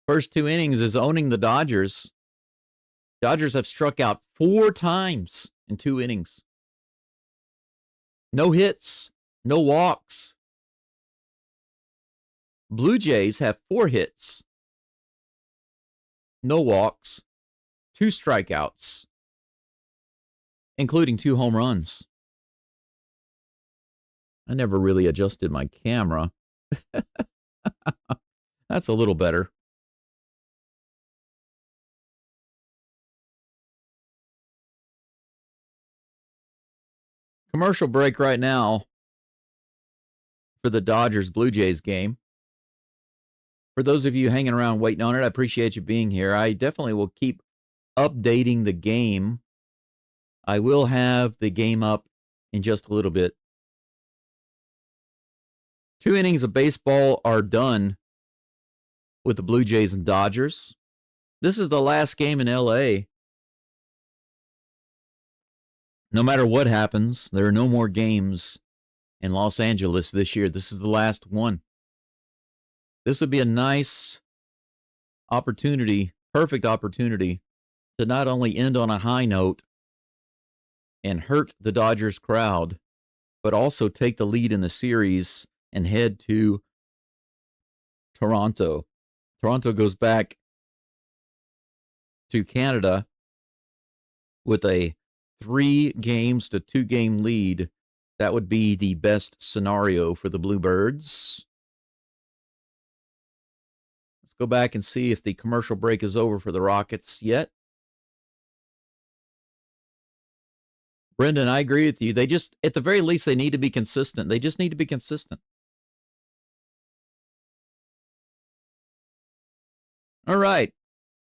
First 2 innings is owning the Dodgers. Dodgers have struck out 4 times in 2 innings. No hits, no walks. Blue Jays have 4 hits, no walks, 2 strikeouts, including 2 home runs. I never really adjusted my camera. That's a little better. Commercial break right now for the Dodgers-Blue Jays game. For those of you hanging around waiting on it, I appreciate you being here. I definitely will keep updating the game. I will have the game up in just a little bit. 2 innings of baseball are done with the Blue Jays and Dodgers. This is the last game in LA. No matter what happens, there are no more games in Los Angeles this year. This is the last one. This would be a nice opportunity, perfect opportunity, to not only end on a high note and hurt the Dodgers crowd, but also take the lead in the series and head to Toronto. Toronto goes back to Canada with a 3-game to 2-game lead. That would be the best scenario for the Bluebirds. Let's go back and see if the commercial break is over for the Rockets yet. Brendan, I agree with you. They just, at the very least, they need to be consistent. They just need to be consistent. All right,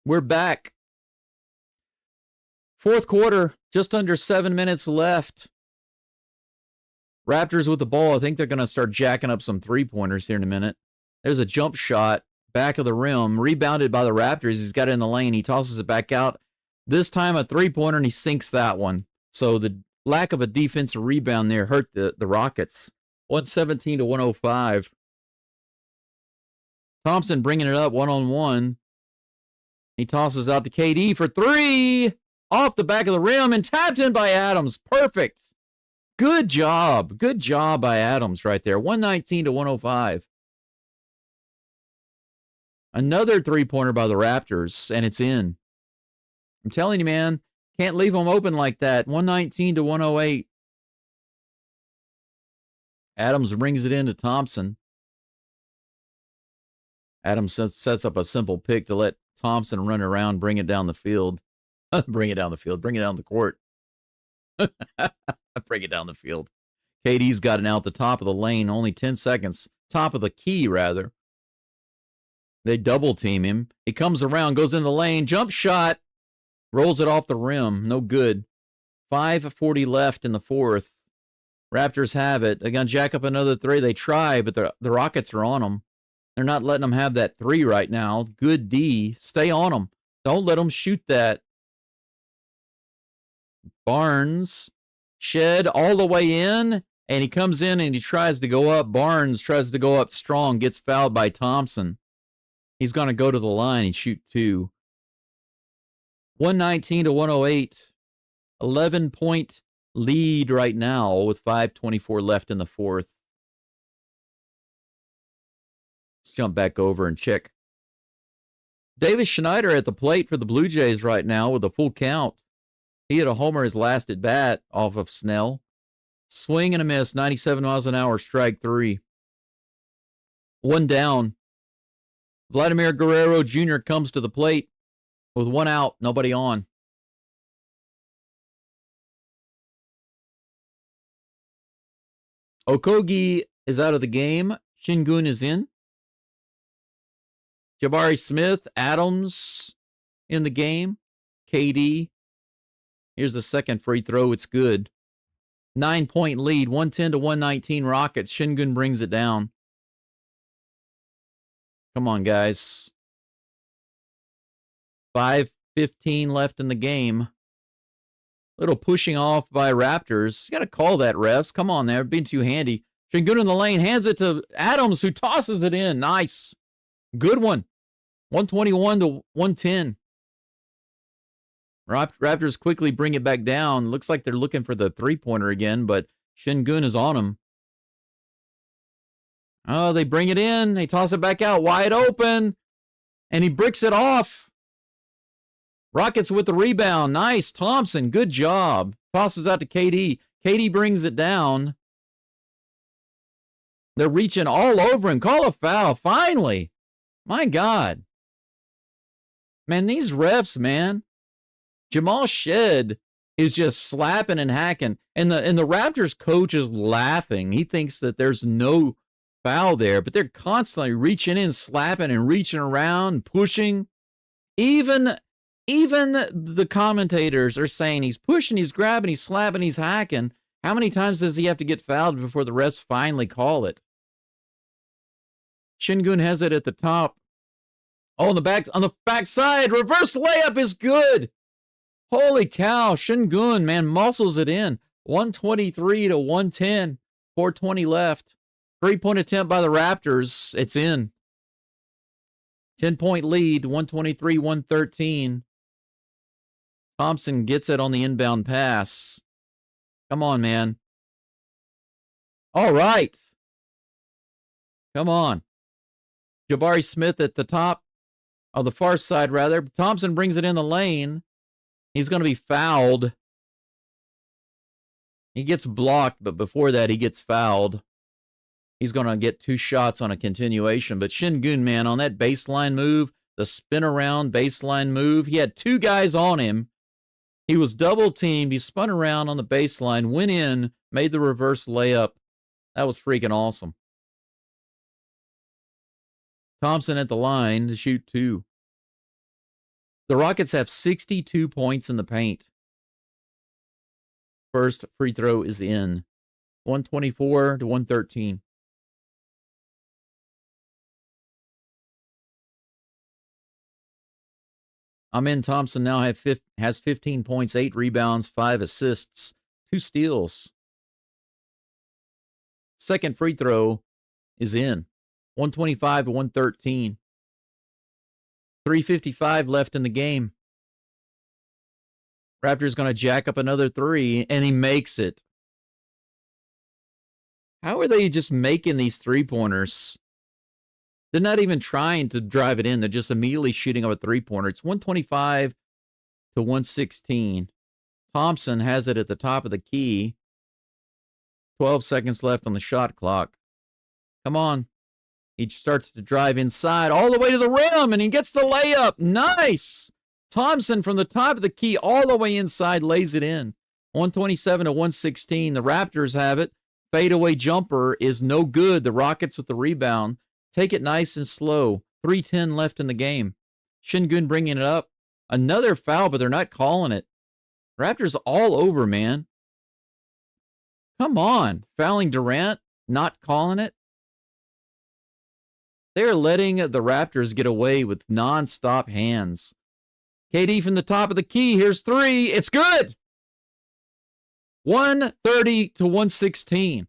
we're back. Fourth quarter, just under 7 minutes left. Raptors with the ball. I think they're going to start jacking up some three-pointers here in a minute. There's a jump shot, back of the rim, rebounded by the Raptors. He's got it in the lane. He tosses it back out. This time a three-pointer, and he sinks that one. So the lack of a defensive rebound there hurt the Rockets. 117 to 105. Thompson bringing it up one-on-one. He tosses out to KD for 3. Off the back of the rim and tapped in by Adams. Perfect. Good job. Good job by Adams right there. 119 to 105. Another three-pointer by the Raptors, and it's in. I'm telling you, man, can't leave them open like that. 119 to 108. Adams brings it in to Thompson. Adams sets up a simple pick to let Thompson run around, bring it down the field. Bring it down the field. Bring it down the court. Bring it down the field. KD's got it out the top of the lane. Only 10 seconds. Top of the key, rather. They double team him. He comes around, goes in the lane. Jump shot. Rolls it off the rim. No good. 5:40 left in the fourth. Raptors have it. They're going to jack up another three. They try, but the Rockets are on them. They're not letting them have that three right now. Good D. Stay on them. Don't let them shoot that. Barnes. Shed all the way in, and he comes in and he tries to go up. Barnes tries to go up strong, gets fouled by Thompson. He's going to go to the line and shoot two. 119 to 108. 11-point lead right now with 5:24 left in the fourth. Let's jump back over and check. Davis Schneider at the plate for the Blue Jays right now with a full count. He hit a homer his last at bat off of Snell. Swing and a miss, 97 miles an hour, strike three. One down. Vladimir Guerrero Jr. comes to the plate with one out, nobody on. Okogie is out of the game. Shingun is in. Jabari Smith, Adams in the game. KD. Here's the second free throw. It's good. 9-point lead, 110 to 119 Rockets. Shingun brings it down. Come on, guys. 5:15 left in the game. Little pushing off by Raptors. You got to call that, refs. Come on there. Being too handy. Shingun in the lane. Hands it to Adams, who tosses it in. Nice. Good one. 121 to 110. Raptors quickly bring it back down. Looks like they're looking for the three-pointer again, but Shingun is on them. Oh, they bring it in. They toss it back out wide open, and he bricks it off. Rockets with the rebound. Nice. Thompson, good job. Tosses out to KD. KD brings it down. They're reaching all over him. Call a foul, finally. My God. Man, these refs, man. Jamal Shed is just slapping and hacking. And the Raptors coach is laughing. He thinks that there's no foul there, but they're constantly reaching in, slapping and reaching around, pushing. Even the commentators are saying he's pushing, he's grabbing, he's slapping, he's hacking. How many times does he have to get fouled before the refs finally call it? Shingun has it at the top. Oh, on the backside, reverse layup is good. Holy cow, Shingun, man, muscles it in. 123 to 110, 4:20 left. 3-point attempt by the Raptors. It's in. 10-point lead, 123-113. Thompson gets it on the inbound pass. Come on, man. All right. Come on. Jabari Smith at the top, of the far side, rather. Thompson brings it in the lane. He's going to be fouled. He gets blocked, but before that, he gets fouled. He's going to get 2 shots on a continuation. But Shingun, man, on that baseline move, the spin around baseline move, he had 2 guys on him. He was double teamed. He spun around on the baseline, went in, made the reverse layup. That was freaking awesome. Thompson at the line to shoot 2. The Rockets have 62 points in the paint. First free throw is in. 124 to 113. Amin Thompson now has 15 points, 8 rebounds, 5 assists, 2 steals. Second free throw is in. 125 to 113. 3:55 left in the game. Raptors going to jack up another 3, and he makes it. How are they just making these three-pointers? They're not even trying to drive it in. They're just immediately shooting up a three-pointer. It's 125 to 116. Thompson has it at the top of the key. 12 seconds left on the shot clock. Come on. He starts to drive inside all the way to the rim, and he gets the layup. Nice! Thompson from the top of the key all the way inside lays it in. 127 to 116. The Raptors have it. Fadeaway jumper is no good. The Rockets with the rebound. Take it nice and slow. 3:10 left in the game. Shingun bringing it up. Another foul, but they're not calling it. Raptors all over, man. Come on. Fouling Durant, not calling it. They're letting the Raptors get away with nonstop hands. KD from the top of the key. Here's three. It's good. 130 to 116.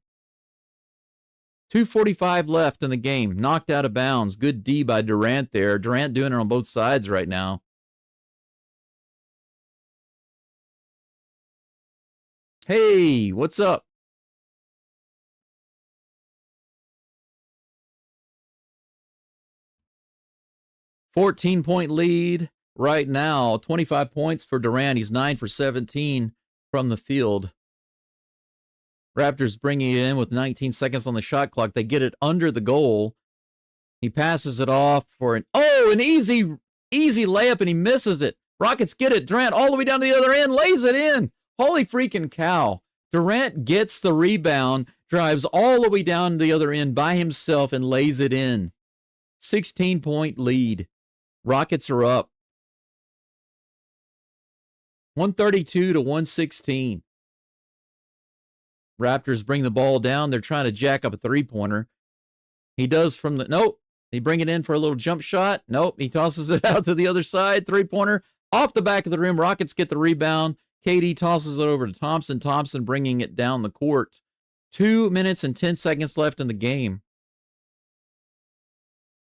2:45 left in the game. Knocked out of bounds. Good D by Durant there. Durant doing it on both sides right now. Hey, what's up? $14-point lead right now. 25 points for Durant. He's 9 for 17 from the field. Raptors bringing it in with 19 seconds on the shot clock. They get it under the goal. He passes it off for an easy layup, and he misses it. Rockets get it. Durant all the way down to the other end, lays it in. Holy freaking cow. Durant gets the rebound, drives all the way down to the other end by himself, and lays it in. 16-point lead. Rockets are up. 132 to 116. Raptors bring the ball down. They're trying to jack up a three-pointer. He does from the... Nope. He bring it in for a little jump shot. Nope. He tosses it out to the other side. Three-pointer off the back of the rim. Rockets get the rebound. KD tosses it over to Thompson. Thompson bringing it down the court. 2 minutes and 10 seconds left in the game.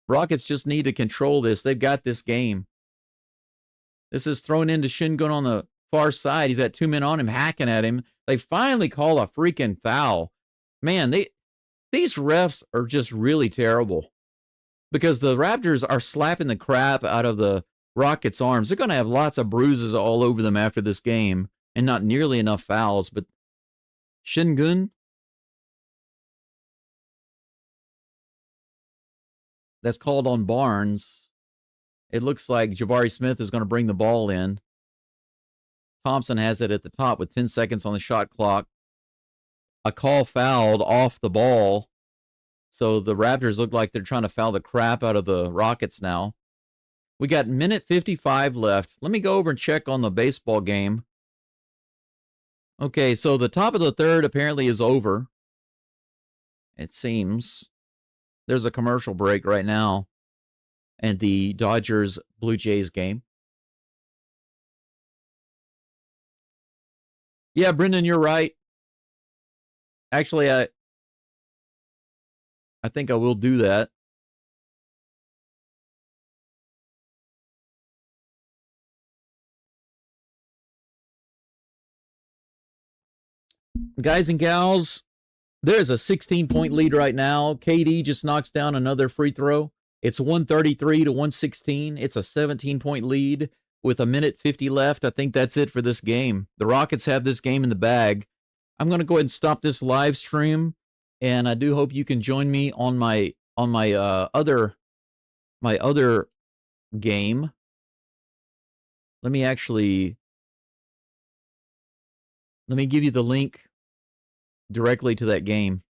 Rockets just need to control this. They've got this game. This is thrown into Şengün on the far side. He's got 2 men on him, hacking at him. They finally call a freaking foul. Man, these refs are just really terrible because the Raptors are slapping the crap out of the Rockets' arms. They're going to have lots of bruises all over them after this game and not nearly enough fouls. But Şengün, that's called on Barnes. It looks like Jabari Smith is going to bring the ball in. Thompson has it at the top with 10 seconds on the shot clock. A call fouled off the ball. So the Raptors look like they're trying to foul the crap out of the Rockets now. We got minute 55 left. Let me go over and check on the baseball game. Okay, so the top of the third apparently is over. It seems. There's a commercial break right now. And the Dodgers-Blue Jays game. Yeah, Brendan, you're right. Actually, I think I will do that. Guys and gals, there's a 16-point lead right now. KD just knocks down another free throw. It's 133 to 116. It's a 17-point lead with a minute 50 left. I think that's it for this game. The Rockets have this game in the bag. I'm going to go ahead and stop this live stream, and I do hope you can join me on my other game. Let me give you the link directly to that game.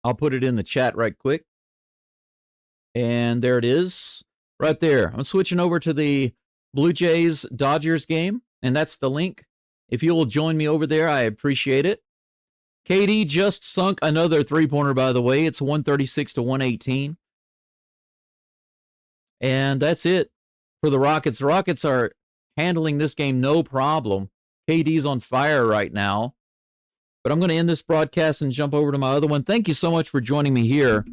I'll put it in the chat right quick. And there it is, right there. I'm switching over to the Blue Jays Dodgers game, and that's the link. If you will join me over there, I appreciate it. KD just sunk another three-pointer, by the way. It's 136 to 118. And that's it for the Rockets. The Rockets are handling this game no problem. KD's on fire right now. But I'm going to end this broadcast and jump over to my other one. Thank you so much for joining me here